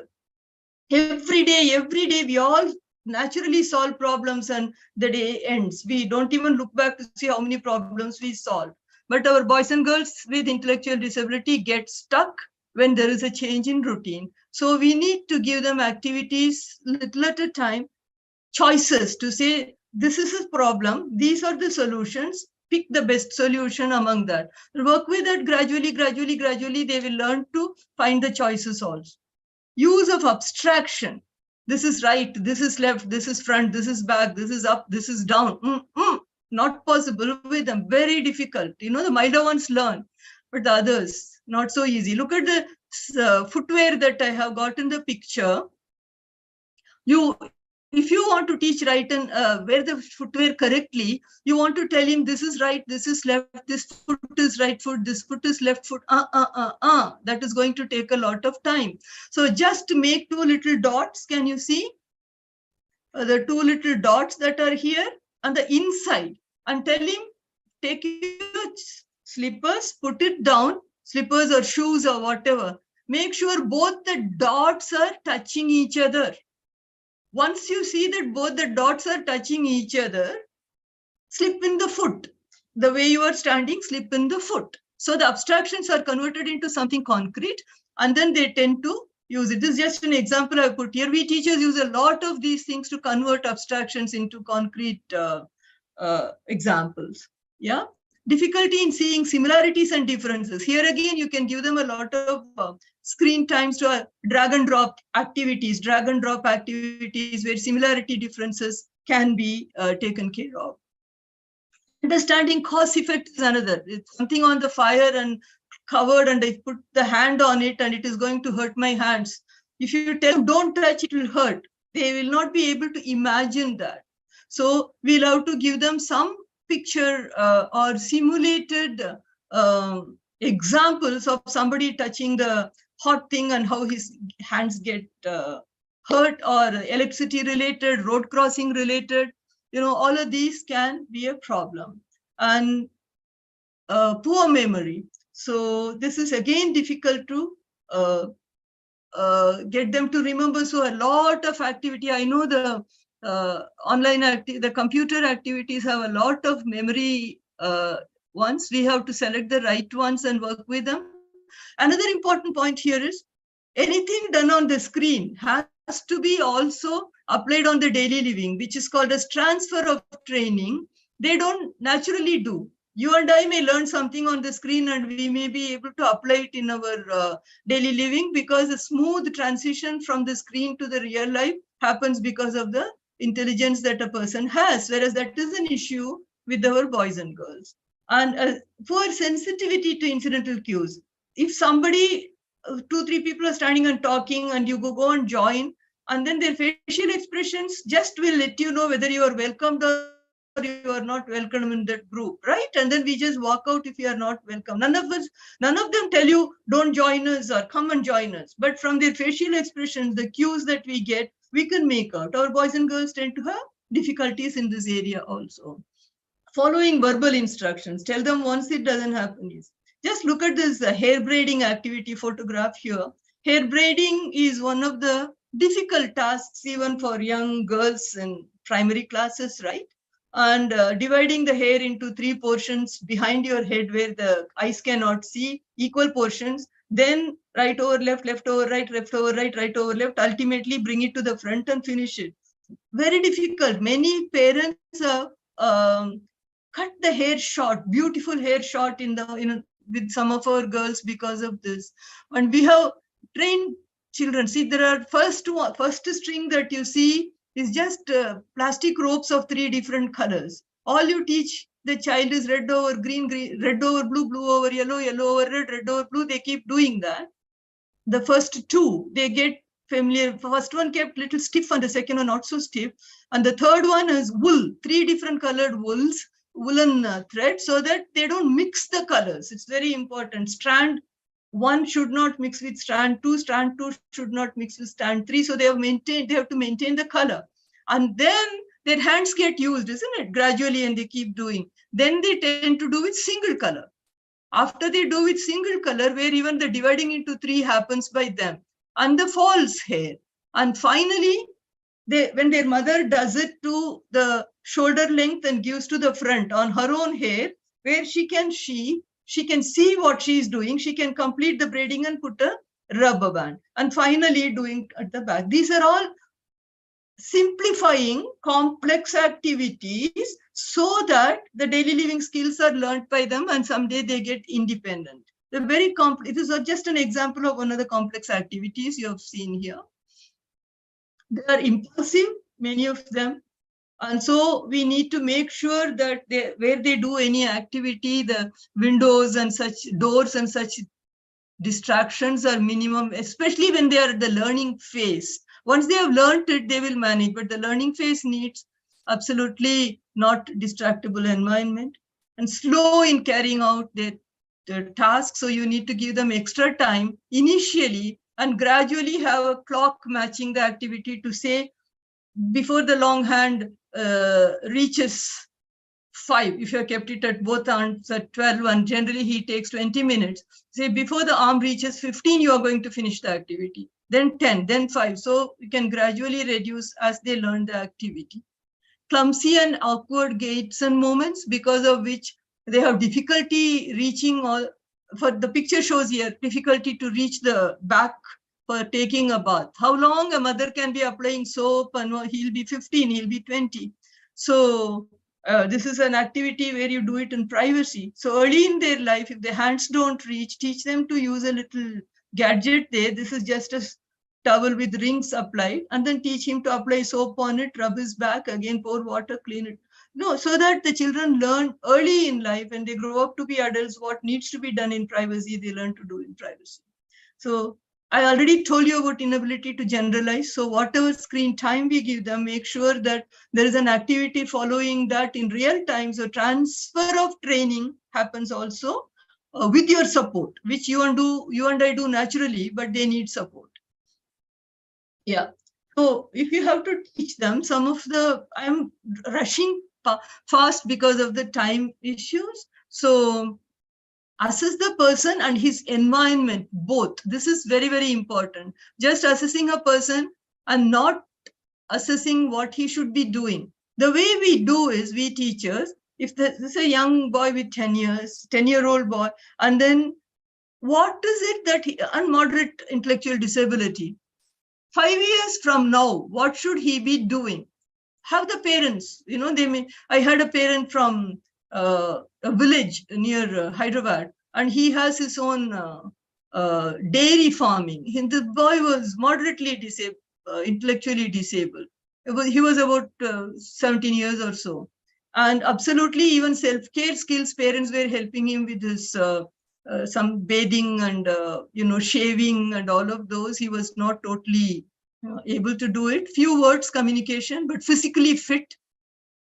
Every day we all naturally solve problems and the day ends. We don't even look back to see how many problems we solve. But our boys and girls with intellectual disability get stuck when there is a change in routine. So we need to give them activities little at a time, choices to say, this is a problem, these are the solutions, pick the best solution among that. Work with that gradually, they will learn to find the choices also. Use of abstraction. This is right, this is left, this is front, this is back, this is up, this is down. Not possible with them, very difficult. You know, the milder ones learn, but the others, not so easy. Look at the footwear that I have got in the picture. If you want to teach right and wear the footwear correctly, you want to tell him this is right, this is left, this foot is right foot, this foot is left foot. That is going to take a lot of time. So just make 2 little dots. Can you see the 2 little dots that are here on the inside? And tell him, take your slippers, put it down, slippers or shoes or whatever. Make sure both the dots are touching each other. Once you see that both the dots are touching each other, slip in the foot. The way you are standing, slip in the foot. So the abstractions are converted into something concrete, and then they tend to use it. This is just an example I put here. We teachers use a lot of these things to convert abstractions into concrete examples. Yeah. Difficulty in seeing similarities and differences. Here again, you can give them a lot of screen times to drag and drop activities where similarity differences can be taken care of. Understanding cause effect is another. It's something on the fire and covered and I put the hand on it and it is going to hurt my hands. If you tell them don't touch, it will hurt. They will not be able to imagine that. So we'll have to give them some picture or simulated examples of somebody touching the hot thing and how his hands get hurt, or electricity related, road crossing related. You know, all of these can be a problem. And poor memory. So this is again difficult to get them to remember. So a lot of activity. I know the the computer activities have a lot of memory ones. We have to select the right ones and work with them. Another important point here is anything done on the screen has to be also applied on the daily living, which is called as transfer of training. They don't naturally do. You and I may learn something on the screen and we may be able to apply it in our daily living, because a smooth transition from the screen to the real life happens because of the intelligence that a person has, whereas that is an issue with our boys and girls. And poor sensitivity to incidental cues. If somebody, 2-3 people are standing and talking, and you go and join, and then their facial expressions just will let you know whether you are welcomed or you are not welcome in that group, right? And then we just walk out if you are not welcome. None of them tell you don't join us or come and join us. But from their facial expressions, the cues that we get, we can make out. Our boys and girls tend to have difficulties in this area also. Following verbal instructions, tell them once it doesn't happen. Just look at this hair braiding activity photograph here. Hair braiding is one of the difficult tasks even for young girls in primary classes, right? And dividing the hair into 3 portions behind your head where the eyes cannot see, equal portions, then right over left, left over right, left over right, right over left, ultimately bring it to the front and finish it. Very difficult. Many parents have cut the hair short, beautiful hair short with some of our girls because of this. And we have trained children. See, there are first string that you see is just plastic ropes of 3 different colors. All you teach the child is red over green, green, red over blue, blue over yellow, yellow over red, red over blue. They keep doing that. The first 2, they get familiar. First one kept little stiff and the second one not so stiff. And the third one is wool, 3 different colored woolen thread, so that they don't mix the colors. It's very important. Strand 1 should not mix with strand 2. Strand 2 should not mix with strand 3. So they have to maintain the color. And then their hands get used, isn't it? Gradually, and they keep doing. Then they tend to do with single color. After they do with single color, where even the dividing into 3 happens by them, and the false hair. And finally, when their mother does it to the shoulder length and gives to the front on her own hair, where she can see what she is doing, she can complete the braiding and put a rubber band. And finally, doing at the back. These are all simplifying complex activities so that the daily living skills are learned by them and someday they get independent. They're very complex. This is just an example of one of the complex activities you have seen here. They are impulsive, many of them. And so we need to make sure that where they do any activity, the windows and such doors and such distractions are minimum, especially when they are at the learning phase. Once they have learned it, they will manage, but the learning phase needs absolutely not distractible environment and slow in carrying out their tasks. So you need to give them extra time initially and gradually have a clock matching the activity to say before the long hand reaches 5, if you have kept it at both arms at 12, and generally he takes 20 minutes. Say before the arm reaches 15, you are going to finish the activity. Then 10, then 5. So you can gradually reduce as they learn the activity. Clumsy and awkward gaits and movements, because of which they have difficulty reaching, or for the picture shows here, difficulty to reach the back for taking a bath. How long a mother can be applying soap, and he'll be 15, he'll be 20. So this is an activity where you do it in privacy. So early in their life, if their hands don't reach, teach them to use a little gadget there. This is just a towel with rings applied, and then teach him to apply soap on it, rub his back, again pour water, clean it. No, so that the children learn early in life, when they grow up to be adults, what needs to be done in privacy, they learn to do in privacy. So I already told you about inability to generalize. So whatever screen time we give them, make sure that there is an activity following that in real time. So transfer of training happens also with your support, which you and I do naturally, but they need support. Yeah. So if you have to teach them I'm rushing fast because of the time issues. So assess the person and his environment, both. This is very, very important. Just assessing a person and not assessing what he should be doing. The way we do is, we teachers, if this is a young boy with 10 years, 10-year-old boy, and then what is it that on moderate intellectual disability, 5 years from now, what should he be doing? Have the parents, I had a parent from a village near Hyderabad, and he has his own dairy farming. The boy was moderately disabled, intellectually disabled. He was about 17 years or so. And absolutely, even self-care skills, parents were helping him with his some bathing and shaving and all of those. He was not totally able to do it. Few words communication, but physically fit.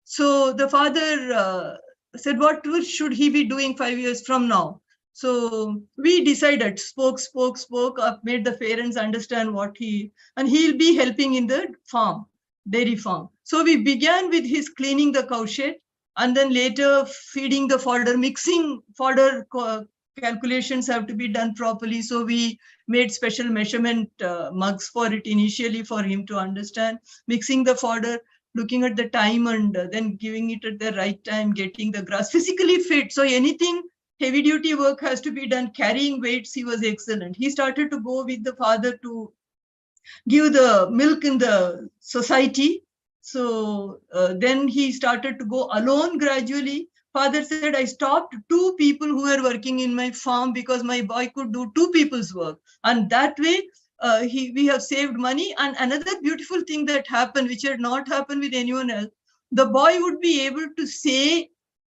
So the father said, what should he be doing 5 years from now? So we decided, spoke, made the parents understand and he'll be helping in the farm, dairy farm. So we began with his cleaning the cow shed, and then later feeding the fodder, mixing fodder calculations have to be done properly. So we made special measurement mugs for it initially for him to understand, mixing the fodder, looking at the time and then giving it at the right time, getting the grass, physically fit. So anything heavy duty work has to be done, carrying weights, he was excellent. He started to go with the father to give the milk in the society. So then he started to go alone gradually. Father said, I stopped 2 people who were working in my farm because my boy could do 2 people's work. And that way, we have saved money. And another beautiful thing that happened, which had not happened with anyone else, the boy would be able to say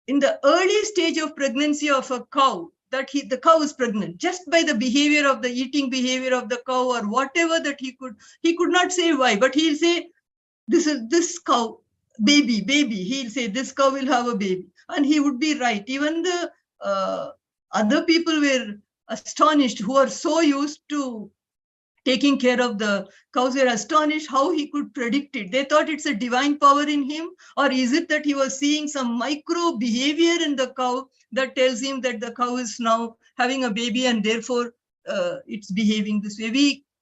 in the early stage of pregnancy of a cow that the cow is pregnant, just by the behavior of the eating behavior of the cow or whatever that he could not say why, but he'll say, this cow, baby, he'll say this cow will have a baby. And he would be right. Even the other people were astonished, who are so used to taking care of the cows, were astonished how he could predict it. They thought it's a divine power in him, or is it that he was seeing some micro behavior in the cow that tells him that the cow is now having a baby and therefore it's behaving this way.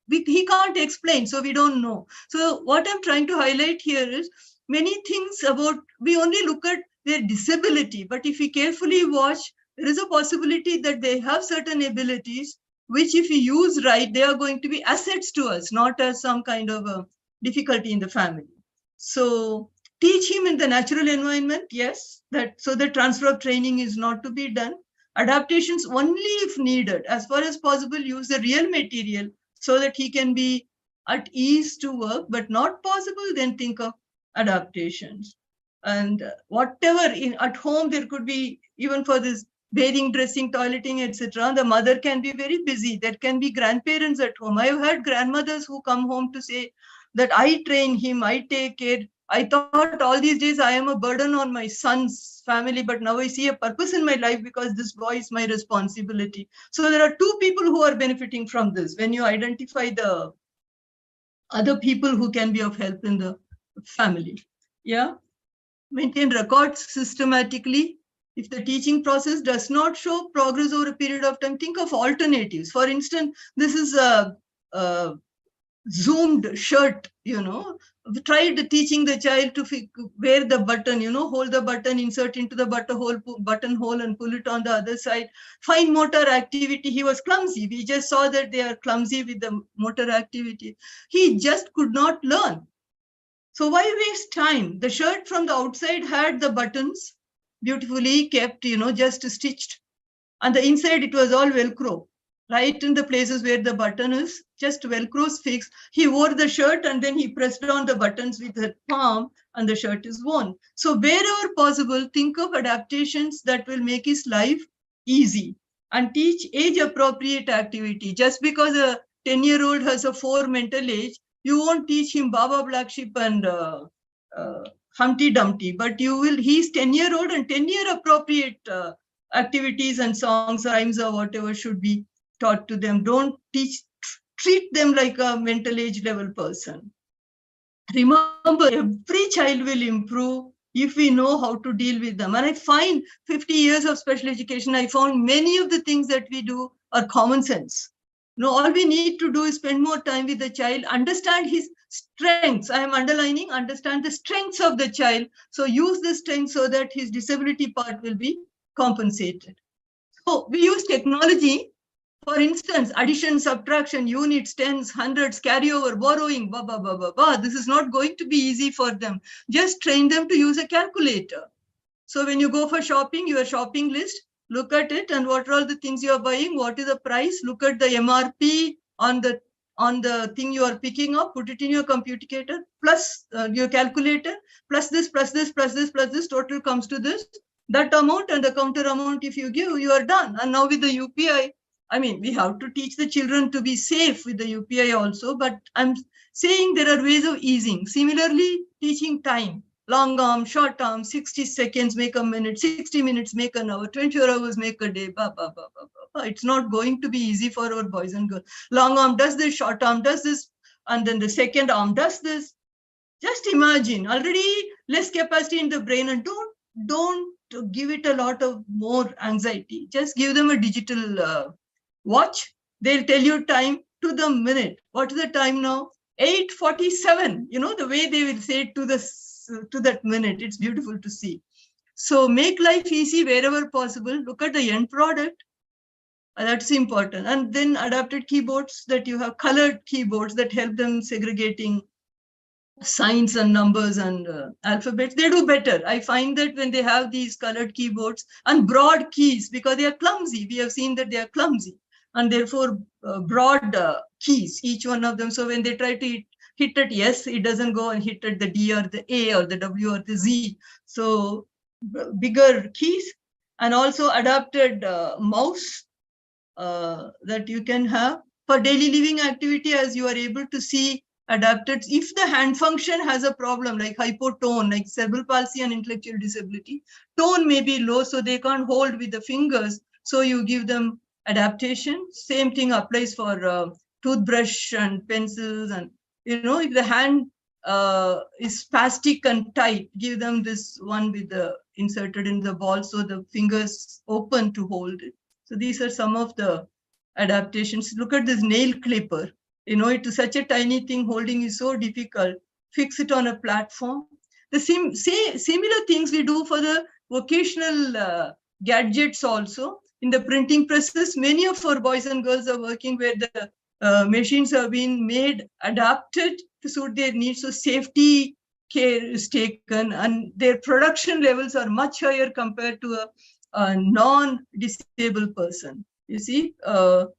He can't explain, so we don't know. So what I'm trying to highlight here is many things about, we only look at their disability, but if we carefully watch, there is a possibility that they have certain abilities which, if we use right, they are going to be assets to us, not as some kind of a difficulty in the family. So teach him in the natural environment, yes, so the transfer of training is not to be done. Adaptations only if needed. As far as possible, use the real material so that he can be at ease to work, but not possible, then think of adaptations. And whatever at home, there could be, even for this bathing, dressing, toileting, etc. The mother can be very busy. There can be grandparents at home. I've had grandmothers who come home to say that I train him, I take care. I thought all these days I am a burden on my son's family, but now I see a purpose in my life because this boy is my responsibility. So there are 2 people who are benefiting from this. When you identify the other people who can be of help in the family. Yeah. Maintain records systematically. If the teaching process does not show progress over a period of time, think of alternatives. For instance, this is a zoomed shirt, We tried teaching the child to wear the button, hold the button, insert into the buttonhole and pull it on the other side. Fine motor activity. He was clumsy. We just saw that they are clumsy with the motor activity. He just could not learn. So why waste time? The shirt from the outside had the buttons beautifully kept, just stitched. And the inside, it was all Velcro, right in the places where the button is, just Velcro's fixed. He wore the shirt and then he pressed on the buttons with her palm and the shirt is worn. So wherever possible, think of adaptations that will make his life easy and teach age-appropriate activity. Just because a 10-year-old has a 4 mental age, you won't teach him Baba Black Sheep and Humpty Dumpty, but he's 10-year-old and 10-year appropriate activities and songs, rhymes or whatever should be taught to them. Don't treat them like a mental age level person. Remember, every child will improve if we know how to deal with them. And I find 50 years of special education, I found many of the things that we do are common sense. All we need to do is spend more time with the child, understand his strengths. I am underlining, understand the strengths of the child. So use the strength so that his disability part will be compensated. So we use technology. For instance, addition, subtraction, units, tens, hundreds, carryover, borrowing, blah, blah, blah, blah, blah. This is not going to be easy for them. Just train them to use a calculator. So when you go for shopping, your shopping list, look at it and what are all the things you are buying, what is the price, look at the MRP on the thing you are picking up, put it in your computer, plus your calculator, plus this, plus this, plus this, plus this, total comes to this. That amount and the counter amount, if you give, you are done. And now with the UPI, I mean, we have to teach the children to be safe with the UPI also, but I'm saying there are ways of easing. Similarly, teaching time, long arm, short arm, 60 seconds make a minute, 60 minutes make an hour, 24 hours make a day, blah, blah, blah, blah, blah. It's not going to be easy for our boys and girls. Long arm does this, short arm does this, and then the second arm does this. Just imagine, already less capacity in the brain, and don't give it a lot of more anxiety. Just give them a digital watch. They'll tell you time to the minute. What is the time now? 8:47. You know, the way they will say it to that minute. It's beautiful to see. So make life easy wherever possible. Look at the end product. That's important. And then adapted keyboards, that you have colored keyboards that help them segregating signs and numbers and alphabets. They do better. I find that when they have these colored keyboards and broad keys, because they are clumsy. We have seen that they are clumsy. And therefore broad keys, each one of them. So when they try to hit at yes, it doesn't go and hit at the D or the A or the W or the Z. So bigger keys, and also adapted mouse that you can have for daily living activity, as you are able to see adapted. If the hand function has a problem like hypotone, like cerebral palsy and intellectual disability, tone may be low, so they can't hold with the fingers. So you give them adaptation. Same thing applies for toothbrush and pencils. And you know, if the hand is spastic and tight, give them this one with the inserted in the ball so the fingers open to hold it. So these are some of the adaptations. Look at this nail clipper. You know, it is such a tiny thing, holding is so difficult. Fix it on a platform. The similar things we do for the vocational gadgets also. In the printing presses, many of our boys and girls are working where the machines have been made, adapted to suit their needs. So safety care is taken, and their production levels are much higher compared to a non-disabled person. You see,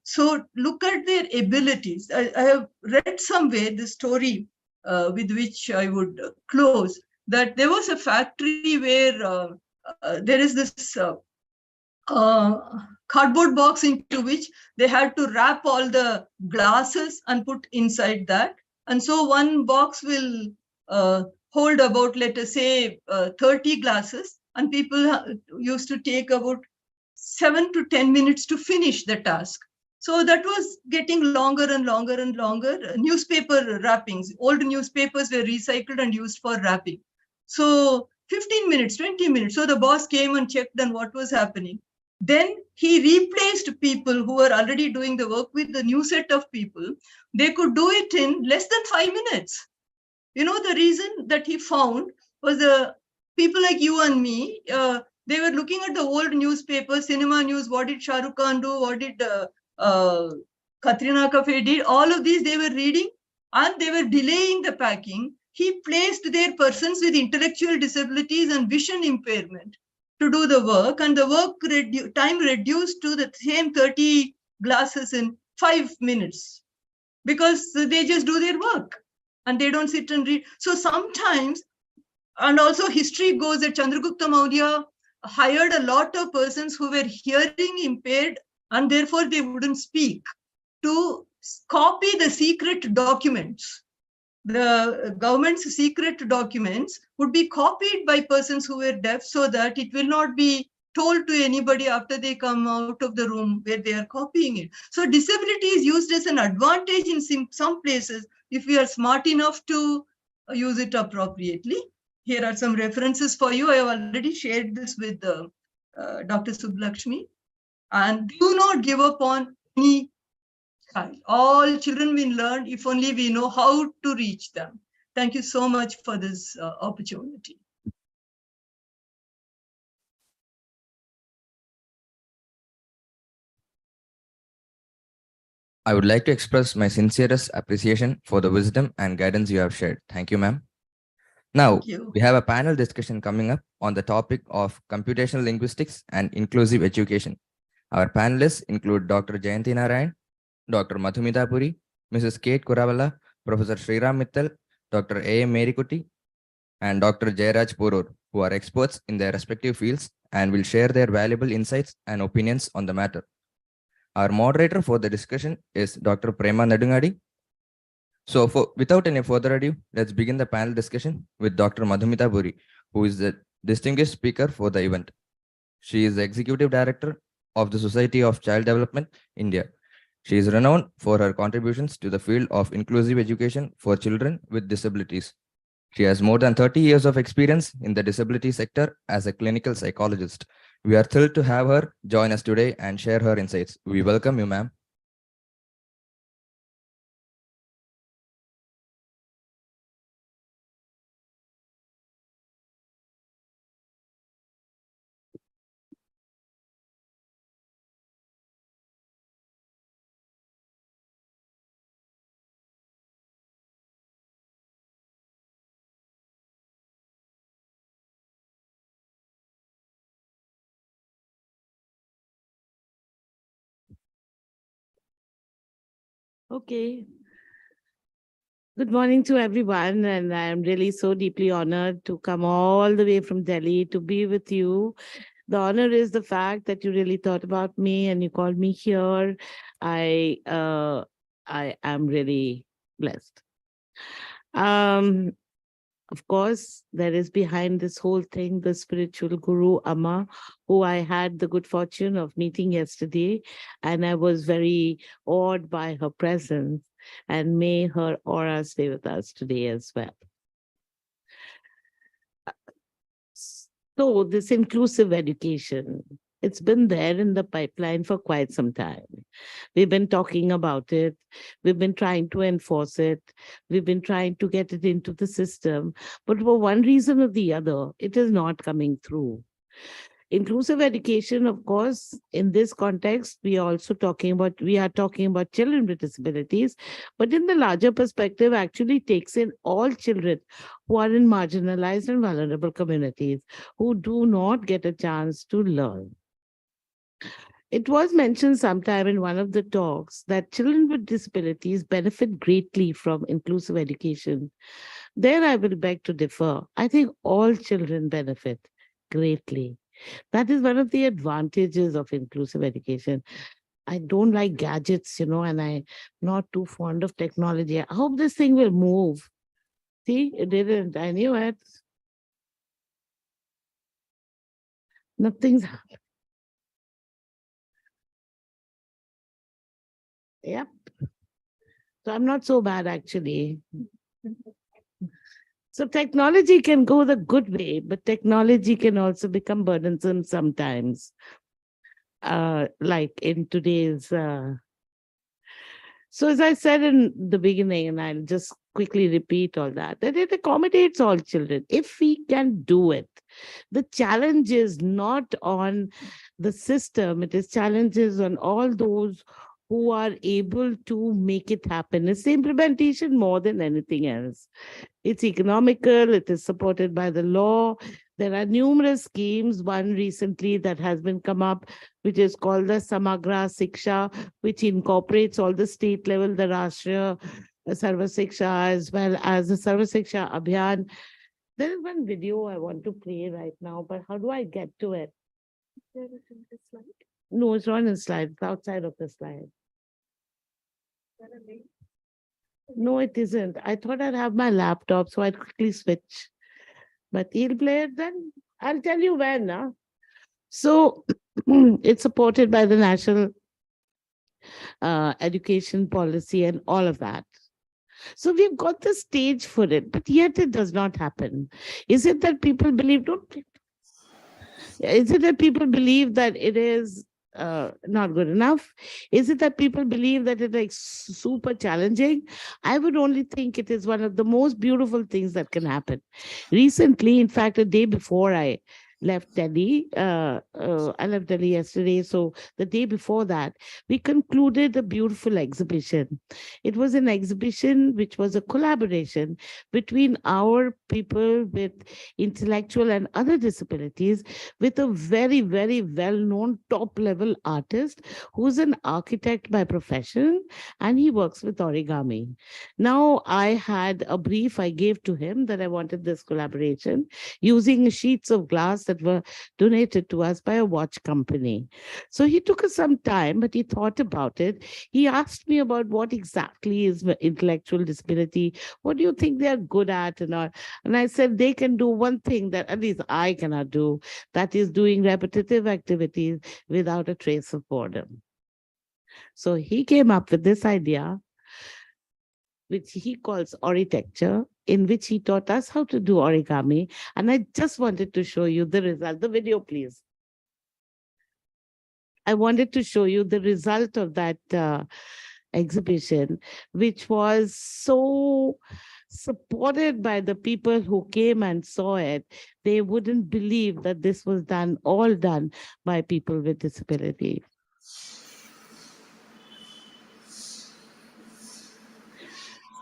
so look at their abilities. I have read somewhere the story with which I would close, that there was a factory where there is this cardboard box into which they had to wrap all the glasses and put inside that. And so one box will hold about, let us say, 30 glasses, and people used to take about 7 to 10 minutes to finish the task. So that was getting longer and longer and longer. Newspaper wrappings, old newspapers were recycled and used for wrapping. So 15 minutes, 20 minutes. So the boss came and checked on what was happening. Then he replaced people who were already doing the work with the new set of people. They could do it in less than 5 minutes. You know, the reason that he found was the people like you and me, they were looking at the old newspapers, cinema news, what did Shah Rukh Khan do, what did Katrina Kaif did, all of these they were reading, and they were delaying the packing. He placed their persons with intellectual disabilities and vision impairment to do the work, and the work time reduced to the same 30 glasses in 5 minutes, because they just do their work and they don't sit and read. So sometimes, and also history goes that Chandragupta Maurya hired a lot of persons who were hearing impaired and therefore they wouldn't speak, to copy the secret documents. The government's secret documents would be copied by persons who were deaf, so that it will not be told to anybody after they come out of the room where they are copying it. So disability is used as an advantage in some places if we are smart enough to use it appropriately. Here are some references for you. I have already shared this with Dr. Subbulakshmi. And do not give up on any kind. All children will learn if only we know how to reach them. Thank you so much for this opportunity. I would like to express my sincerest appreciation for the wisdom and guidance you have shared. Thank you, ma'am. Now, Thank you. we have a panel discussion coming up on the topic of computational linguistics and inclusive education. Our panelists include Dr. Jayanti Narayan, Dr. Madhumita Puri, Mrs. Kate Kuravalla, Professor Sriram Mittal, Dr. A.M. Merikutti, and Dr. Jayaraj Porur, who are experts in their respective fields and will share their valuable insights and opinions on the matter. Our moderator for the discussion is Dr. Prema Nadungadi. So without any further ado, let's begin the panel discussion with Dr. Madhumita Puri, who is the distinguished speaker for the event. She is the Executive Director of the Society of Child Development, India. She is renowned for her contributions to the field of inclusive education for children with disabilities. She has more than 30 years of experience in the disability sector as a clinical psychologist. We are thrilled to have her join us today and share her insights. We welcome you, ma'am. Okay. Good morning to everyone, and I'm really so deeply honored to come all the way from Delhi to be with you. The honor is the fact that you really thought about me and you called me here. I am really blessed. Of course, there is behind this whole thing the spiritual guru Amma, who I had the good fortune of meeting yesterday, and I was very awed by her presence, and may her aura stay with us today as well. So this inclusive education, it's been there in the pipeline for quite some time. We've been talking about it. We've been trying to enforce it. We've been trying to get it into the system. But for one reason or the other, it is not coming through. Inclusive education, of course, in this context, we are talking about children with disabilities, but in the larger perspective, actually takes in all children who are in marginalized and vulnerable communities, who do not get a chance to learn. It was mentioned sometime in one of the talks that children with disabilities benefit greatly from inclusive education. There I will beg to differ. I think all children benefit greatly. That is one of the advantages of inclusive education. I don't like gadgets, and I'm not too fond of technology. I hope this thing will move. See, it didn't. I knew it. Nothing's happened. Yep. So I'm not so bad, actually. So technology can go the good way, but technology can also become burdensome sometimes. Like in today's... So as I said in the beginning, and I'll just quickly repeat all that it accommodates all children if we can do it. The challenge is not on the system, it is challenges on all those who are able to make it happen. It's the implementation more than anything else. It's economical, it is supported by the law. There are numerous schemes, one recently that has been come up, which is called the Samagra Siksha, which incorporates all the state level, the Rashtriya Sarva Siksha, as well as the Sarva Siksha Abhiyan. There is one video I want to play right now, but how do I get to it? There is in the slide. No, it's not in the slide, it's outside of the slide. No, it isn't. I thought I'd have my laptop, so I'd quickly switch. But he'll play it then. I'll tell you when. Huh? So it's supported by the National Education Policy and all of that. So we've got the stage for it, but yet it does not happen. Is it that people believe, is it that people believe that it is not good enough? Is it that people believe that it's like super challenging? I would only think it is one of the most beautiful things that can happen. Recently, in fact, a day before I left Delhi, I left Delhi yesterday. So the day before that, we concluded a beautiful exhibition. It was an exhibition which was a collaboration between our people with intellectual and other disabilities with a very, very well-known top-level artist who's an architect by profession, and he works with origami. Now, I had a brief I gave to him that I wanted this collaboration using sheets of glass that were donated to us by a watch company. So he took us some time, but he thought about it. He asked me about what exactly is intellectual disability. What do you think they're good at and all? And I said, they can do one thing that at least I cannot do, that is doing repetitive activities without a trace of boredom. So he came up with this idea, which he calls Oritecture, in which he taught us how to do origami. And I just wanted to show you the result. The video, please. I wanted to show you the result of that exhibition, which was so supported by the people who came and saw it. They wouldn't believe that this was all done by people with disability.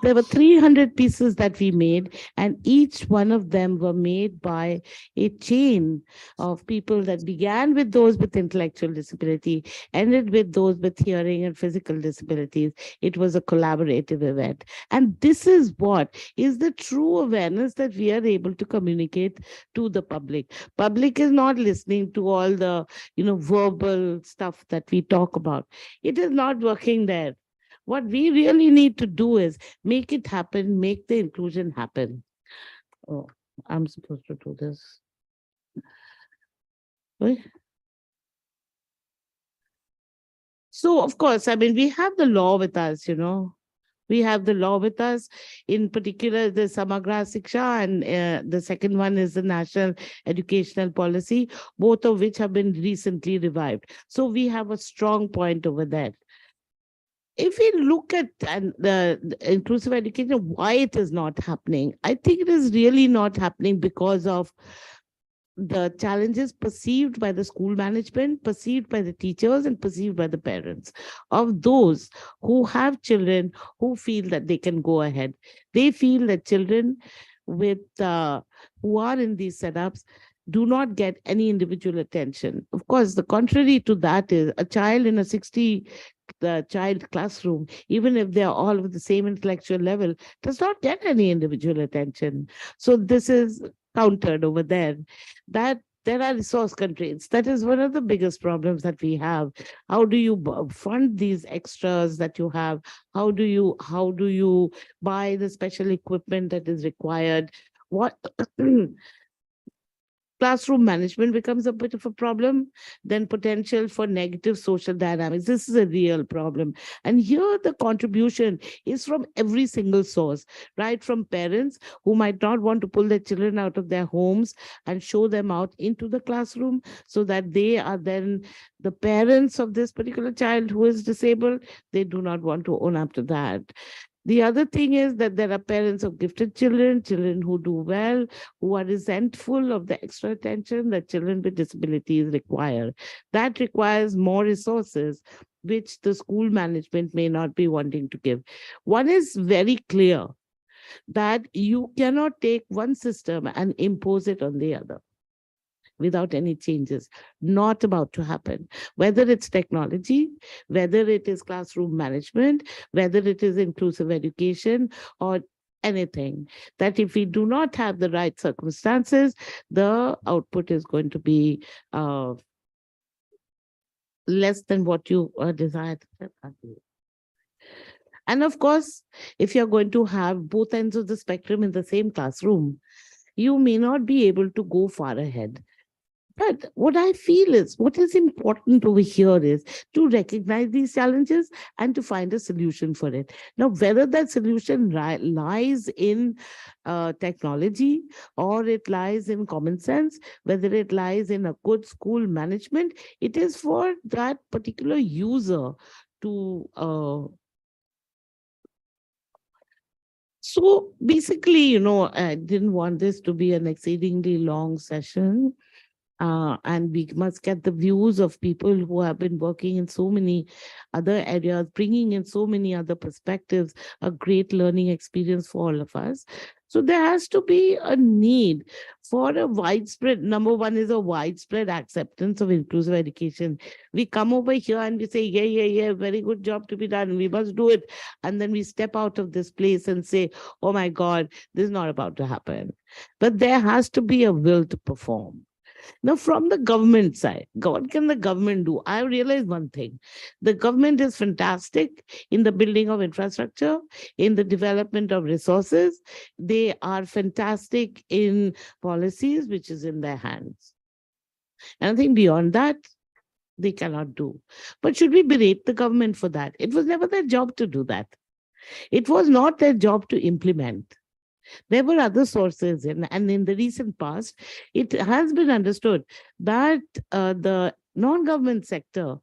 There were 300 pieces that we made, and each one of them were made by a chain of people that began with those with intellectual disability, ended with those with hearing and physical disabilities. It was a collaborative event. And this is what is the true awareness that we are able to communicate to the public. Public is not listening to all the, verbal stuff that we talk about. It is not working there. What we really need to do is make it happen, make the inclusion happen. Oh, I'm supposed to do this. Right? So, of course, we have the law with us, We have the law with us, in particular the Samagra Siksha, and the second one is the National Educational Policy, both of which have been recently revived. So we have a strong point over there. If we look at the inclusive education, why it is not happening, I think it is really not happening because of the challenges perceived by the school management, perceived by the teachers, and perceived by the parents of those who have children who feel that they can go ahead. They feel that children with who are in these setups do not get any individual attention. Of course, the contrary to that is a child in a 60-child classroom, even if they are all of the same intellectual level, does not get any individual attention. So this is countered over there. That there are resource constraints. That is one of the biggest problems that we have. How do you fund these extras that you have? How do you buy the special equipment that is required? What classroom management becomes a bit of a problem, then potential for negative social dynamics. This is a real problem. And here the contribution is from every single source, right? From parents who might not want to pull their children out of their homes and show them out into the classroom so that they are then the parents of this particular child who is disabled. They do not want to own up to that. The other thing is that there are parents of gifted children, children who do well, who are resentful of the extra attention that children with disabilities require. That requires more resources, which the school management may not be wanting to give. One is very clear, that you cannot take one system and impose it on the other without any changes. Not about to happen. Whether it's technology, whether it is classroom management, whether it is inclusive education, or anything, that if we do not have the right circumstances, the output is going to be less than what you desired. And of course, if you're going to have both ends of the spectrum in the same classroom, you may not be able to go far ahead. But what I feel is, what is important over here is to recognize these challenges and to find a solution for it. Now, whether that solution lies in technology, or it lies in common sense, whether it lies in a good school management, it is for that particular user to so basically, I didn't want this to be an exceedingly long session. And we must get the views of people who have been working in so many other areas, bringing in so many other perspectives, a great learning experience for all of us. So there has to be a need for a widespread, number one is a widespread acceptance of inclusive education. We come over here and we say, yeah, very good job to be done. We must do it. And then we step out of this place and say, oh my God, this is not about to happen. But there has to be a will to perform. Now, from the government side, what can the government do? I realized one thing. The government is fantastic in the building of infrastructure, in the development of resources. They are fantastic in policies, which is in their hands. And I think beyond that, they cannot do. But should we berate the government for that? It was never their job to do that. It was not their job to implement. There were other sources, and in the recent past, it has been understood that the non-government sector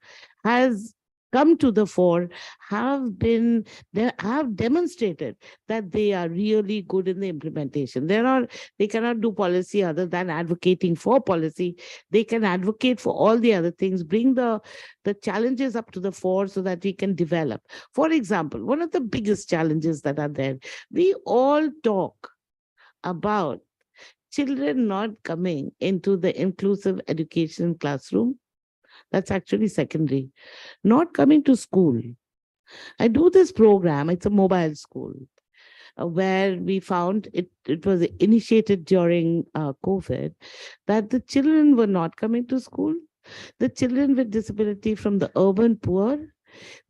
has come to the fore, have demonstrated that they are really good in the implementation. They cannot do policy other than advocating for policy. They can advocate for all the other things, bring the challenges up to the fore so that we can develop. For example, one of the biggest challenges that are there, we all talk about children not coming into the inclusive education classroom. That's actually secondary. Not coming to school. I do this program, it's a mobile school, where we found it was initiated during COVID, that the children were not coming to school. The children with disability from the urban poor,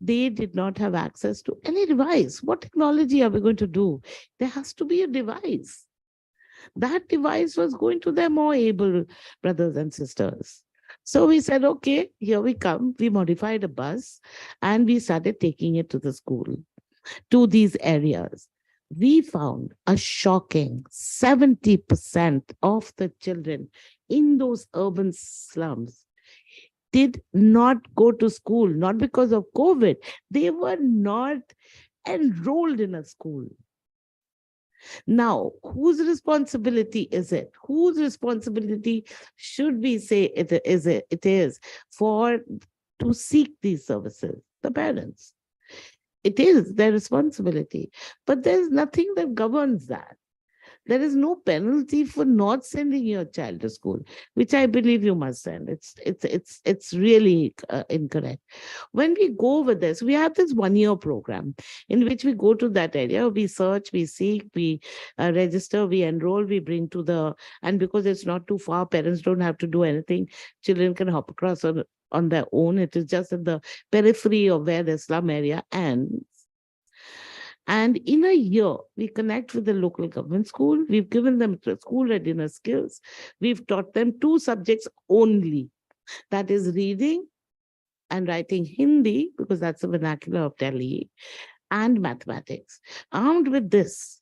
they did not have access to any device. What technology are we going to do? There has to be a device. That device was going to their more able brothers and sisters. So we said, okay, here we come. We modified a bus and we started taking it to the school, to these areas. We found a shocking 70% of the children in those urban slums did not go to school, not because of COVID. They were not enrolled in a school. Now, whose responsibility is it? Whose responsibility should we say it is for to seek these services? The parents. It is their responsibility, but there's nothing that governs that. There is no penalty for not sending your child to school, which I believe you must send. It's really incorrect. When we go over this, we have this 1-year program in which we go to that area, we search, we seek, we register, we enroll, we bring to the, and because it's not too far, parents don't have to do anything. Children can hop across on their own. It is just in the periphery of where the slum area ends. And in a year, we connect with the local government school. We've given them school readiness skills. We've taught them 2 subjects only. That is reading and writing Hindi, because that's the vernacular of Delhi, and mathematics. Armed with this,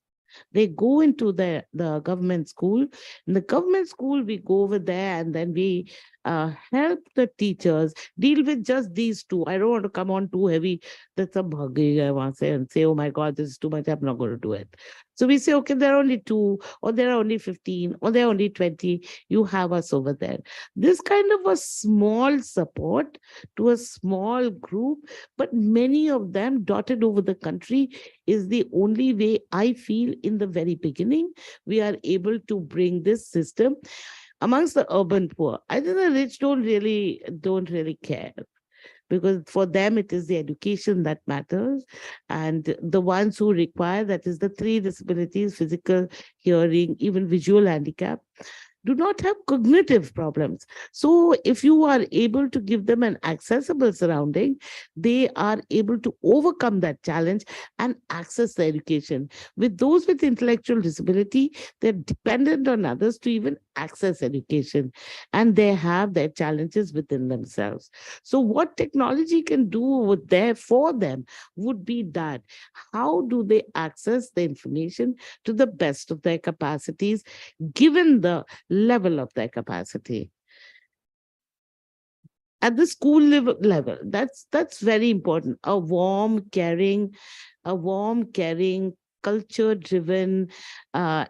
they go into the government school. In the government school, we go over there and then we help the teachers deal with just these 2. I don't want to come on too heavy that some and say, oh my God, this is too much, I'm not going to do it. So we say, okay, there are only 2, or there are only 15, or there are only 20. You have us over there. This kind of a small support to a small group, but many of them dotted over the country, is the only way I feel in the very beginning we are able to bring this system amongst the urban poor. I think the rich don't really care, because for them it is the education that matters, and the ones who require, that is the 3 disabilities, physical, hearing, even visual handicap, do not have cognitive problems. So if you are able to give them an accessible surrounding, they are able to overcome that challenge and access the education. With those with intellectual disability, they're dependent on others to even access education, and they have their challenges within themselves. So what technology can do there for them would be that how do they access the information to the best of their capacities, given the level of their capacity. At the school level, that's very important. A warm, caring, culture-driven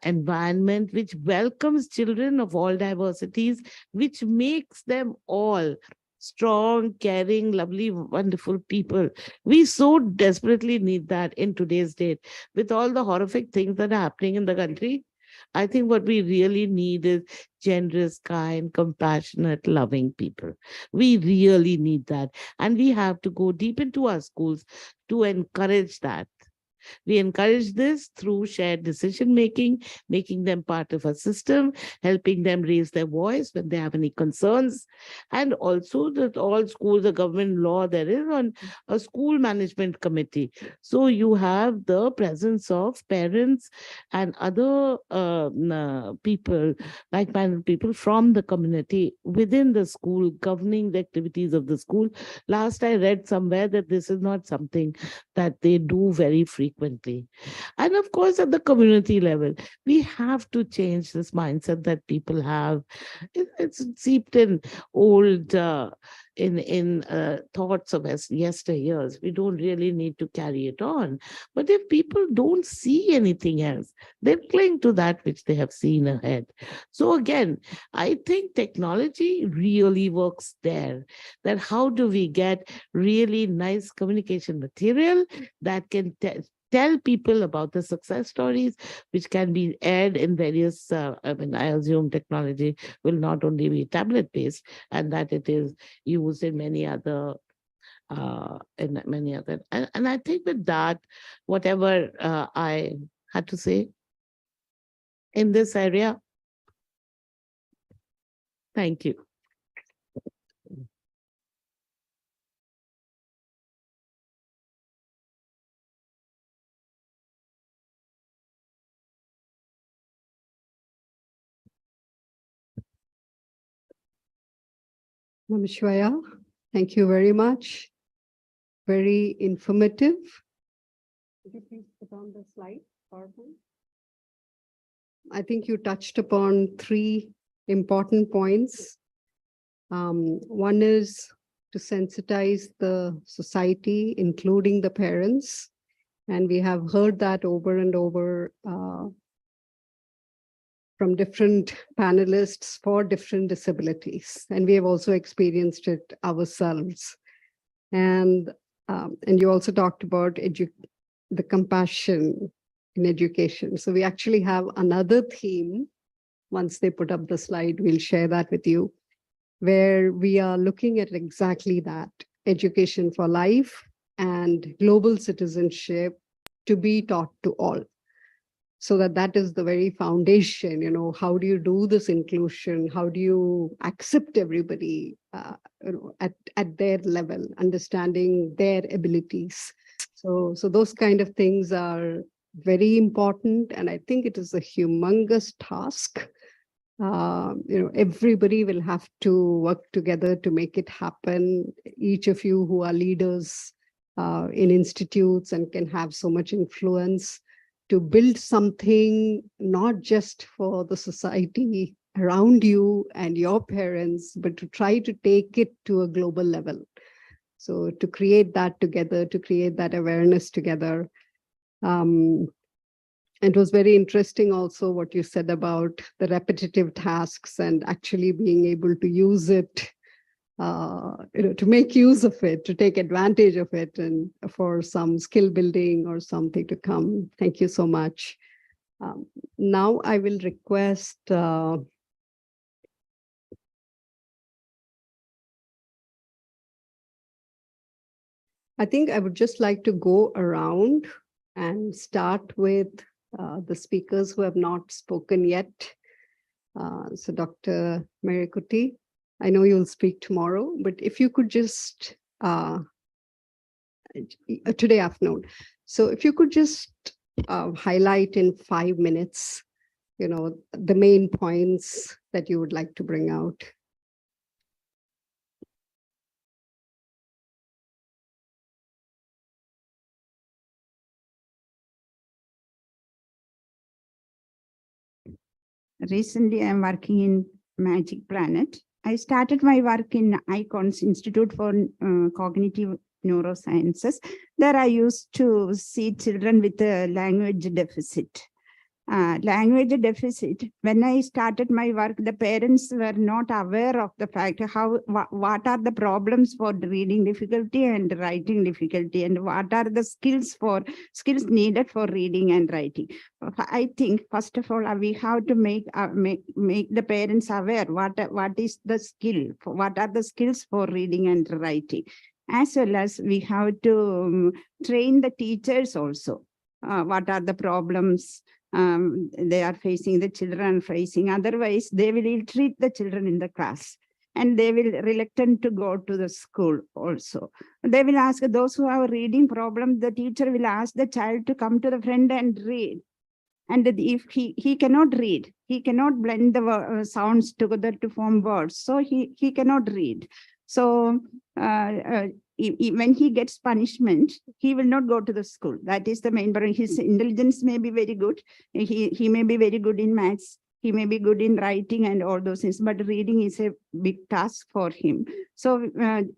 environment which welcomes children of all diversities, which makes them all strong, caring, lovely, wonderful people. We so desperately need that in today's date. With all the horrific things that are happening in the country, I think what we really need is generous, kind, compassionate, loving people. We really need that. And we have to go deep into our schools to encourage that. We encourage this through shared decision-making, making them part of a system, helping them raise their voice when they have any concerns, and also that all schools, the government law there is on a school management committee. So you have the presence of parents and other people, like-minded people from the community within the school, governing the activities of the school. Last I read somewhere that this is not something that they do very frequently. And of course, at the community level, we have to change this mindset that people have. It's seeped in old thoughts of yesteryears. We don't really need to carry it on. But if people don't see anything else, they cling to that which they have seen ahead. So again, I think technology really works there. That how do we get really nice communication material that can tell people about the success stories, which can be aired in various, I assume technology will not only be tablet-based, and that it is used in many other, and I think with that, whatever I had to say in this area, thank you. Namashwaya, thank you very much. Very informative. Could you please put on the slide, PowerPoint? I think you touched upon three important points. One is to sensitize the society, including the parents. And we have heard that over and over from different panelists for different disabilities. And we have also experienced it ourselves. And you also talked about the compassion in education. So we actually have another theme. Once they put up the slide, we'll share that with you, where we are looking at exactly that, education for life and global citizenship to be taught to all. So that is the very foundation, how do you do this inclusion? How do you accept everybody at their level, understanding their abilities? So those kind of things are very important. And I think it is a humongous task. Everybody will have to work together to make it happen. Each of you who are leaders in institutes and can have so much influence to build something, not just for the society around you and your parents, but to try to take it to a global level. So to create that together, to create that awareness together. It was very interesting also what you said about the repetitive tasks and actually being able to use it, to make use of it, to take advantage of it, and for some skill building or something to come. Thank you so much. Now I will request I think I would just like to go around and start with the speakers who have not spoken yet. So Dr. Merikuti, I know you'll speak tomorrow, but if you could just, today afternoon, so if you could just highlight in 5 minutes, the main points that you would like to bring out. Recently, I'm working in Magic Planet. I started my work in ICONS, Institute for Cognitive Neurosciences. There I used to see children with a language deficit. Language deficit. When I started my work, the parents were not aware of the fact what are the problems for reading difficulty and writing difficulty, and what are the skills needed for reading and writing. I think first of all we have to make the parents aware what is the skill, what are the skills for reading and writing, as well as we have to train the teachers also. What are the problems they are facing, the children facing. Otherwise, they will ill-treat the children in the class, and they will reluctant to go to the school also. They will ask those who have reading problem, the teacher will ask the child to come to the front and read. And if he cannot read, he cannot blend the sounds together to form words, so he cannot read. So when he gets punishment, he will not go to the school. That is the main problem. His intelligence may be very good. He may be very good in maths. He may be good in writing and all those things, but reading is a big task for him. So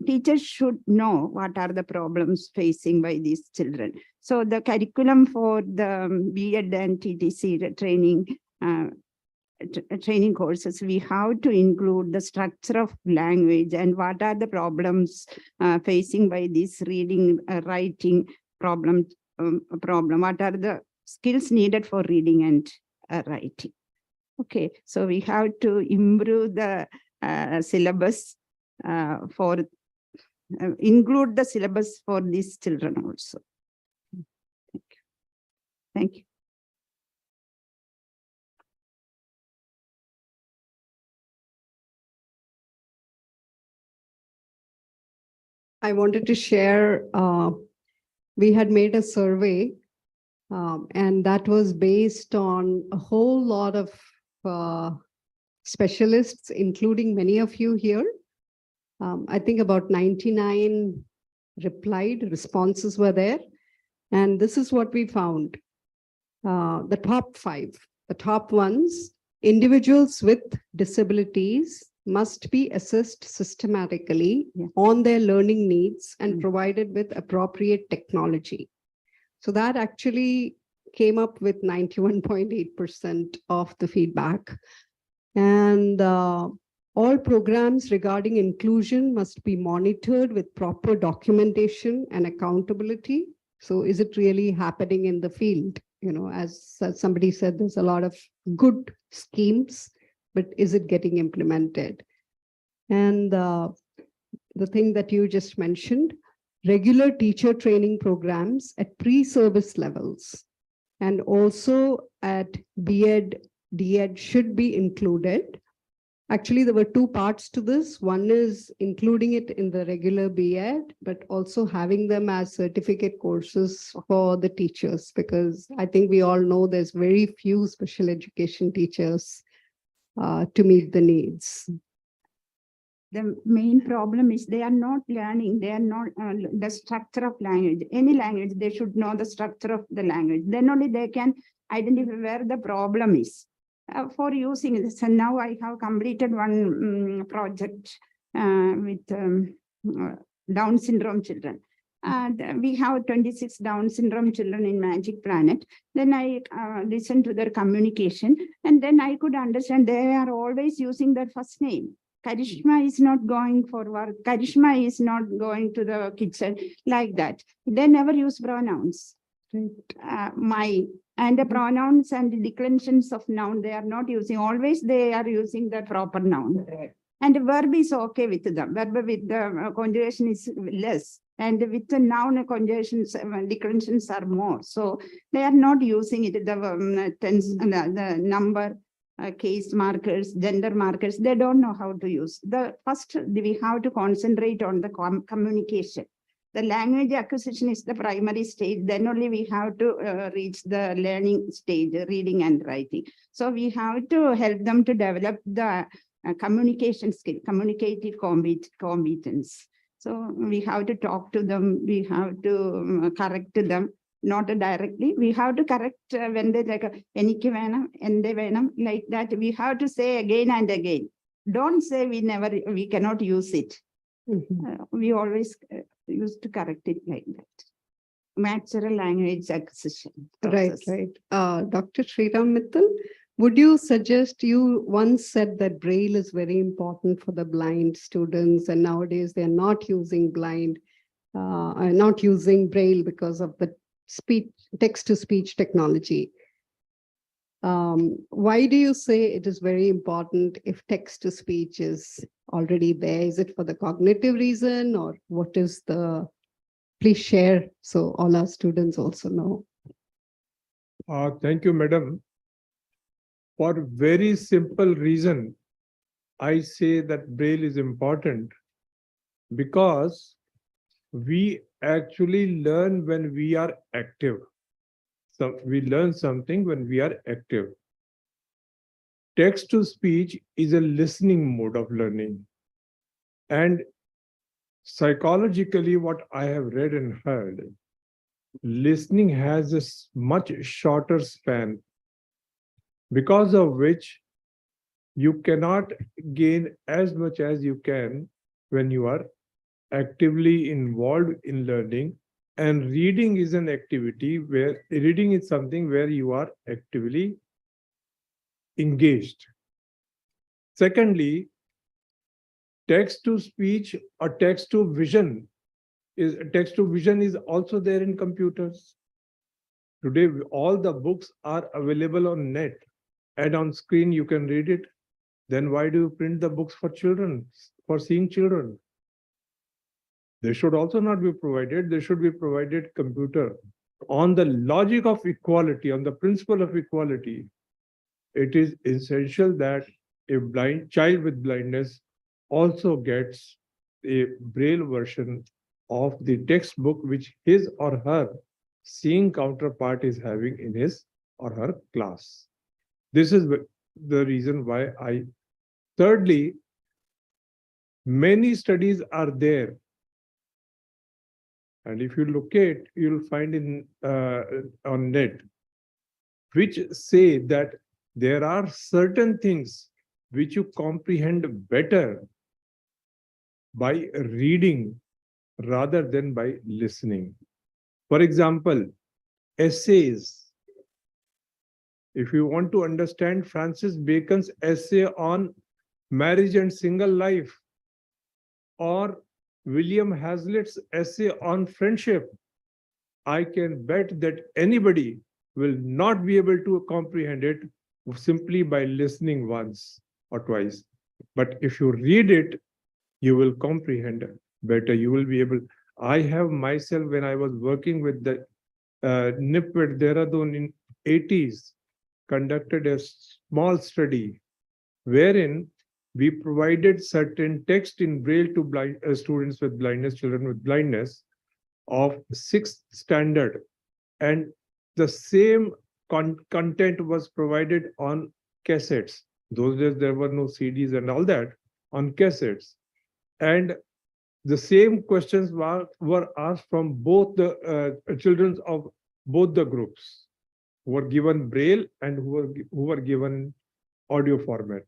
teachers should know what are the problems facing by these children. So the curriculum for the B.Ed and TTC training courses, we have to include the structure of language and what are the problems facing by this reading, writing problem. What are the skills needed for reading and writing? Okay, so we have to improve the syllabus include the syllabus for these children also. Thank you. Thank you. I wanted to share, we had made a survey and that was based on a whole lot of specialists, including many of you here. I think about 99 responses were there. And this is what we found. The top 5, the top ones, individuals with disabilities must be assessed systematically on their learning needs and provided with appropriate technology. So that actually came up with 91.8% of the feedback. And all programs regarding inclusion must be monitored with proper documentation and accountability. So is it really happening in the field? As somebody said, there's a lot of good schemes, but is it getting implemented? And the thing that you just mentioned, regular teacher training programs at pre-service levels and also at B.Ed, D.Ed should be included. Actually, there were 2 parts to this. One is including it in the regular B.Ed, but also having them as certificate courses for the teachers, because I think we all know there's very few special education teachers to meet the needs. The main problem is they are not learning. They are not the structure of language. Any language, they should know the structure of the language. Then only they can identify where the problem is. For using this, and now I have completed one project with Down syndrome children. We have 26 Down syndrome children in Magic Planet. Then I listened to their communication, and then I could understand they are always using their first name. Karishma is not going for work. Karishma is not going to the kitchen, like that. They never use pronouns. My and the pronouns and the declensions of noun, they are not using. Always they are using the proper noun. And the verb is okay with them. Verb with the conjugation is less. And with the noun conjugations, declensions are more. So they are not using it, the tense, the number case markers, gender markers, they don't know how to use. First, we have to concentrate on the communication. The language acquisition is the primary stage. Then only we have to reach the learning stage, reading and writing. So we have to help them to develop the communication skill, communicative competence. So we have to talk to them. We have to correct them. Not directly, we have to correct when they like enikku venam ende venam, like that. We have to say again and again. Don't say we cannot use it. We always used to correct it like that. Natural language acquisition process. Right. Dr. Sriram Mittal, would you suggest, you once said that Braille is very important for the blind students, and nowadays they're not using not using Braille because of the text-to-speech technology. Why do you say it is very important if text-to-speech is already there? Is it for the cognitive reason, or what is the, please share so all our students also know. Thank you, madam. For very simple reason, I say that Braille is important because we actually learn when we are active. So we learn something when we are active. Text to speech is a listening mode of learning. And psychologically, what I have read and heard, listening has a much shorter span, because of which you cannot gain as much as you can when you are actively involved in learning. And reading is an activity where reading is something where you are actively engaged. Secondly, text to speech or text to vision is also there in computers. Today, all the books are available on net, and on screen you can read it. Then why do you print the books for children, for seeing children? They should also not be provided. They should be provided computer. On the logic of equality, on the principle of equality, it is essential that a blind child with blindness also gets a Braille version of the textbook which his or her seeing counterpart is having in his or her class. This is the reason why thirdly, many studies are there. And if you locate, you'll find on net, which say that there are certain things which you comprehend better by reading rather than by listening. For example, essays. If you want to understand Francis Bacon's essay on marriage and single life, or William Hazlitt's essay on friendship, I can bet that anybody will not be able to comprehend it simply by listening once or twice. But if you read it, you will comprehend better. You will be able. I have myself, when I was working with the NIP at Dehradun in 80s, conducted a small study wherein we provided certain text in Braille to blind students with blindness, children with blindness of 6th standard, and the same content was provided on cassettes. Those days there were no CDs and all that, on cassettes, and the same questions were asked from both the children of both the groups, who were given Braille and who were given audio format.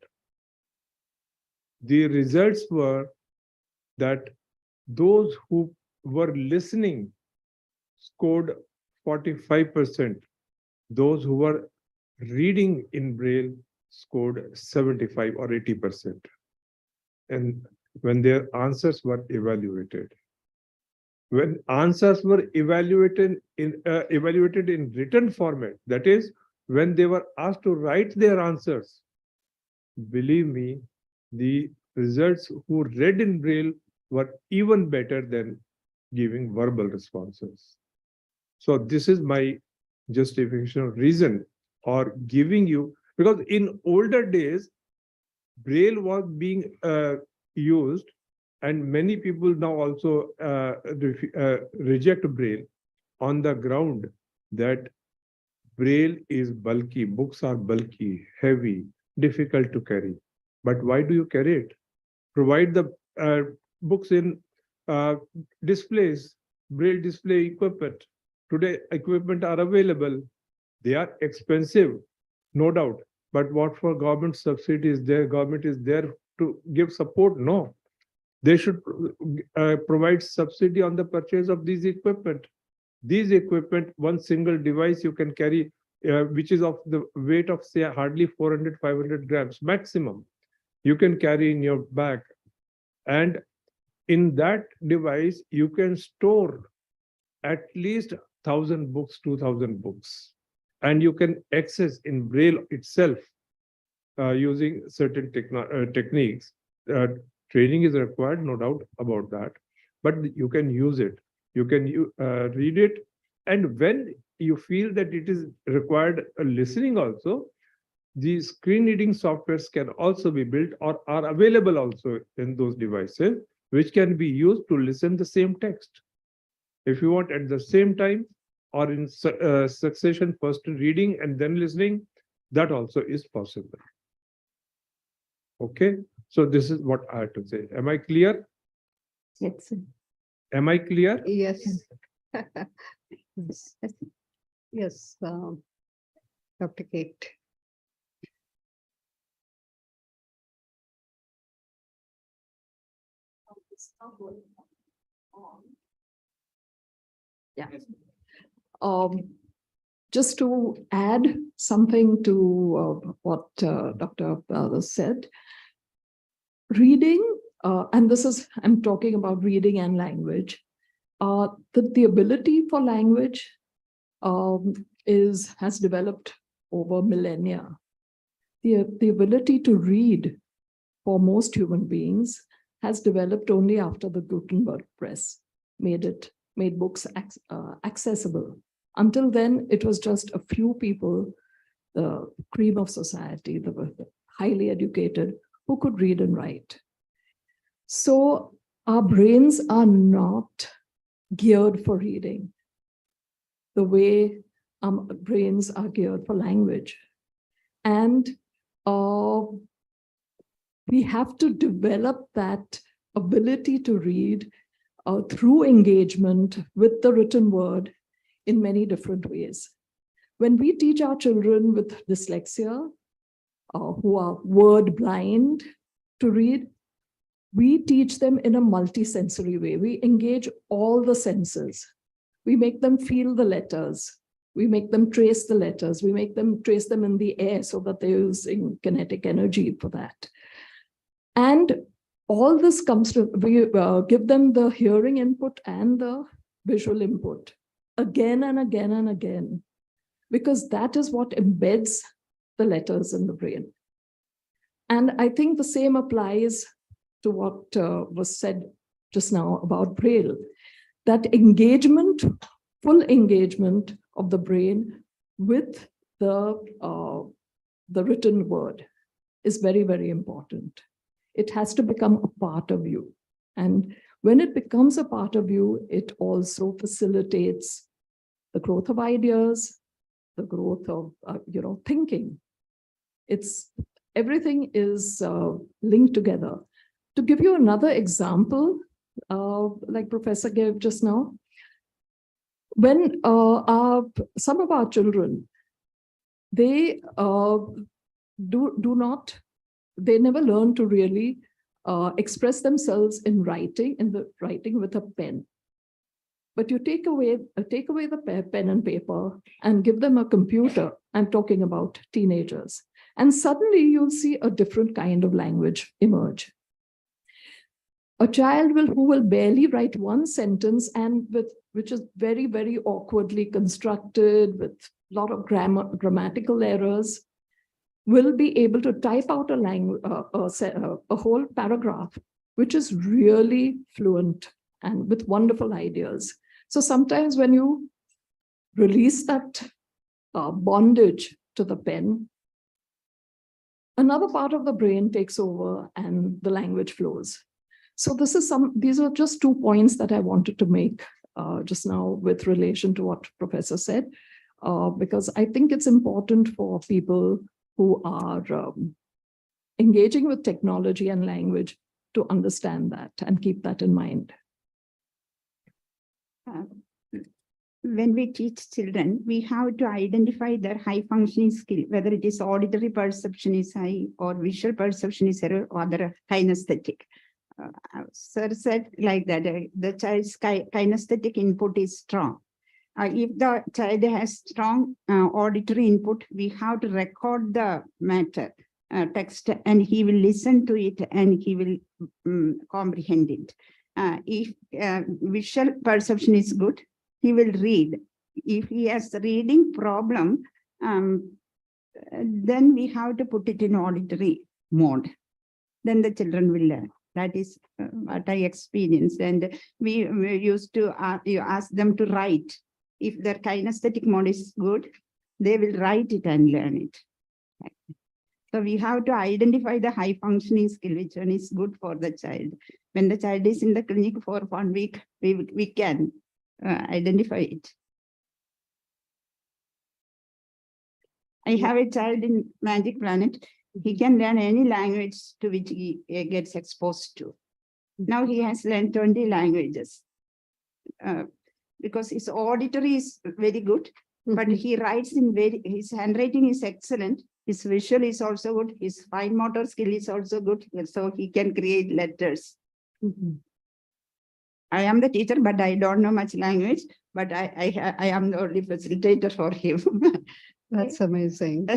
The results were that those who were listening scored 45%. Those who were reading in Braille scored 75 or 80%. And when their answers were evaluated. When answers were evaluated in written format, that is, when they were asked to write their answers, believe me, the results who read in Braille were even better than giving verbal responses. So this is my justification of reason, or giving you Because in older days, Braille was being used, and many people now also reject Braille on the ground that Braille is bulky, books are bulky, heavy, difficult to carry. But why do you carry it? Provide the books in displays, Braille display equipment. Today, equipment are available. They are expensive, no doubt. But what for government subsidy is there? Government is there to give support? No. They should provide subsidy on the purchase of these equipment. These equipment, one single device you can carry, which is of the weight of say hardly 400, 500 grams maximum, you can carry in your bag. And in that device, you can store at least 1,000 books, 2,000 books. And you can access in Braille itself using certain techniques. Training is required, no doubt about that, but you can use it. You can read it. And when you feel that it is required listening also, the screen reading softwares can also be built or are available also in those devices, which can be used to listen the same text. If you want at the same time or in succession, first reading and then listening, that also is possible. Okay, so this is what I have to say. Am I clear? Yes. Am I clear? Yes. Yes, Dr. Kate. Yeah. Just to add something to what Dr. said, reading, and this is, I'm talking about reading and language, the ability for language has developed over millennia. The ability to read for most human beings has developed only after the Gutenberg press made books accessible. Until then, it was just a few people, the cream of society, the highly educated, who could read and write. So our brains are not geared for reading the way our brains are geared for language. And we have to develop that ability to read through engagement with the written word in many different ways. When we teach our children with dyslexia, who are word blind to read, we teach them in a multisensory way. We engage all the senses. We make them feel the letters. We make them trace the letters. We make them trace them in the air so that they're using kinetic energy for that. And all this comes to, we give them the hearing input and the visual input again and again and again, because that is what embeds the letters in the brain. And I think the same applies to what was said just now about Braille, that engagement, full engagement of the brain with the written word is very, very important. It has to become a part of you. And when it becomes a part of you, it also facilitates the growth of ideas, the growth of thinking. Everything is linked together. To give you another example, like Professor gave just now, when some of our children, they never learn to really express themselves in writing with a pen. But you take away the pen and paper and give them a computer. I'm talking about teenagers. And suddenly you'll see a different kind of language emerge. A child who will barely write one sentence and which is very, very awkwardly constructed with a lot of grammatical errors, will be able to type out a whole paragraph, which is really fluent and with wonderful ideas. So sometimes when you release that bondage to the pen, another part of the brain takes over and the language flows. So these are just 2 points that I wanted to make just now with relation to what Professor said, because I think it's important for people who are engaging with technology and language to understand that and keep that in mind. When we teach children, we have to identify their high functioning skill, whether it is auditory perception is high or visual perception is high or other kinesthetic. Sir said like that, the child's kinesthetic input is strong. If the child has strong auditory input, we have to record the matter, text, and he will listen to it and he will comprehend it. If visual perception is good, he will read. If he has a reading problem, then we have to put it in auditory mode. Then the children will learn. That is what I experienced. And we used to ask them to write. If their kinesthetic mode is good, they will write it and learn it. So we have to identify the high functioning skill, which one is good for the child. When the child is in the clinic for 1 week, we can identify it. I have a child in Magic Planet. He can learn any language to which he gets exposed to. Now he has learned 20 languages because his auditory is very good, but he writes in his handwriting is excellent. His visual is also good. His fine motor skill is also good. So he can create letters. I am the teacher, but I don't know much language, but I am the only facilitator for him. That's amazing.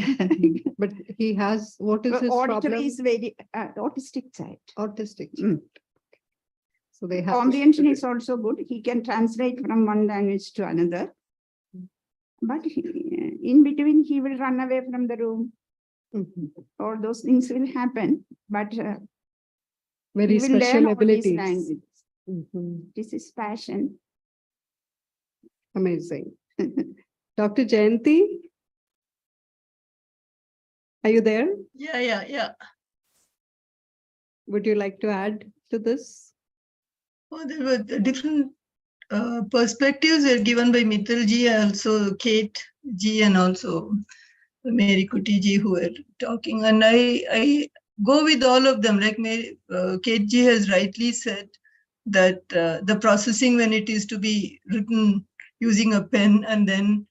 But he has, what is his auditory problem? is very autistic child. Autistic child. So they have comprehension is also good. He can translate from one language to another. But in between, he will run away from the room. All those things will happen, but very special abilities. This is passion. Amazing. Dr. Jayanti, are you there? Yeah. Would you like to add to this? Oh, there were different perspectives were given by Mittal ji, also Kate ji, and also Mary Kuti ji, who were talking. And I go with all of them. Like Kate ji has rightly said that the processing, when it is to be written using a pen and then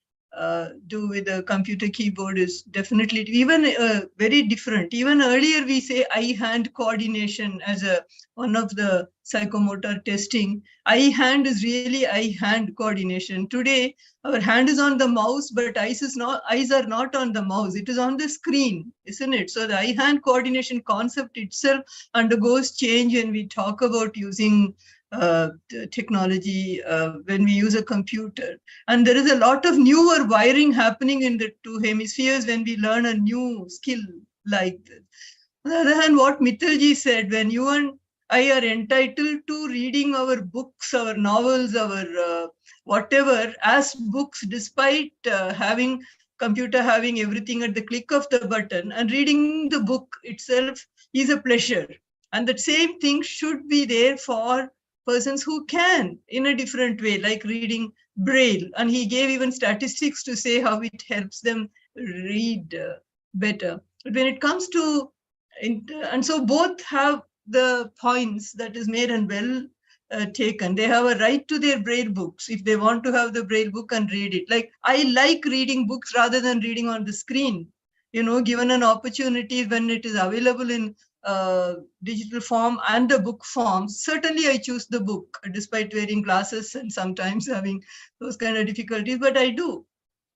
do with a computer keyboard, is definitely even very different. Even earlier we say eye-hand coordination as one of the psychomotor testing. Eye-hand is really eye-hand coordination. Today our hand is on the mouse, but eyes are not on the mouse. It is on the screen, isn't it? So the eye-hand coordination concept itself undergoes change when we talk about using technology, when we use a computer. And there is a lot of newer wiring happening in the two hemispheres when we learn a new skill like this. On the other hand, what Mittalji said, when you and I are entitled to reading our books, our novels, our whatever as books, despite having computer having everything at the click of the button, and reading the book itself is a pleasure. And the same thing should be there for persons who can in a different way, like reading Braille. And he gave even statistics to say how it helps them read better. But when it comes to, and so both have the points that is made and well taken. They have a right to their Braille books if they want to have the Braille book and read it. Like I like reading books rather than reading on the screen. You know, given an opportunity when it is available in digital form and the book form, certainly I choose the book despite wearing glasses and sometimes having those kind of difficulties, but I do.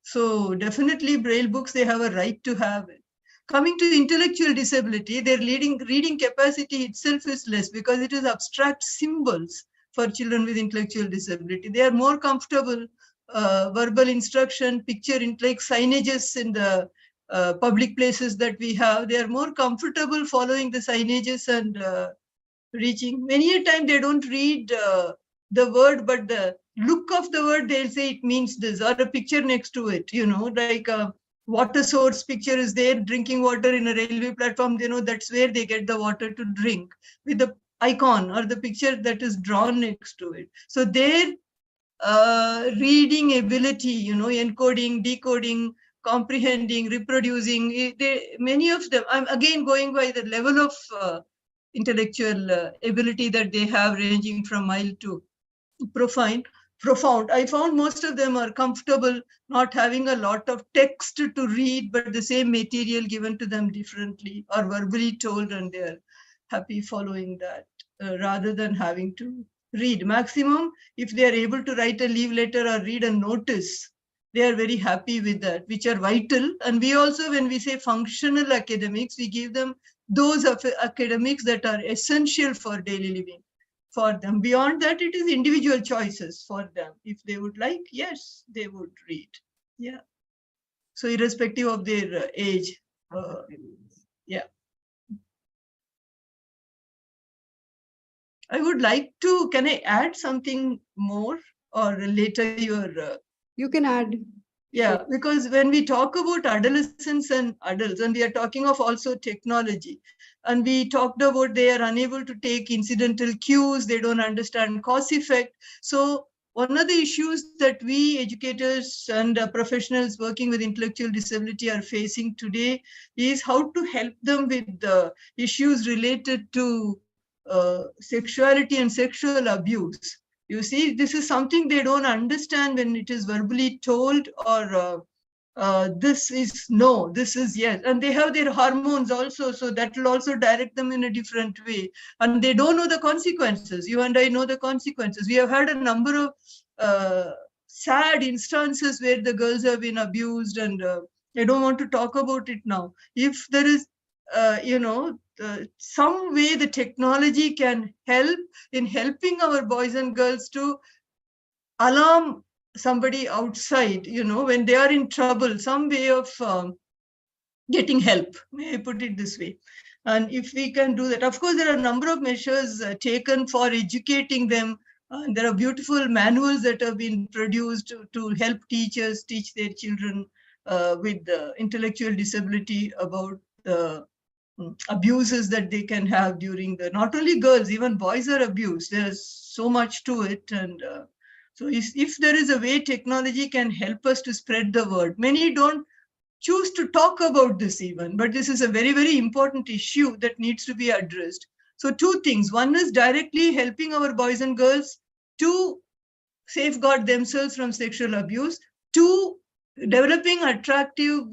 So definitely Braille books, they have a right to have it. Coming to intellectual disability, their reading capacity itself is less because it is abstract symbols for children with intellectual disability. They are more comfortable verbal instruction, picture, like signages in the public places that we have. They are more comfortable following the signages and reaching. Many a time they don't read the word, but the look of the word, they'll say it means this, or a picture next to it, you know, like water source picture is there, drinking water in a railway platform, that's where they get the water to drink, with the icon or the picture that is drawn next to it. So their reading ability, encoding, decoding, comprehending, reproducing, many of them, I'm again going by the level of intellectual ability that they have, ranging from mild to profound. I found most of them are comfortable not having a lot of text to read, but the same material given to them differently or verbally told, and they're happy following that rather than having to read. Maximum, if they are able to write a leave letter or read a notice, they are very happy with that, which are vital. And we also, when we say functional academics, we give them those academics that are essential for daily living for them. Beyond that, it is individual choices for them. If they would like, yes, they would read. Yeah. So irrespective of their age. Yeah. I would like to, can I add something more, or later you can add. Yeah, because when we talk about adolescents and adults, and we are talking of also technology, and we talked about they are unable to take incidental cues, they don't understand cause effect. So one of the issues that we educators and professionals working with intellectual disability are facing today is how to help them with the issues related to sexuality and sexual abuse. You see, this is something they don't understand when it is verbally told, or this is no, this is yes. And they have their hormones also, so that will also direct them in a different way. And they don't know the consequences. You and I know the consequences. We have had a number of sad instances where the girls have been abused, and I don't want to talk about it now. If there is, some way the technology can help in helping our boys and girls to alarm somebody outside, when they are in trouble, some way of getting help, may I put it this way. And if we can do that, of course, there are a number of measures taken for educating them. There are beautiful manuals that have been produced to help teachers teach their children with intellectual disability about the abuses that they can have during the, not only girls, even boys are abused. There's so much to it. And so if there is a way technology can help us to spread the word, many don't choose to talk about this even, but this is a very, very important issue that needs to be addressed. So two things. One is directly helping our boys and girls to safeguard themselves from sexual abuse. Two, developing attractive,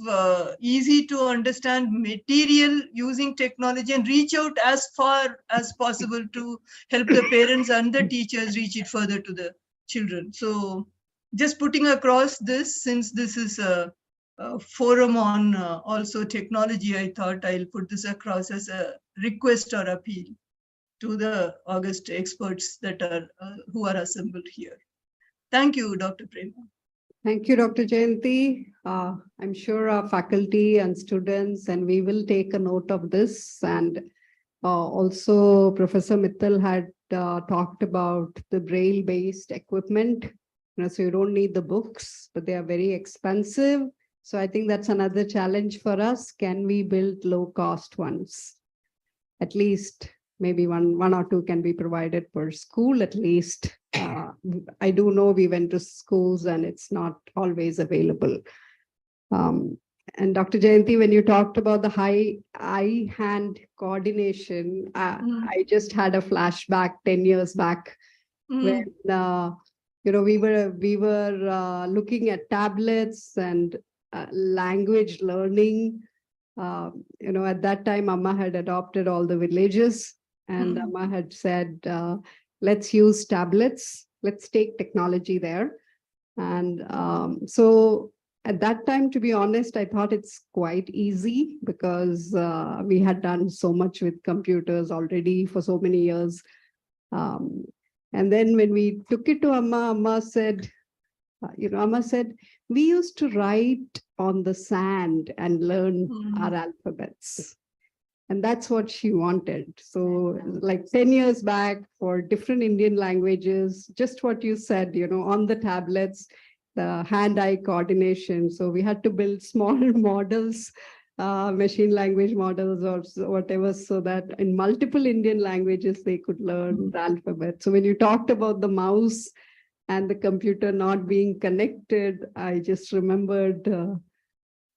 easy to understand material using technology, and reach out as far as possible to help the parents and the teachers reach it further to the children. So just putting across this, since this is a forum on also technology, I thought I'll put this across as a request or appeal to the August experts that are who are assembled here. Thank you, Dr. Prema. Thank you, Dr. Jayanti. I'm sure our faculty and students, and we will take a note of this. And also Professor Mittal had talked about the braille-based equipment. So you don't need the books, but they are very expensive. So I think that's another challenge for us. Can we build low-cost ones? At least maybe one or two can be provided per school at least. I do know we went to schools and it's not always available. And Dr. Jayanti, when you talked about the eye-hand coordination, I just had a flashback 10 years back when we were looking at tablets and language learning. At that time, Amma had adopted all the villages, and Amma had said, let's use tablets, let's take technology there. And so at that time, to be honest, I thought it's quite easy because we had done so much with computers already for so many years. And then when we took it to Amma, Amma said, we used to write on the sand and learn our alphabets. And that's what she wanted. So like 10 years back for different Indian languages, just what you said, on the tablets, the hand-eye coordination. So we had to build small models, machine language models or whatever, so that in multiple Indian languages, they could learn the alphabet. So when you talked about the mouse and the computer not being connected, I just remembered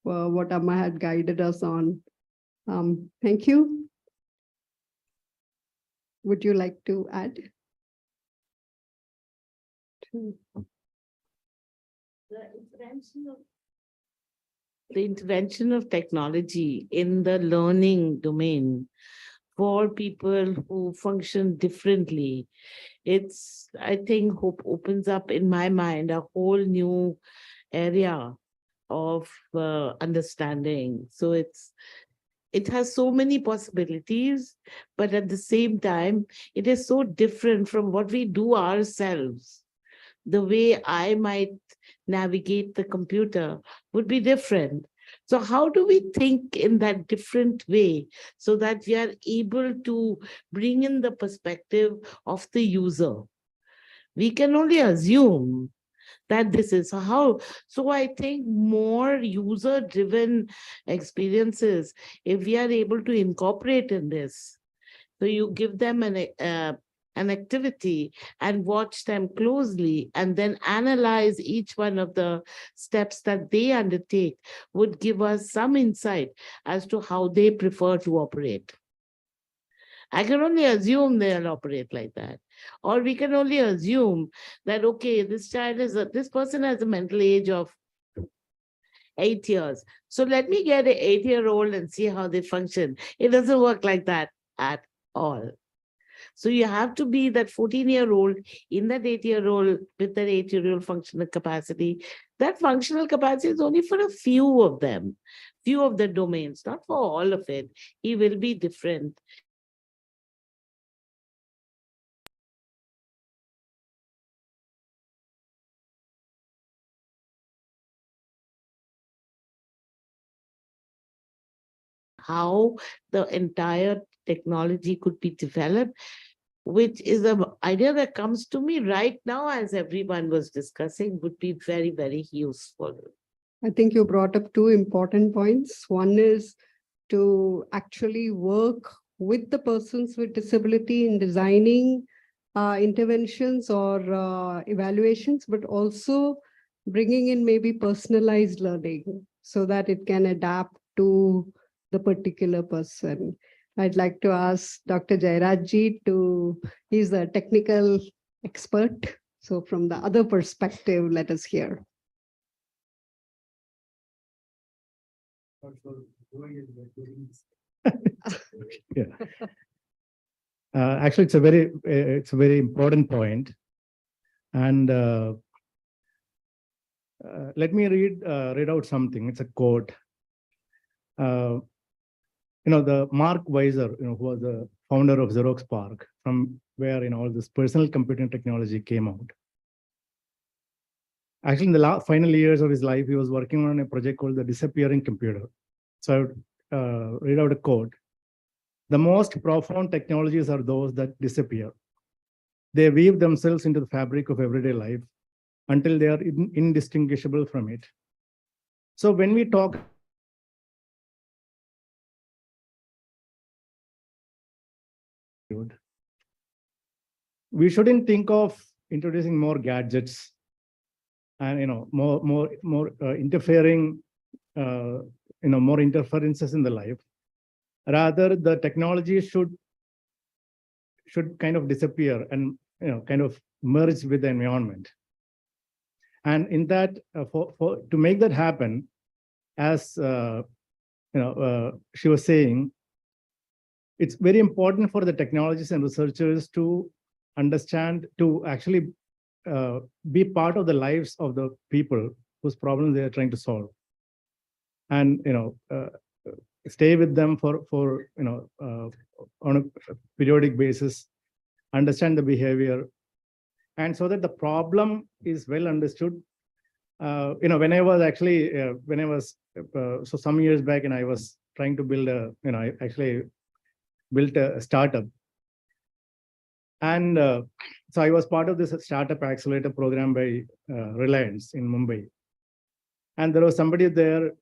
what Amma had guided us on. Thank you. Would you like to add? The intervention of technology in the learning domain for people who function differently, it's, I think, opens up in my mind a whole new area of understanding. So it has so many possibilities, but at the same time, it is so different from what we do ourselves. The way I might navigate the computer would be different. So how do we think in that different way so that we are able to bring in the perspective of the user? We can only assume that this is how. So I think more user-driven experiences, if we are able to incorporate in this, so you give them an activity and watch them closely and then analyze each one of the steps that they undertake would give us some insight as to how they prefer to operate. I can only assume they'll operate like that. Or we can only assume that, okay, this person has a mental age of 8 years. So let me get an 8-year-old and see how they function. It doesn't work like that at all. So you have to be that 14-year-old in that 8-year-old with that 8-year-old functional capacity. That functional capacity is only for a few of them, few of the domains, not for all of it. He will be different. How the entire technology could be developed, which is an idea that comes to me right now as everyone was discussing, would be very, very useful. I think you brought up two important points. One is to actually work with the persons with disability in designing interventions or evaluations, but also bringing in maybe personalized learning so that it can adapt to the particular person. I'd like to ask Dr. Jairaj he's a technical expert. So from the other perspective, let us hear. Yeah. Actually, it's a very important point. And let me read out something. It's a quote. The Mark Weiser, who was the founder of Xerox PARC, from where all this personal computing technology came out. Actually, in the final years of his life, he was working on a project called the Disappearing Computer. So I would read out a quote. The most profound technologies are those that disappear. They weave themselves into the fabric of everyday life until they are indistinguishable from it. So when we talk we shouldn't think of introducing more gadgets and more interfering, more interferences in the life. Rather, the technology should kind of disappear and kind of merge with the environment. And in that, to make that happen, as she was saying, it's very important for the technologists and researchers to understand, to actually be part of the lives of the people whose problems they are trying to solve, and stay with them for on a periodic basis, understand the behavior, and so that the problem is well understood. When I was actually so some years back, and I was trying to build I actually built a startup. And so I was part of this startup accelerator program by Reliance in Mumbai. And there was somebody there,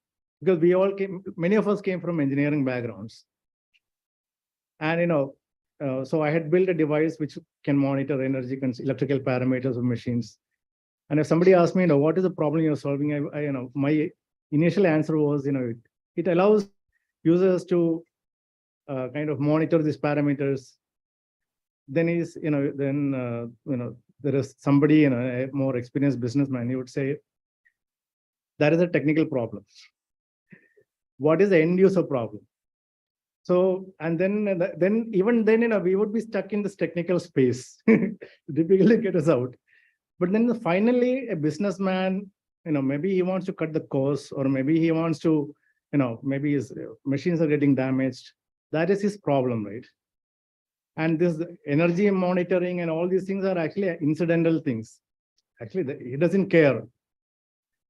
because we all came, many of us came from engineering backgrounds. And, so I had built a device which can monitor energy, electrical parameters of machines. And if somebody asked me, what is the problem you're solving? My initial answer was, it allows users to kind of monitor these parameters. Then there is somebody, a more experienced businessman, he would say, that is a technical problem. What is the end user problem? So, and then even then, we would be stuck in this technical space, difficult to get us out. But then finally, a businessman, maybe he wants to cut the cost, or maybe he wants to, maybe his machines are getting damaged. That is his problem, right? And this energy monitoring and all these things are actually incidental things. Actually, he doesn't care.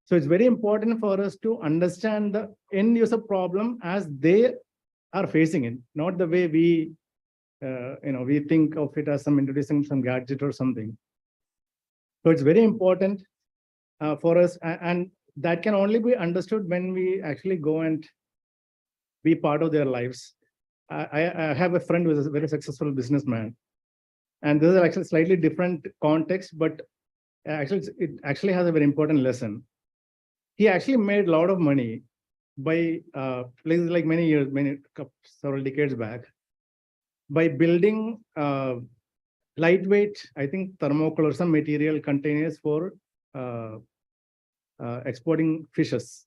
So it's very important for us to understand the end user problem as they are facing it, not the way we, we think of it as introducing some gadget or something. So it's very important for us, and that can only be understood when we actually go and be part of their lives. I have a friend who is a very successful businessman, and this is actually slightly different context, but actually it actually has a very important lesson. He actually made a lot of money by places like several decades back, by building lightweight, I think thermocol or some material containers for exporting fishes.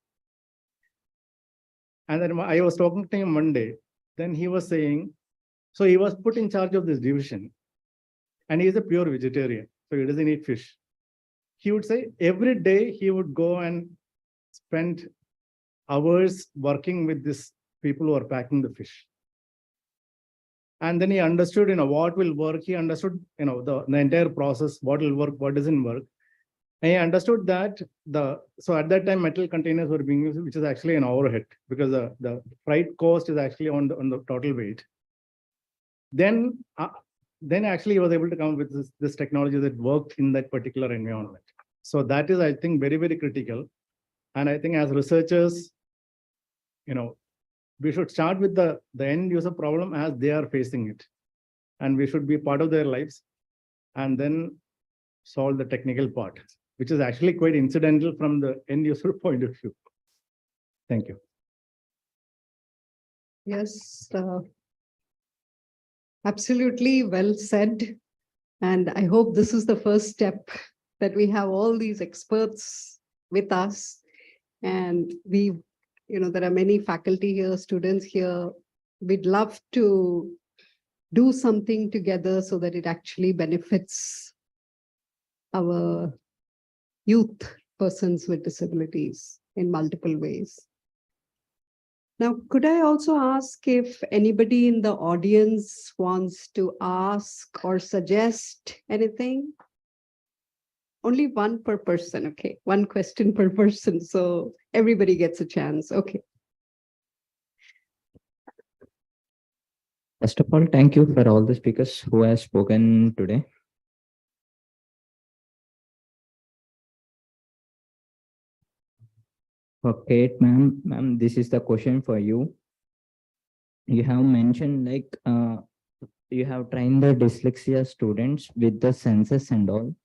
And then I was talking to him one day, then he was saying, so he was put in charge of this division, and he is a pure vegetarian, so he doesn't eat fish. He would say every day he would go and spend hours working with these people who are packing the fish. And then he understood, what will work. He understood, the entire process, what will work, what doesn't work. And he understood that so at that time, metal containers were being used, which is actually an overhead, because the freight cost is actually on the total weight. Then actually he was able to come up with this technology that worked in that particular environment. So that is, I think, very, very critical. And I think as researchers, we should start with the end user problem as they are facing it. And we should be part of their lives and then solve the technical part, which is actually quite incidental from the end user point of view. Thank you. Yes, absolutely well said. And I hope this is the first step, that we have all these experts with us. And there are many faculty here, students here. We'd love to do something together so that it actually benefits our youth, persons with disabilities, in multiple ways. Now, could I also ask if anybody in the audience wants to ask or suggest anything? Only one per person, okay? One question per person, so everybody gets a chance, okay. First of all, thank you for all the speakers who have spoken today. Okay, ma'am, this is the question for you. You have mentioned you have trained the dyslexia students with the senses and all,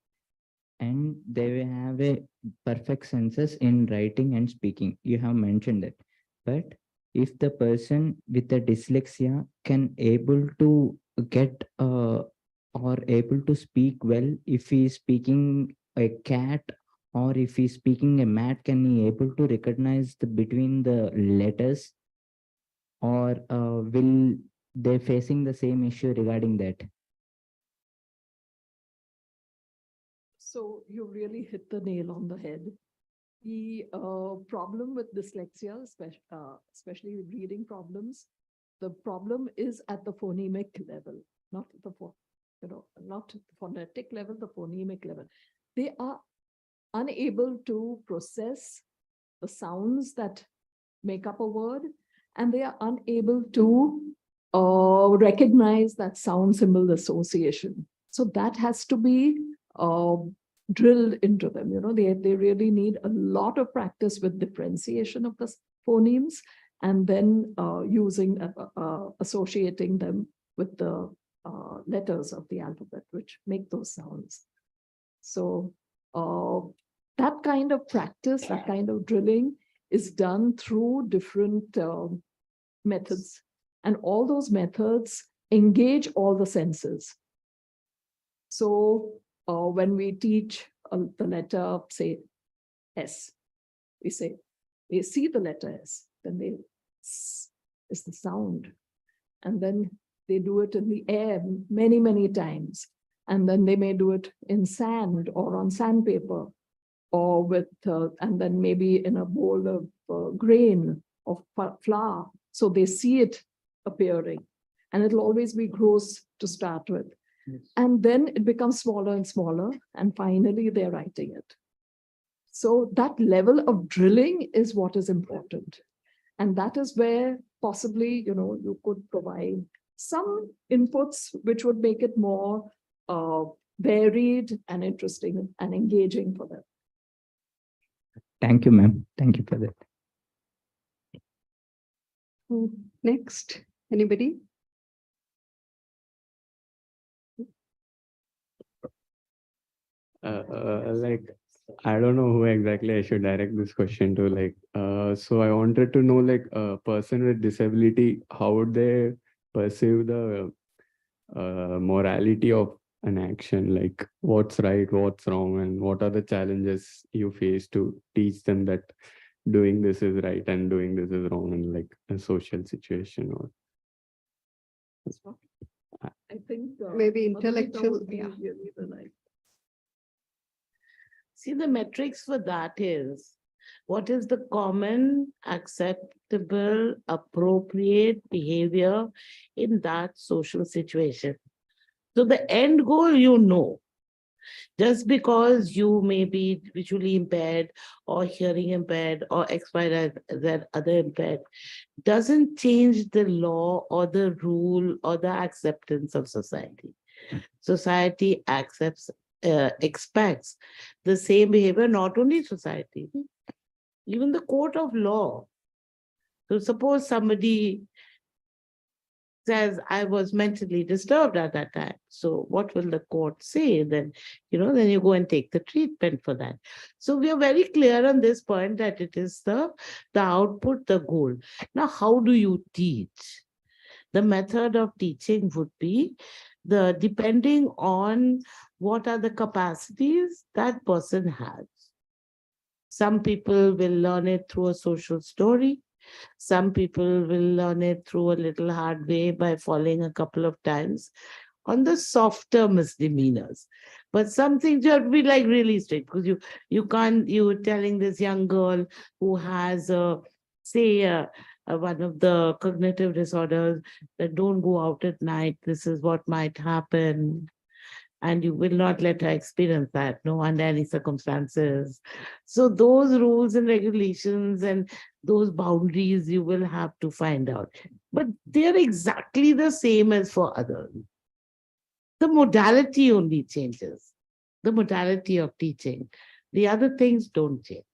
and they will have a perfect senses in writing and speaking. You have mentioned that. But if the person with the dyslexia can able to get or able to speak well, if he is speaking a cat or if he's speaking a mat, can he able to recognize between the letters, or will they facing the same issue regarding that? So you really hit the nail on the head. The problem with dyslexia, especially with reading problems, the problem is at the phonemic level, not the phonetic level, the phonemic level. They are unable to process the sounds that make up a word, and they are unable to recognize that sound symbol association. So that has to be drilled into them. You know, they really need a lot of practice with differentiation of the phonemes, and then associating them with the letters of the alphabet, which make those sounds. So that kind of practice, that kind of drilling is done through different methods. And all those methods engage all the senses. So when we teach the letter, say, S, we say, they see the letter S, then they is the sound. And then they do it in the air many, many times. And then they may do it in sand or on sandpaper, or with, and then maybe in a bowl of grain of flour. So they see it appearing, and it'll always be gross to start with. Yes. And then it becomes smaller and smaller, and finally they're writing it. So that level of drilling is what is important. And that is where possibly, you know, you could provide some inputs which would make it more varied and interesting and engaging for them. Thank you, ma'am. Thank you for that. Next, anybody? Like, I don't know who exactly I should direct this question to. Like, so I wanted to know, like, a person with disability, how would they perceive the morality of an action? Like, what's right, what's wrong, and what are the challenges you face to teach them that doing this is right and doing this is wrong in like a social situation? Or I think maybe intellectual. Yeah. Really the like. See, the metrics for that is, what is the common, acceptable, appropriate behavior in that social situation? So the end goal, you know, just because you may be visually impaired or hearing impaired or X, Y, Z other impaired, doesn't change the law or the rule or the acceptance of society. Society expects the same behavior, not only society, even the court of law. So suppose somebody says, I was mentally disturbed at that time. So what will the court say? Then, you know, then you go and take the treatment for that. So we are very clear on this point that it is the output, the goal. Now, how do you teach? The method of teaching would be depending on what are the capacities that person has. Some people will learn it through a social story. Some people will learn it through a little hard way by falling a couple of times on the softer misdemeanors. But some things you have to be like really strict, because you can't, you're telling this young girl who has say one of the cognitive disorders that don't go out at night, this is what might happen. And you will not let her experience that, no, under any circumstances. So those rules and regulations and those boundaries you will have to find out. But they're exactly the same as for others. The modality only changes, the modality of teaching. The other things don't change.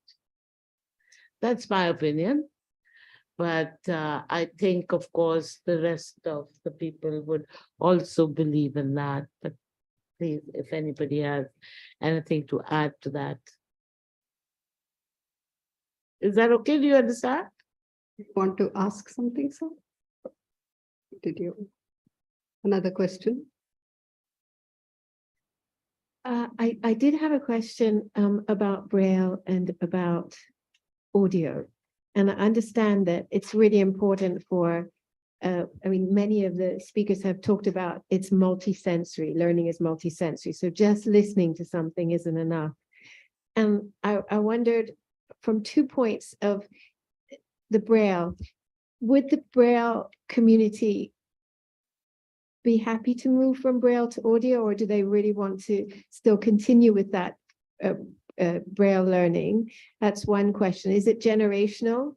That's my opinion. But I think, of course, the rest of the people would also believe in that. But please, if anybody has anything to add to that. Is that okay? Do you understand? You want to ask something, sir? Did you? Another question? I did have a question about Braille and about audio. And I understand that it's really important for, I mean, many of the speakers have talked about it's multisensory, learning is multisensory. So just listening to something isn't enough. And I wondered, from 2 points of the Braille, would the Braille community be happy to move from Braille to audio, or do they really want to still continue with that Braille learning? That's one question. Is it generational?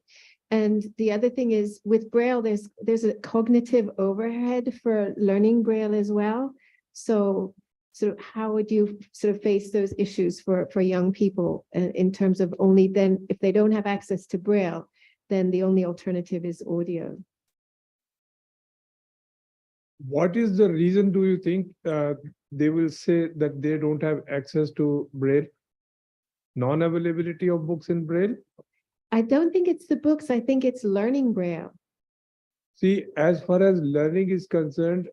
And the other thing is, with Braille, there's a cognitive overhead for learning Braille as well. So sort of how would you sort of face those issues for young people in terms of only then, if they don't have access to Braille, then the only alternative is audio? What is the reason, do you think, they will say that they don't have access to Braille? Non-availability of books in Braille? I don't think it's the books. I think it's learning Braille. See, as far as learning is concerned,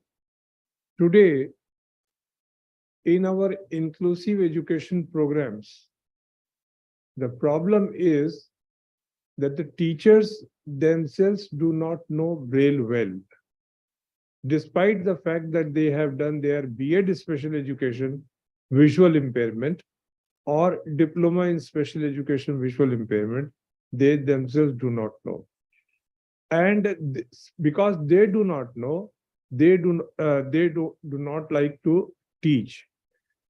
today, in our inclusive education programs, the problem is that the teachers themselves do not know Braille well. Despite the fact that they have done their B.Ed special education, visual impairment, or diploma in special education, visual impairment, they themselves do not know. And because they do not know, they do not like to teach.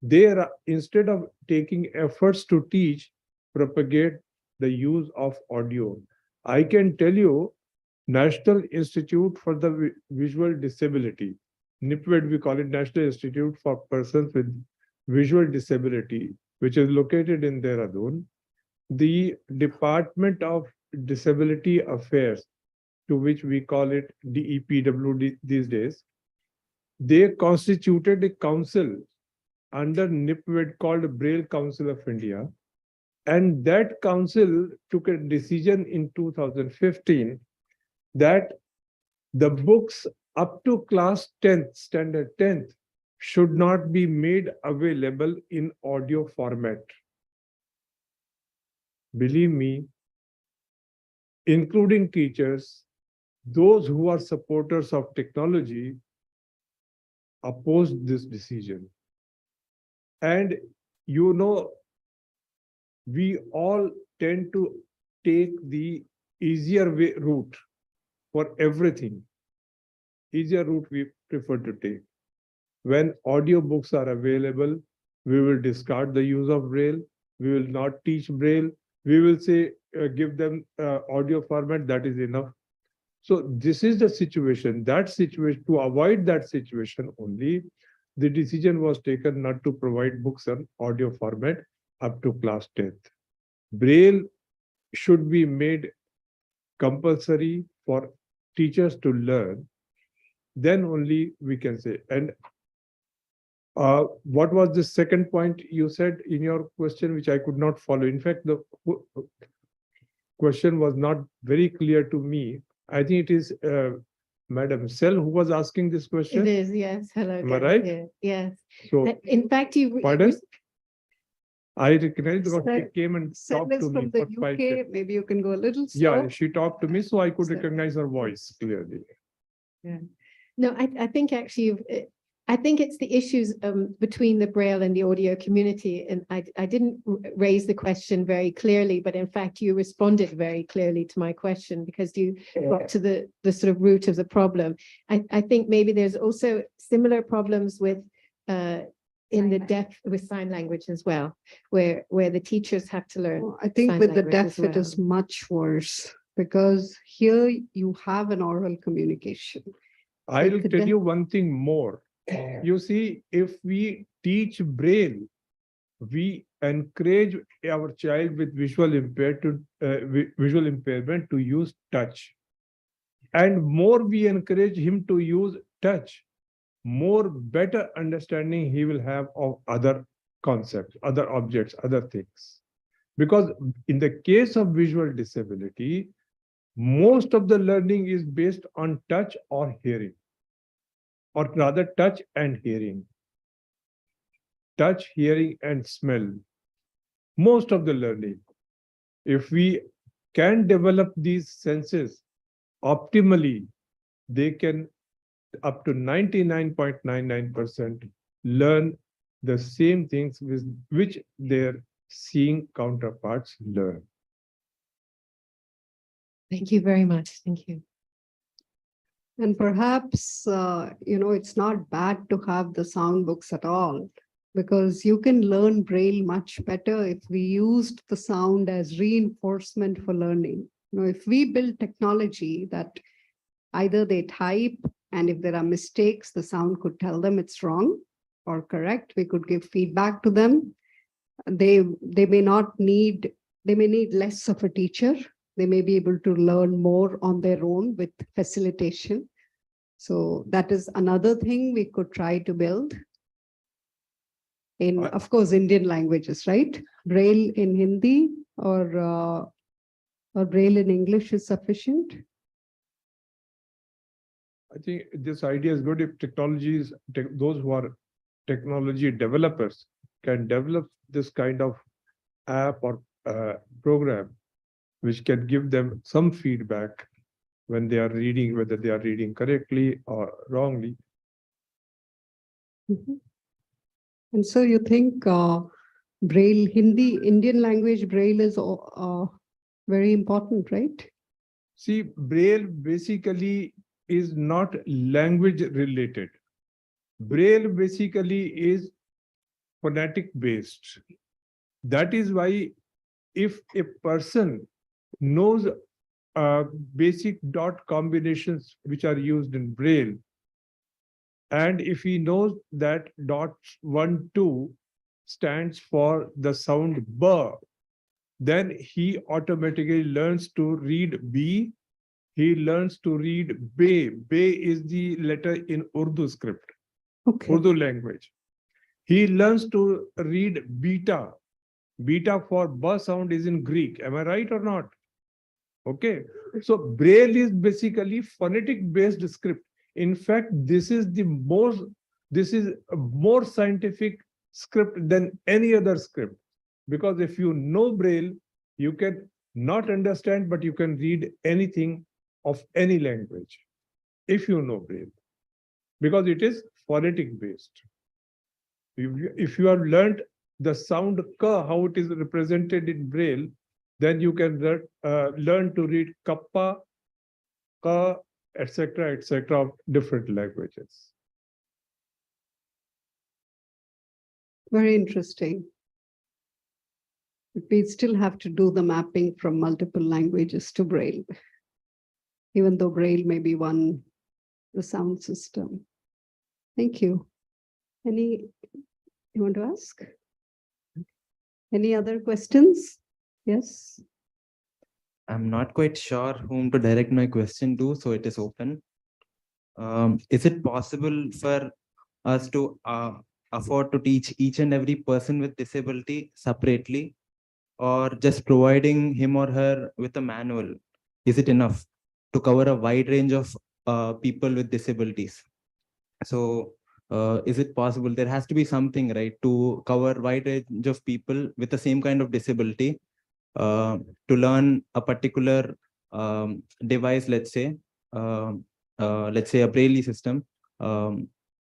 They are, instead of taking efforts to teach, propagate the use of audio. I can tell you, National Institute for the Visual Disability, NIPVED, we call it National Institute for Persons with Visual Disability, which is located in Dehradun. The Department of Disability Affairs, to which we call it DEPW these days, they constituted a council under NIPVED called Braille Council of India. And that council took a decision in 2015 that the books up to class 10th, standard 10th, should not be made available in audio format. Believe me, including teachers, those who are supporters of technology opposed this decision. And you know, we all tend to take the easier route for everything. Easier route we prefer to take. When audiobooks are available, we will discard the use of Braille. We will not teach Braille. We will say, give them audio format, that is enough. So this is the situation. That situation, to avoid that situation only, the decision was taken not to provide books on audio format up to class 10th. Braille should be made compulsory for teachers to learn. Then only we can say. And what was the second point you said in your question, which I could not follow? In fact, the question was not very clear to me. I think it is Madam Sel who was asking this question. It is, yes. Hello. Am I right? Here. Yes. So, in fact, you. Pardon? I recognize because she Sel- came and Sel talked is to me from for the 5 UK. minutes. Maybe you can go a little slow. Yeah, she talked to me, so I could Sel. recognize her voice clearly. Yeah. No, I think actually, I think it's the issues between the Braille and the audio community. And I didn't raise the question very clearly, but in fact, you responded very clearly to my question because you got to the sort of root of the problem. I think maybe there's also similar problems with in the deaf with sign language as well, where the teachers have to learn. I think sign with the language deaf, as well. it is much worse because here you have an oral communication. I will the tell deaf- you one thing more. You see, if we teach Braille, we encourage our child with visual impairment to use touch. And more we encourage him to use touch, more better understanding he will have of other concepts, other objects, other things. Because in the case of visual disability, most of the learning is based on touch or hearing, or rather touch and hearing. Touch, hearing, and smell. Most of the learning. If we can develop these senses optimally, they can up to 99.99% learn the same things with which their seeing counterparts learn. Thank you very much. Thank you. And perhaps, it's not bad to have the sound books at all, because you can learn Braille much better if we used the sound as reinforcement for learning. If we build technology that either they type, and if there are mistakes, the sound could tell them it's wrong, or correct. We could give feedback to them. They may need less of a teacher. They may be able to learn more on their own with facilitation. So that is another thing we could try to build. In, of course, Indian languages, right? Braille in Hindi or Braille in English is sufficient. I think this idea is good if technologies, those who are technology developers can develop this kind of app or program, which can give them some feedback when they are reading, whether they are reading correctly or wrongly. Mm-hmm. And so you think Braille, Hindi, Indian language Braille is very important, right? See, Braille basically is not language related. Braille basically is phonetic based. That is why if a person knows basic dot combinations which are used in Braille, and if he knows that dots 1, 2 stands for the sound B, then he automatically learns to read B. He learns to read Be. Be is the letter in Urdu script, Urdu language. He learns to read beta. Beta for B sound is in Greek. Am I right or not? Okay. So Braille is basically phonetic based script. In fact, this is a more scientific script than any other script. Because if you know Braille, you can not understand, but you can read anything of any language if you know Braille, because it is phonetic based. If you have learned the sound K, how it is represented in Braille, then you can learn to read Kappa, Ka, etc., of different languages. Very interesting. We still have to do the mapping from multiple languages to Braille, even though Braille may be the sound system. Thank you. You want to ask? Any other questions? Yes. I'm not quite sure whom to direct my question to, so it is open. Is it possible for us to afford to teach each and every person with disability separately, or just providing him or her with a manual? Is it enough to cover a wide range of people with disabilities? So is it possible? There has to be something, right, to cover wide range of people with the same kind of disability to learn a particular device, let's say a Braille system.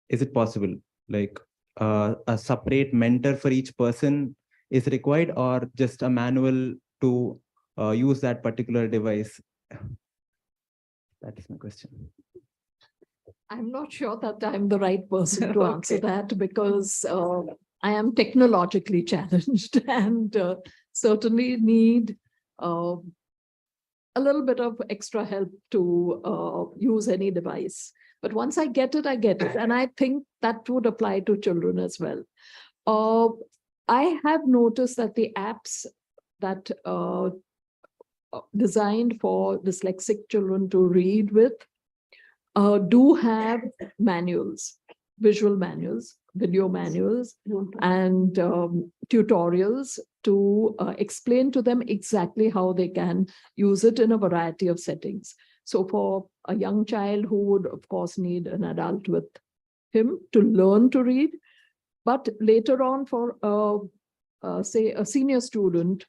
Is it possible? Like a separate mentor for each person is required, or just a manual to use that particular device? That is my question. I'm not sure that I'm the right person to answer that, because I am technologically challenged and certainly need a little bit of extra help to use any device. But once I get it, I get it. And I think that would apply to children as well. I have noticed that the apps that designed for dyslexic children to read with do have manuals, visual manuals, video manuals, and tutorials to explain to them exactly how they can use it in a variety of settings. So for a young child who would, of course, need an adult with him to learn to read, but later on for, say, a senior student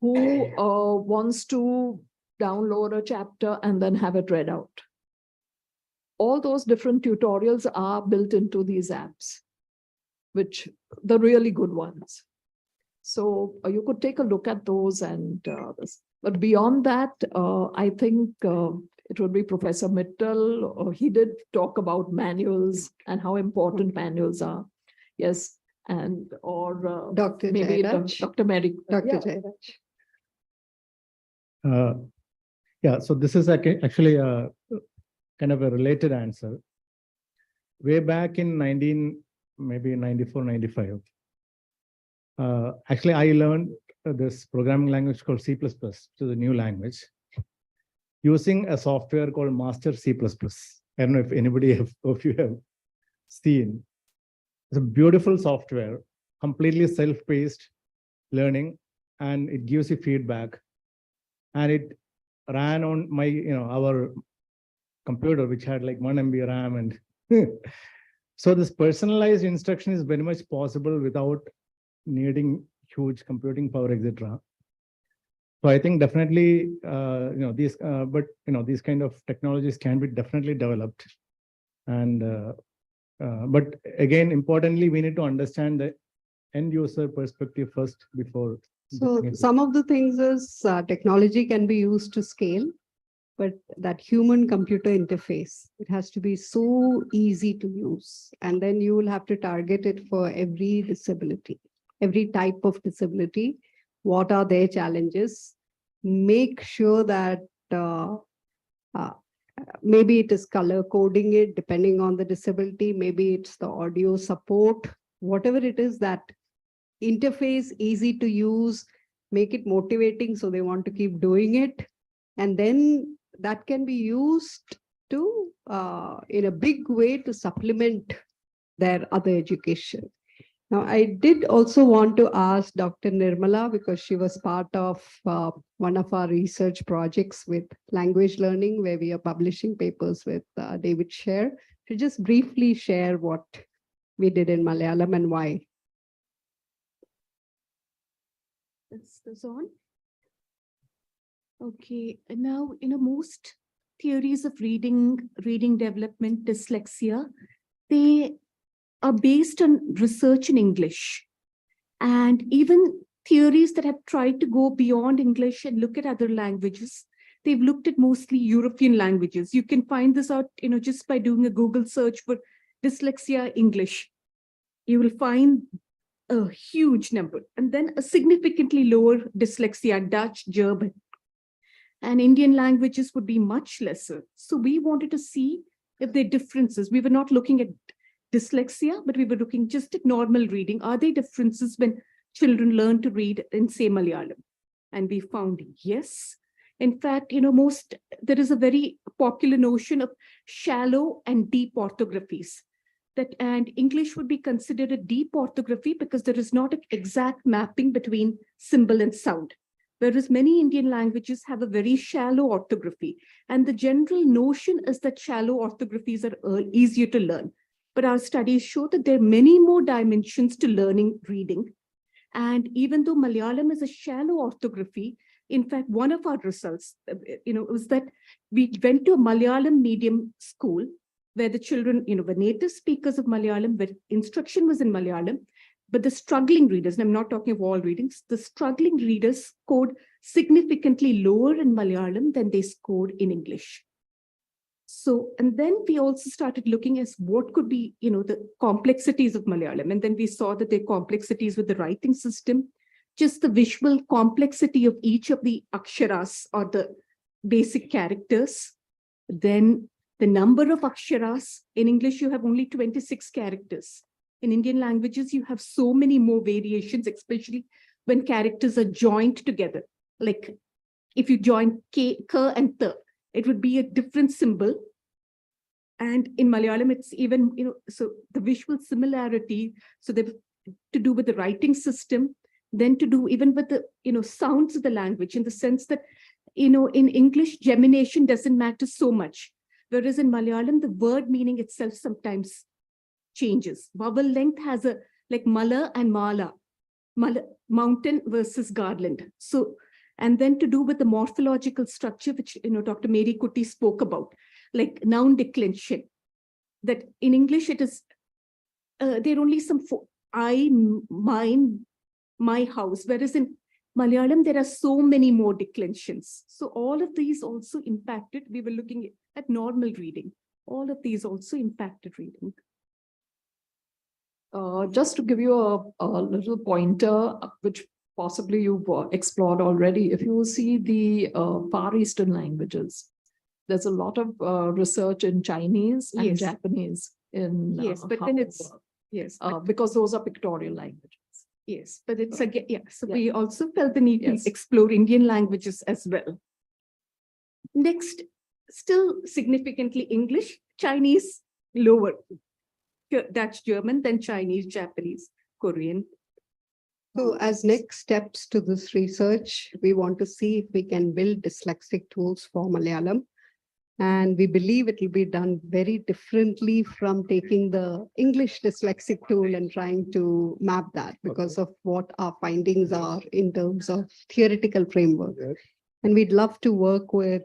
who wants to download a chapter and then have it read out. All those different tutorials are built into these apps, which the really good ones. So you could take a look at those, and but beyond that, I think it would be Professor Mittal. He did talk about manuals and how important manuals are. Yes, and or Dr. maybe Jairaj. Dr. Mary. Dr. Jairaj. Yeah, so this is actually a kind of a related answer. Way back in maybe 94, 95. Actually, I learned this programming language called C++, which is a new language, using a software called Master C++. I don't know if anybody of you have seen. It's a beautiful software, completely self-paced learning, and it gives you feedback. And it ran on my, our computer, which had like 1 MB RAM. And so this personalized instruction is very much possible without needing huge computing power, etc. So I think definitely, these, these kind of technologies can be definitely developed. And, but again, importantly, we need to understand the end user perspective first before. So some of the things is technology can be used to scale, but that human computer interface, it has to be so easy to use. And then you will have to target it for every disability, every type of disability. What are their challenges? Make sure that maybe it is color coding it depending on the disability, maybe it's the audio support, whatever it is, that interface easy to use, make it motivating so they want to keep doing it. And then that can be used to, in a big way, to supplement their other education. Now, I did also want to ask Dr. Nirmala, because she was part of one of our research projects with language learning, where we are publishing papers with David Sher, to just briefly share what we did in Malayalam and why. This goes on. Okay, now, most theories of reading development, dyslexia, they are based on research in English. And even theories that have tried to go beyond English and look at other languages, they've looked at mostly European languages. You can find this out, just by doing a Google search for dyslexia English. You will find a huge number, and then a significantly lower dyslexia Dutch, German. And Indian languages would be much lesser. So we wanted to see if there are differences. We were not looking at dyslexia, but we were looking just at normal reading. Are there differences when children learn to read in, say, Malayalam? And we found yes. In fact, there is a very popular notion of shallow and deep orthographies. And English would be considered a deep orthography because there is not an exact mapping between symbol and sound. Whereas many Indian languages have a very shallow orthography. And the general notion is that shallow orthographies are easier to learn. But our studies show that there are many more dimensions to learning reading. And even though Malayalam is a shallow orthography, in fact, one of our results, was that we went to a Malayalam medium school where the children, were native speakers of Malayalam, where instruction was in Malayalam, but the struggling readers, and I'm not talking of all readings, the struggling readers scored significantly lower in Malayalam than they scored in English. So, and then we also started looking at what could be, the complexities of Malayalam. And then we saw that there are complexities with the writing system, just the visual complexity of each of the aksharas or the basic characters. Then the number of aksharas. In English, you have only 26 characters. In Indian languages, you have so many more variations, especially when characters are joined together. Like if you join K, K and Th, it would be a different symbol. And in Malayalam, it's even, so the visual similarity, so they've to do with the writing system, then to do even with the, sounds of the language, in the sense that, in English, gemination doesn't matter so much. Whereas in Malayalam, the word meaning itself sometimes changes. Vowel length has a, like mala and mala, mountain versus garland. So, and then to do with the morphological structure, which, Dr. Mary Kutty spoke about, like noun declension, that in English, it is, there are only some I, mine, my house, whereas in Malayalam, there are so many more declensions. So all of these also impacted. We were looking at normal reading. All of these also impacted reading. Just to give you a little pointer, which possibly you've explored already, if you see the Far Eastern languages, there's a lot of research in Chinese and Yes. Japanese in Yes, but then it's Yes, because those are pictorial languages. Yes, but it's again, yeah. So Yeah. we also felt the need Yes. to explore Indian languages as well. Next, still significantly English, Chinese, lower, Dutch, German, then Chinese, Japanese, Korean. So as next steps to this research, we want to see if we can build dyslexic tools for Malayalam. And we believe it will be done very differently from taking the English dyslexic tool and trying to map that because of what our findings are in terms of theoretical framework. And we'd love to work with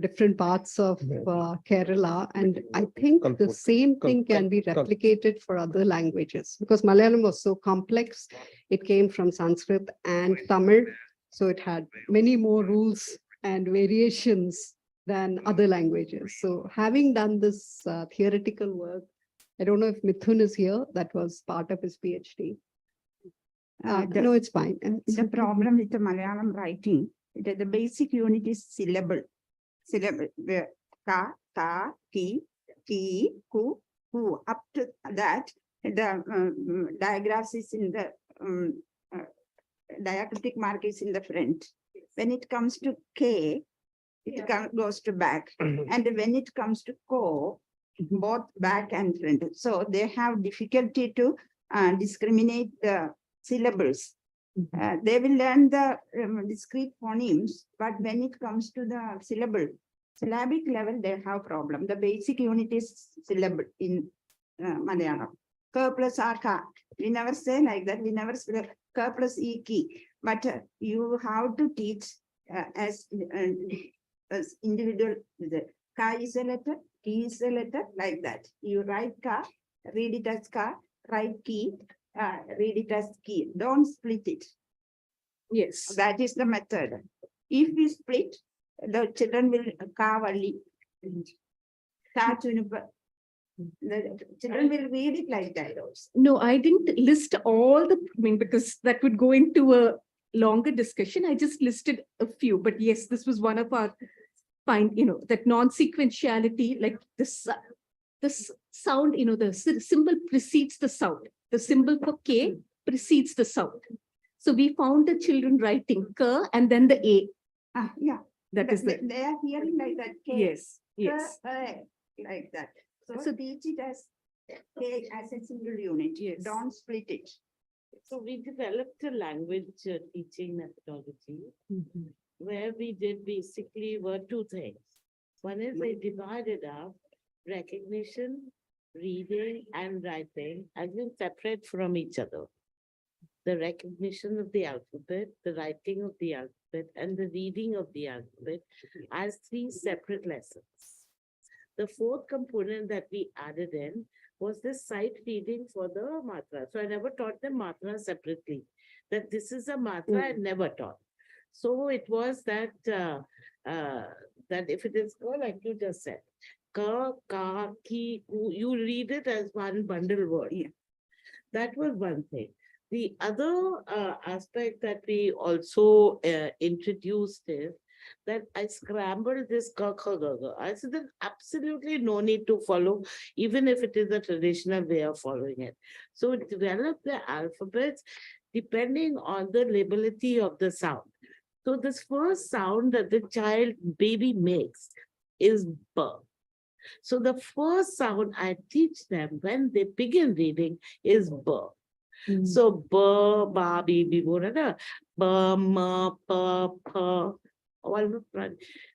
different parts of Kerala. And I think the same thing can be replicated for other languages because Malayalam was so complex. It came from Sanskrit and Tamil. So it had many more rules and variations than other languages. So having done this theoretical work, I don't know if Mithun is here, that was part of his PhD. No, it's fine. The problem with the Malayalam writing, the basic unit is syllable. Syllable, ka, ta, ki, ku, hu. Up to that, the digraphs is in the diacritic mark is in the front. When it comes to K, it goes to back. And when it comes to ko, both back and front. So they have difficulty to discriminate the syllables. They will learn the discrete phonemes, but when it comes to the syllabic level, they have problem. The basic unit is syllable in Malayalam. K plus A, ka. We never say like that. We never say K plus E, ki. But you have to teach as individual. Ka is a letter, ki is a letter, like that. You write ka, read it as ka, write ki, read it as key. Don't split it. Yes. That is the method. If we split, the children will kavali. The children will read it like that also. No, I didn't list all the, because that would go into a longer discussion. I just listed a few, but yes, this was one of our that non-sequentiality, like this sound, the symbol precedes the sound. The symbol for K precedes the sound. So we found the children writing K and then the A. Yeah. That is the. They are hearing like that. K. Yes. Yes. Like that. So teach it as K as a single unit. Yes. Don't split it. So we developed a language teaching methodology where we did basically were two things. One is they divided up recognition, reading, and writing as being separate from each other. The recognition of the alphabet, the writing of the alphabet, and the reading of the alphabet as three separate lessons. The fourth component that we added in was this sight reading for the matra. So I never taught them matra separately. That this is a matra I never taught. So it was that that if it is like you just said, ka, ka, ki, ku, you read it as one bundle word. Yeah. That was one thing. The other aspect that we also introduced is that I scrambled this ka, kha, ga, ga. I said there's absolutely no need to follow, even if it is a traditional way of following it. So develop the alphabets depending on the lability of the sound. So this first sound that the child baby makes is B. So the first sound I teach them when they begin reading is B. So B, ba, bi, bi, bo, da, da. B, ma, pa, pa.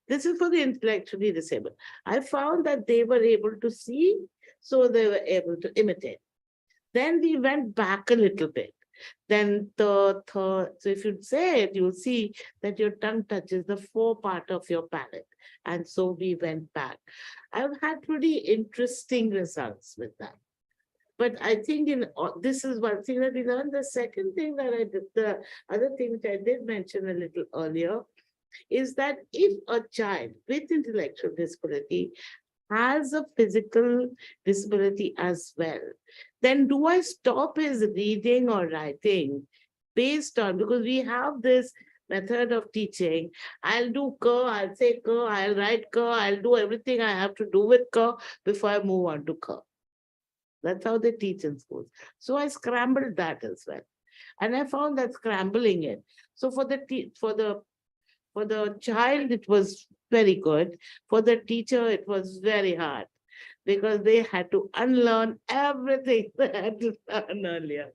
This is for the intellectually disabled. I found that they were able to see, so they were able to imitate. Then we went back a little bit. Then the third, so if you say it, you'll see that your tongue touches the fore part of your palate. And so we went back. I've had pretty interesting results with that. But I think this is one thing that we learned. The second thing that I did, the other thing which I did mention a little earlier, is that if a child with intellectual disability has a physical disability as well, then do I stop his reading or writing based on, because we have this method of teaching, I'll do ka, I'll say ka, I'll write ka, I'll do everything I have to do with ka before I move on to ka. That's how they teach in schools. So I scrambled that as well. And I found that scrambling it. So for the child, it was very good. For the teacher, it was very hard because they had to unlearn everything they had to learn earlier.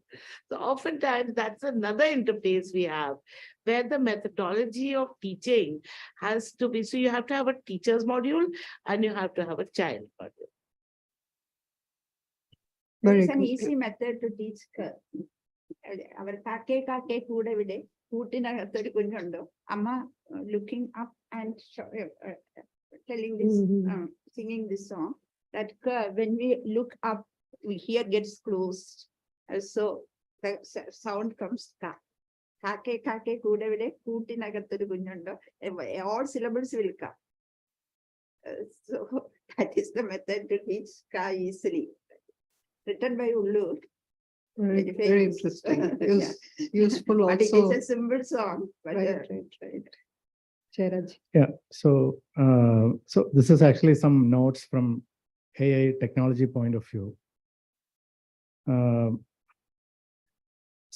So oftentimes that's another interface we have where the methodology of teaching has to be, so you have to have a teacher's module and you have to have a child module. It's an easy method to teach. Our kake kude vide കൂട്ടിനകത്തൊരു കുഞ്ഞുണ്ടോ അമ്മ looking up and telling this singing this song that when we look up we here gets closed, so the sound comes ka kake kude vide കൂട്ടിനകത്തൊരു കുഞ്ഞുണ്ടോ, all syllables will come. So that is the method to teach ka easily, written by Ullu. Very interesting. Useful also. But it is a simple song. But right. Jairaj. Yeah. So this is actually some notes from AI technology point of view.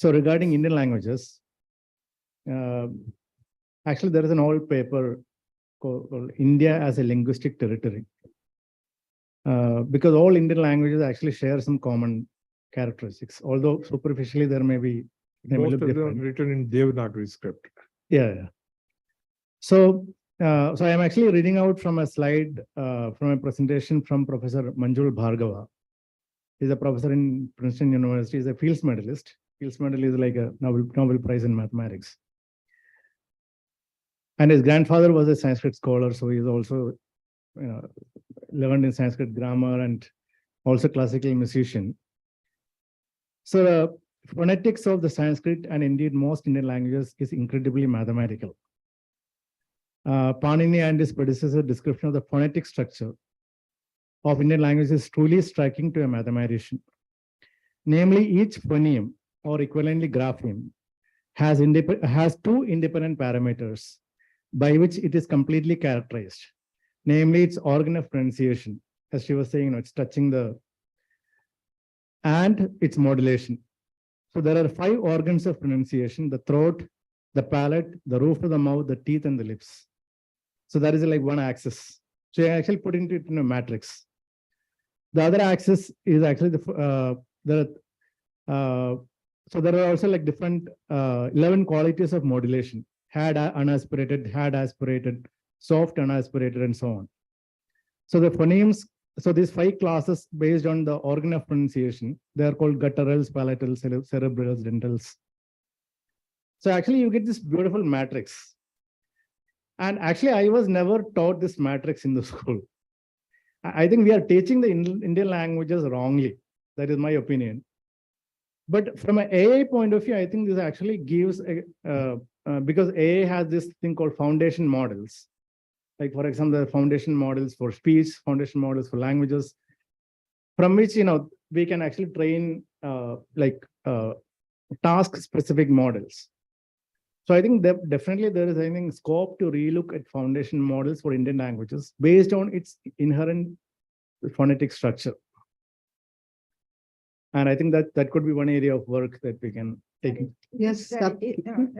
So regarding Indian languages, actually there is an old paper called India as a Linguistic Territory, because all Indian languages actually share some common characteristics, although superficially there may be most of them written in Devanagari script. Yeah. So I am actually reading out from a slide from a presentation from Professor Manjul Bhargava. He's a professor in Princeton University. He's a Fields medalist. Fields medal is like a Nobel Prize in mathematics. And his grandfather was a Sanskrit scholar, so he's also learned in Sanskrit grammar and also classical musician. So the phonetics of the Sanskrit and indeed most Indian languages is incredibly mathematical. Panini and his predecessor description of the phonetic structure of Indian language is truly striking to a mathematician. Namely, each phoneme or equivalently grapheme has two independent parameters by which it is completely characterized. Namely, its organ of pronunciation, as she was saying, it's touching the, and its modulation. So there are 5 organs of pronunciation: the throat, the palate, the roof of the mouth, the teeth, and the lips. So that is like one axis. So I actually put into it in a matrix. The other axis is actually so there are also like different 11 qualities of modulation: had unaspirated, had aspirated, soft unaspirated, and so on. So the phonemes, so these 5 classes based on the organ of pronunciation, they are called gutturals, palatals, cerebrals, dentals. So actually you get this beautiful matrix. And actually I was never taught this matrix in the school. I think we are teaching the Indian languages wrongly. That is my opinion. But from an AI point of view, I think this actually gives, because AI has this thing called foundation models. Like, for example, the foundation models for speech, foundation models for languages, from which, we can actually train task-specific models. So I think that definitely there is, scope to relook at foundation models for Indian languages based on its inherent phonetic structure. And I think that could be one area of work that we can take. Yes,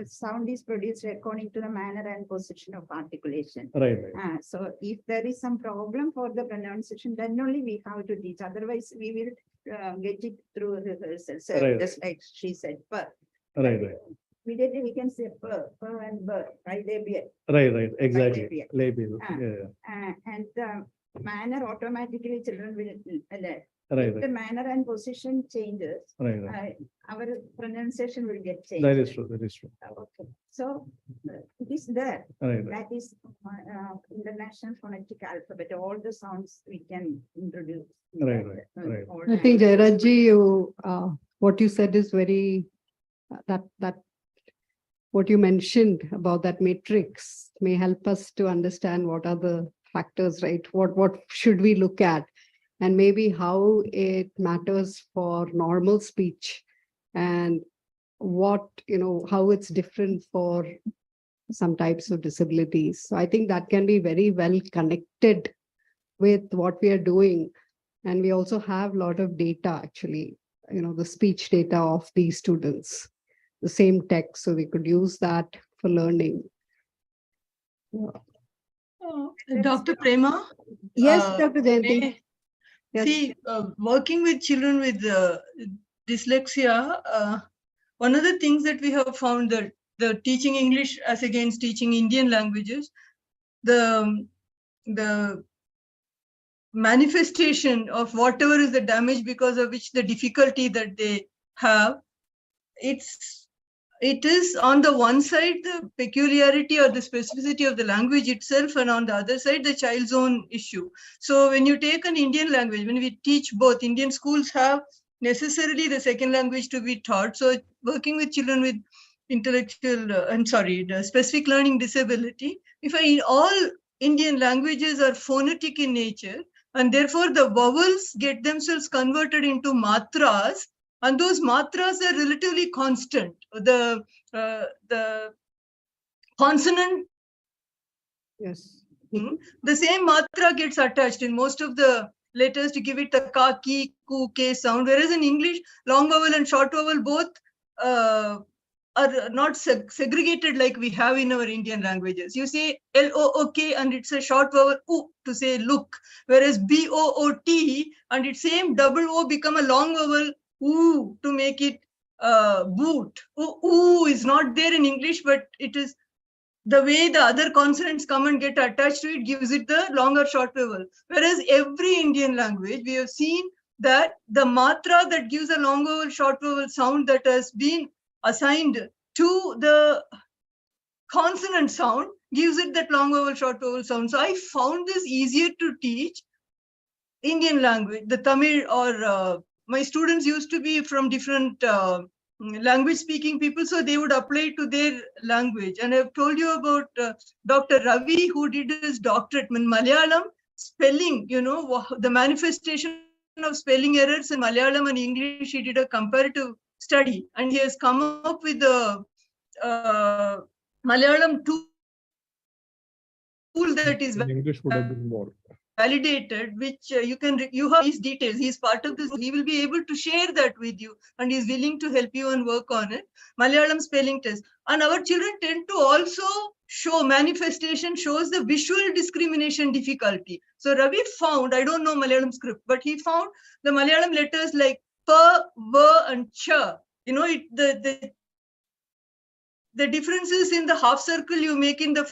sound is produced according to the manner and position of articulation. Right. So if there is some problem for the pronunciation, then only we have to teach. Otherwise, we will get it through rehearsal. So just like she said, per. Right. Immediately we can say per and ber, right? Right. Exactly. Labial. And the manner automatically children will learn. Right. If the manner and position changes, our pronunciation will get changed. That is true. Okay. So it is there. Right. That is International Phonetic Alphabet. All the sounds we can introduce. Right. I think Jairaj-ji, what you said is very that what you mentioned about that matrix may help us to understand what are the factors, right? What should we look at? And maybe how it matters for normal speech and what, how it's different for some types of disabilities. So I think that can be very well connected with what we are doing And we also have a lot of data, actually, the speech data of these students, the same text. So we could use that for learning. Dr. Prema? Yes, Dr. Jayanti. Yes. See, working with children with dyslexia, one of the things that we have found that the teaching English as against teaching Indian languages, the manifestation of whatever is the damage because of which the difficulty that they have, it is on the one side the peculiarity or the specificity of the language itself, and on the other side the child's own issue. So when you take an Indian language, when we teach both, Indian schools have necessarily the second language to be taught. So working with children with the specific learning disability, all Indian languages are phonetic in nature, and therefore the vowels get themselves converted into matras, and those matras are relatively constant. The consonant, yes, the same matra gets attached in most of the letters to give it the ka, ki, ku, ke sound, whereas in English, long vowel and short vowel both are not segregated like we have in our Indian languages. You say L-O-O-K and it's a short vowel U to say look, whereas B-O-O-T and its same double O become a long vowel U to make it boot. U is not there in English, but it is the way the other consonants come and get attached to it gives it the longer short vowel. Whereas every Indian language, we have seen that the matra that gives a long vowel short vowel sound that has been assigned to the consonant sound gives it that long vowel short vowel sound. So I found this easier to teach Indian language, the Tamil, or my students used to be from different language speaking people, so they would apply it to their language. And I've told you about Dr. Ravi, who did his doctorate in Malayalam, spelling, the manifestation of spelling errors in Malayalam and English. He did a comparative study, and he has come up with the Malayalam tool that is English would have been more validated, which you have these details. He's part of this. He will be able to share that with you, and he's willing to help you and work on it. Malayalam spelling test. And our children tend to also show manifestation, shows the visual discrimination difficulty. So Ravi found, I don't know Malayalam script, but he found the Malayalam letters like pa, va, and cha. The differences in the half circle you make in the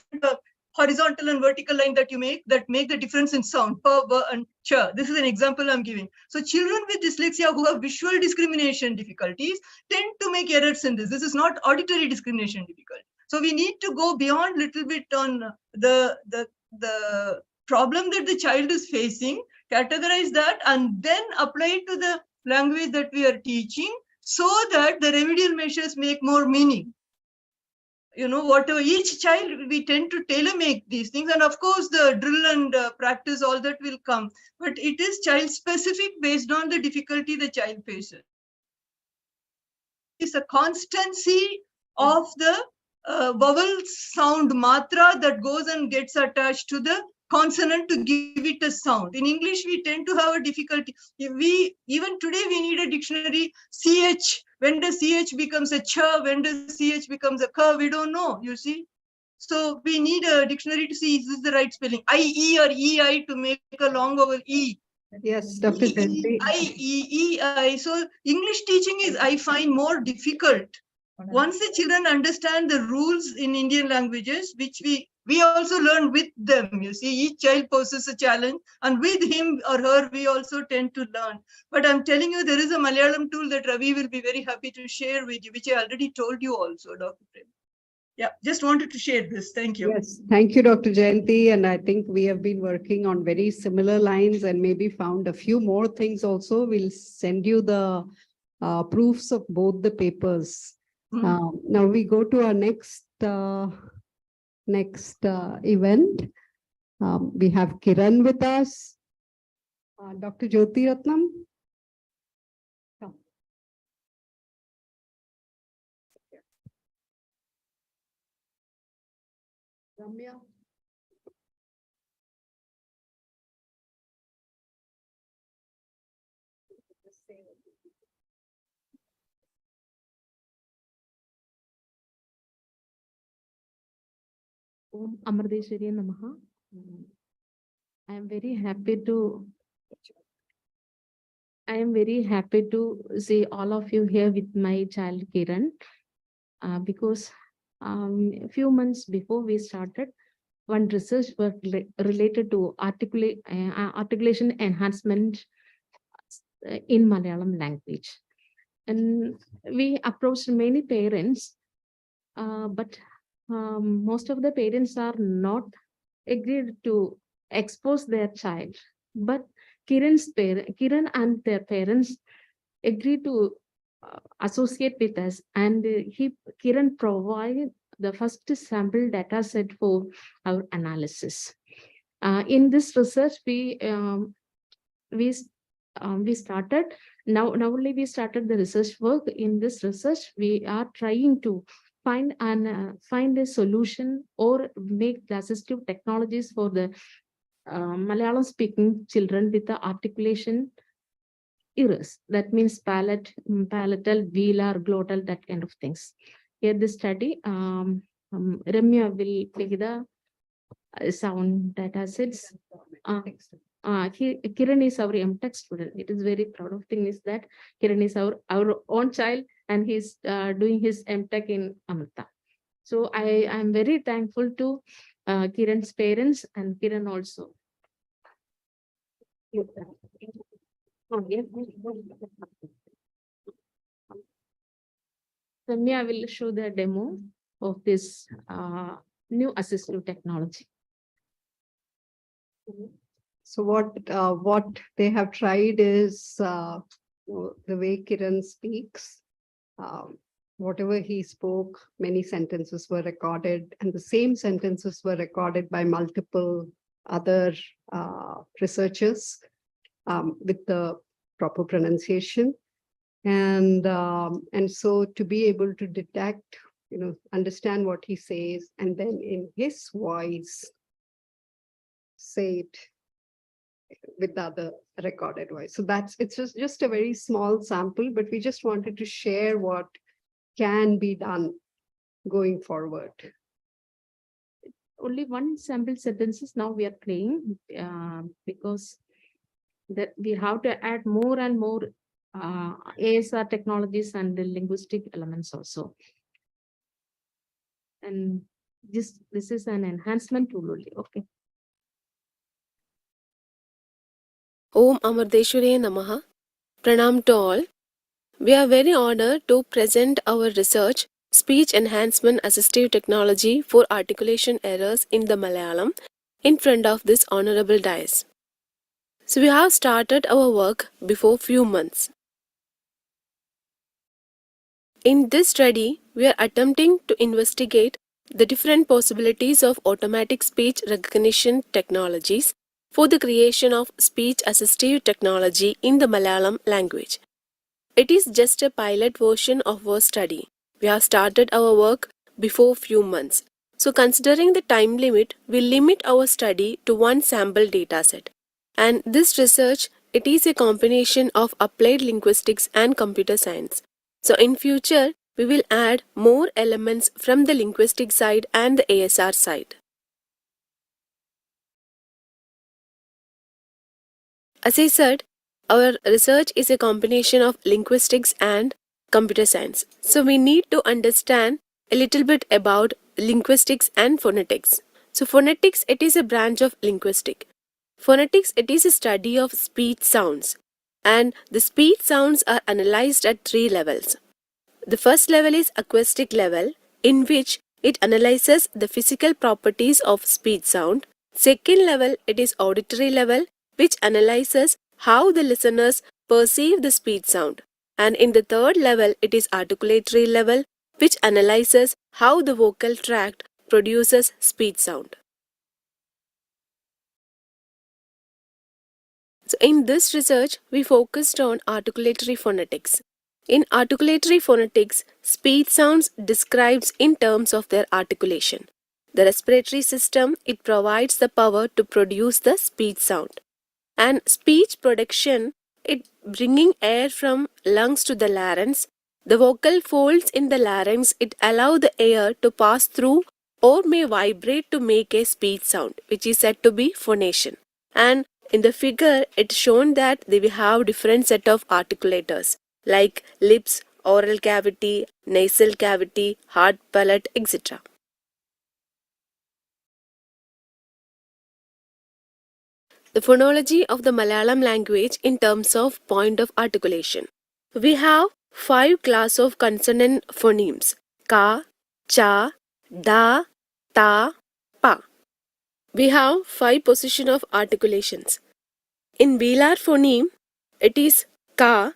horizontal and vertical line that you make the difference in sound, pa, va, and cha. This is an example I'm giving. So children with dyslexia who have visual discrimination difficulties tend to make errors in this. This is not auditory discrimination difficulty. So we need to go beyond little bit on the problem that the child is facing, categorize that, and then apply it to the language that we are teaching so that the remedial measures make more meaning. Whatever each child, we tend to tailor make these things, and of course the drill and practice, all that will come, but it is child specific based on the difficulty the child faces. It's a constancy of the vowel sound matra that goes and gets attached to the consonant to give it a sound. In English, we tend to have a difficulty. Even today we need a dictionary. CH, when does CH becomes a ch, when does CH becomes a k, we don't know, you see. So we need a dictionary to see is this the right spelling. IE or EI to make a long vowel E. Yes, Dr. Jayanti. I. So English teaching is, I find, more difficult. Once the children understand the rules in Indian languages, which we also learn with them, you see, each child poses a challenge, and with him or her, we also tend to learn. But I'm telling you, there is a Malayalam tool that Ravi will be very happy to share with you, which I already told you also, Dr. Prem. Yeah, just wanted to share this. Thank you. Yes, thank you, Dr. Jayanti. And I think we have been working on very similar lines and maybe found a few more things also. We'll send you the proofs of both the papers. Now we go to our next event. We have Kiran with us, Dr. Jyoti Ratnam. Come. Ramya. Om Amardeshwarya Namaha. I am very happy to see all of you here with my child Kiran, because a few months before we started, one research work related to articulation enhancement in Malayalam language. And we approached many parents, but most of the parents are not agreed to expose their child. But Kiran and their parents agreed to associate with us, and Kiran provided the first sample data set for our analysis. In this research, we started now only we started the research work. In this research, we are trying to find a solution or make the assistive technologies for the Malayalam speaking children with the articulation errors. That means palatal, velar, glottal, that kind of things. Here the study, Ramya will play the sound data sets. Kiran is our MTech student. It is very proud of thing is that Kiran is our own child, and he's doing his MTech in Amrita. So I am very thankful to Kiran's parents and Kiran also. Ramya will show the demo of this new assistive technology. So what they have tried is the way Kiran speaks. Whatever he spoke, many sentences were recorded, and the same sentences were recorded by multiple other researchers with the proper pronunciation. And so to be able to detect, understand what he says, and then in his voice, say it with the other recorded voice. So it's just a very small sample, but we just wanted to share what can be done going forward. Only one sample sentences now we are playing, because that we have to add more and more ASR technologies and the linguistic elements also. And this is an enhancement tool only. Okay. Om Amardeshwaraya Namaha. Pranam to all. We are very honored to present our research, Speech Enhancement Assistive Technology for Articulation Errors in the Malayalam, in front of this honorable dais. So we have started our work before few months. In this study, we are attempting to investigate the different possibilities of automatic speech recognition technologies for the creation of speech assistive technology in the Malayalam language. It is just a pilot version of our study. We have started our work before few months. So considering the time limit, we limit our study to one sample dataset. And this research, it is a combination of applied linguistics and computer science. So in future, we will add more elements from the linguistic side and the ASR side. As I said, our research is a combination of linguistics and computer science. So we need to understand a little bit about linguistics and phonetics. So phonetics, it is a branch of linguistics. Phonetics, it is a study of speech sounds. And the speech sounds are analyzed at 3 levels. The first level is acoustic level, in which it analyzes the physical properties of speech sound. Second level, it is auditory level, which analyzes how the listeners perceive the speech sound. And in the third level, it is articulatory level, which analyzes how the vocal tract produces speech sound. So in this research, we focused on articulatory phonetics. In articulatory phonetics, speech sounds describes in terms of their articulation. The respiratory system, it provides the power to produce the speech sound. And speech production, it bringing air from lungs to the larynx. The vocal folds in the larynx, it allow the air to pass through or may vibrate to make a speech sound, which is said to be phonation. And in the figure, it's shown that they will have different set of articulators like lips, oral cavity, nasal cavity, hard palate, etc. The phonology of the Malayalam language in terms of point of articulation. We have 5 classes of consonant phonemes: ka, cha, da, ta, pa. We have 5 position of articulations. In velar phoneme, it is ka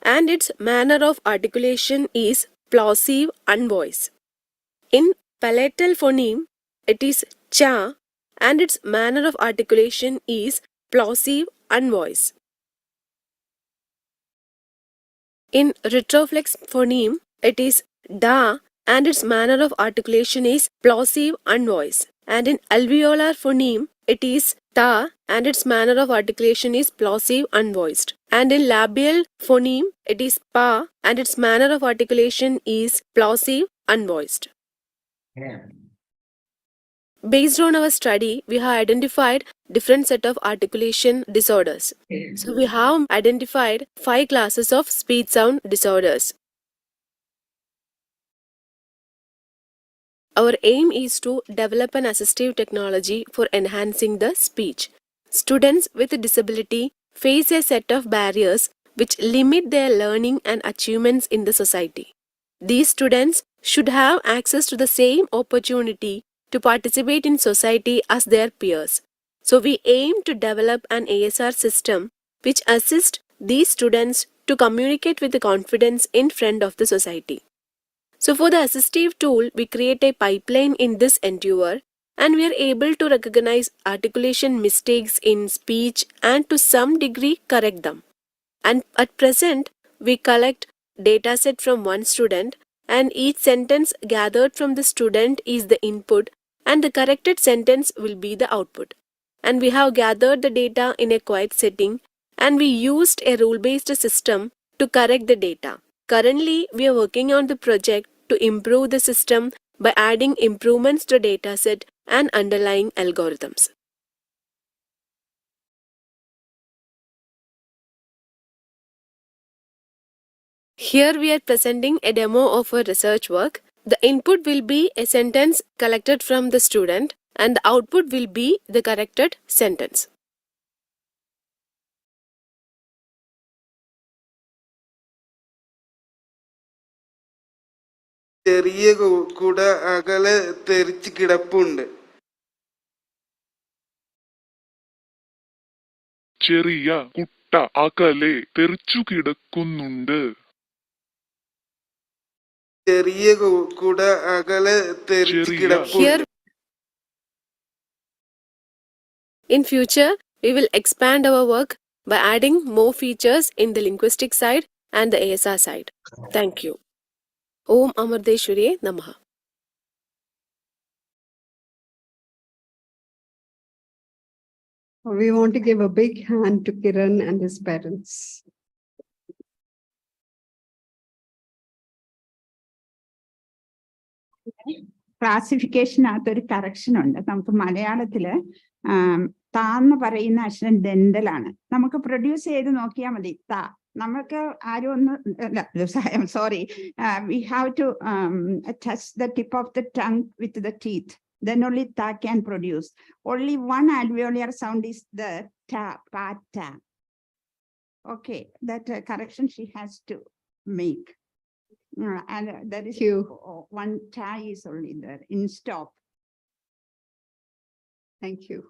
and its manner of articulation is plosive unvoiced. In palatal phoneme, it is cha and its manner of articulation is plosive unvoiced. In retroflex phoneme, it is da and its manner of articulation is plosive unvoiced. And in alveolar phoneme, it is ta and its manner of articulation is plosive unvoiced. And in labial phoneme, it is pa and its manner of articulation is plosive unvoiced. Based on our study, we have identified different set of articulation disorders. So we have identified 5 classes of speech sound disorders. Our aim is to develop an assistive technology for enhancing the speech. Students with a disability face a set of barriers which limit their learning and achievements in the society. These students should have access to the same opportunity to participate in society as their peers. So we aim to develop an ASR system which assists these students to communicate with confidence in front of the society. So for the assistive tool, we create a pipeline in this endeavor and we are able to recognize articulation mistakes in speech and to some degree correct them. And at present, we collect data set from one student and each sentence gathered from the student is the input and the corrected sentence will be the output. And we have gathered the data in a quiet setting and we used a rule-based system to correct the data. Currently, we are working on the project to improve the system by adding improvements to the dataset and underlying algorithms. Here we are presenting a demo of our research work. The input will be a sentence collected from the student and the output will be the corrected sentence. ചെറിയ കുട അകലെ തെറിച്ച് കിടപ്പുണ്ട്. ചെറിയ കുട്ട അകലെ തെറിച്ചു കിടക്കുന്നുണ്ട്. ചെറിയ കുട അകലെ തെറിച്ച് കിടപ്പുണ്ട്. In future, we will expand our work by adding more features in the linguistic side and the ASR side. Thank you. Om Amardeshwariye Namaha. We want to give a big hand to Kiran and his parents. ക്ലാസിഫിക്കേഷനകത്ത് ഒരു correction ഉണ്ട്. നമുക്ക് മലയാളത്തില് താന്ന് പറയുന്ന അക്ഷരം ദന്തലാണ്. നമുക്ക് produce ചെയ്ത് നോക്കിയാൽ മതി. താ നമ്മൾക്ക് ആരും ഒന്ന് sorry we have to touch the tip of the tongue with the teeth. Then only ta can produce. Only one alveolar sound is the ta, pa, ta. Okay, that correction she has to make. And there is one ta is only there in stop. Thank you.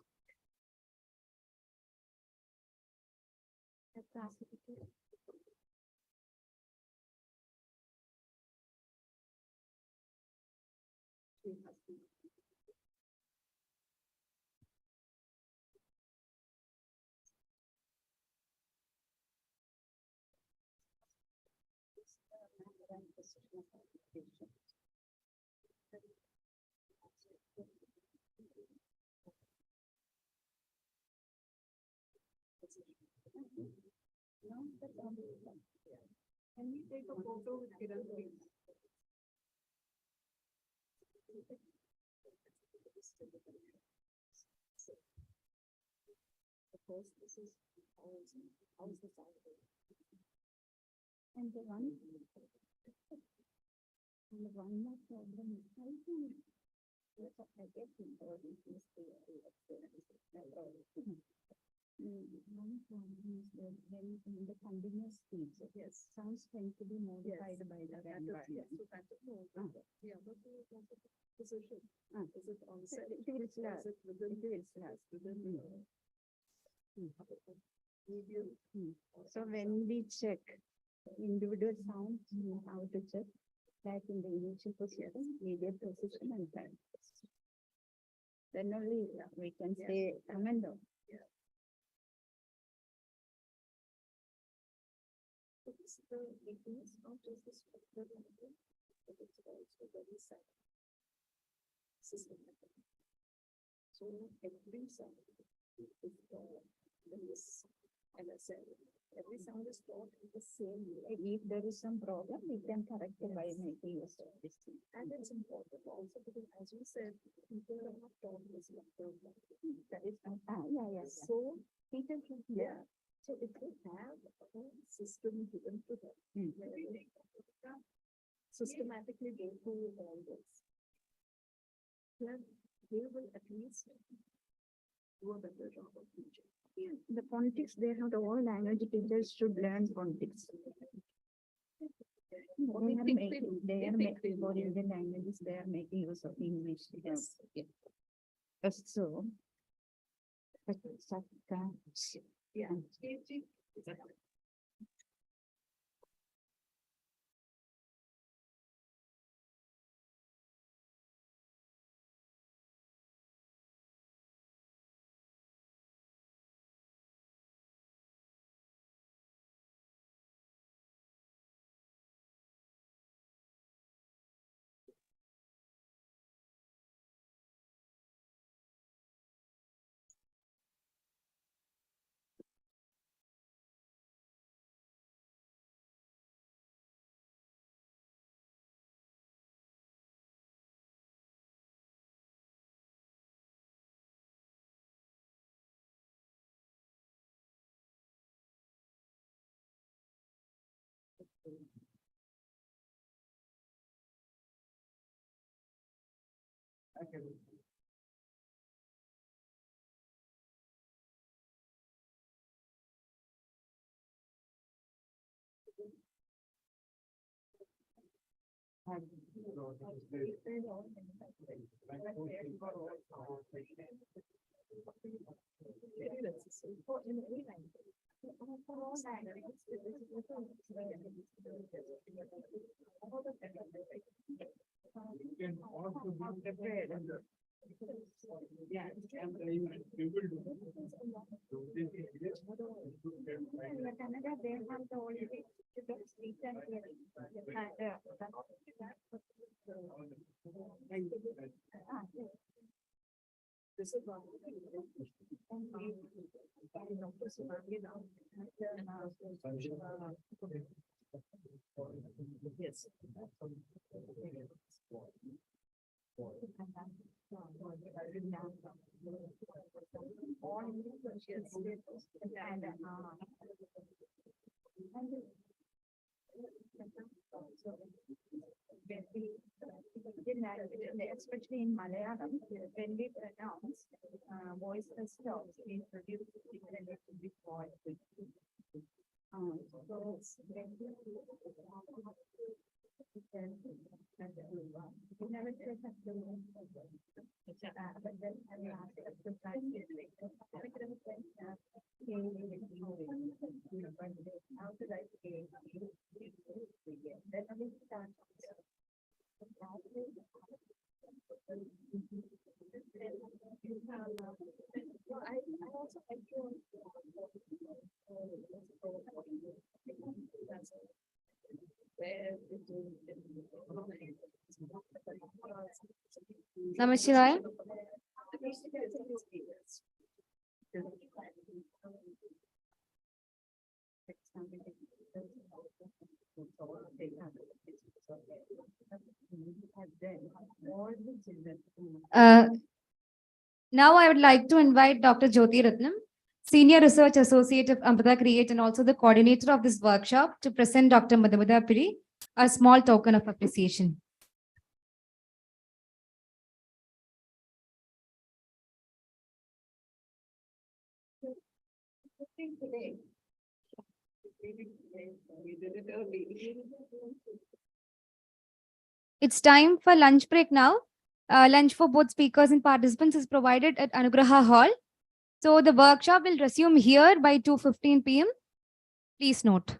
Can we take a photo with Kiran, please? Of course, this is how is the sound? And the one more problem is I think I get important is one problem is that when in the continuous speech, yes, sounds tend to be modified by the environment. The other two is position. Is it on set? It will slash. Is it within? It will slash. Medium? So when we check individual sounds, how to check that in the initial position, medium position and time. Then only we can say amendo. It's the weakness of just the structure, but it's also very systematic. So every sound is taught in this, and I said, every sound is taught in the same way. If there is some problem, we can correct it by making use of this thing. And it's important also because, as you said, people are not taught this structure. That is, yeah. So people can, so if they have a system given to them, where they systematically go through all this, then they will at least do a better job of teaching. Yeah, the phonetics, they have the all language teachers should learn phonetics. They are making for Indian languages, they are making use of English. Yes. So. Yeah. Canada, they have the already speech and hearing. This is one. Yes. Especially in Malayalam, when we pronounce voiceless stops, we introduce different voice. Namashivaya. Now I would like to invite Dr. Jyoti Ratnam, Senior Research Associate of Amrita Create and also the coordinator of this workshop, to present Dr. Madhumita Piri a small token of appreciation. It's time for lunch break now. Lunch for both speakers and participants is provided at Anugraha Hall. So the workshop will resume here by 2:15 p.m. Please note.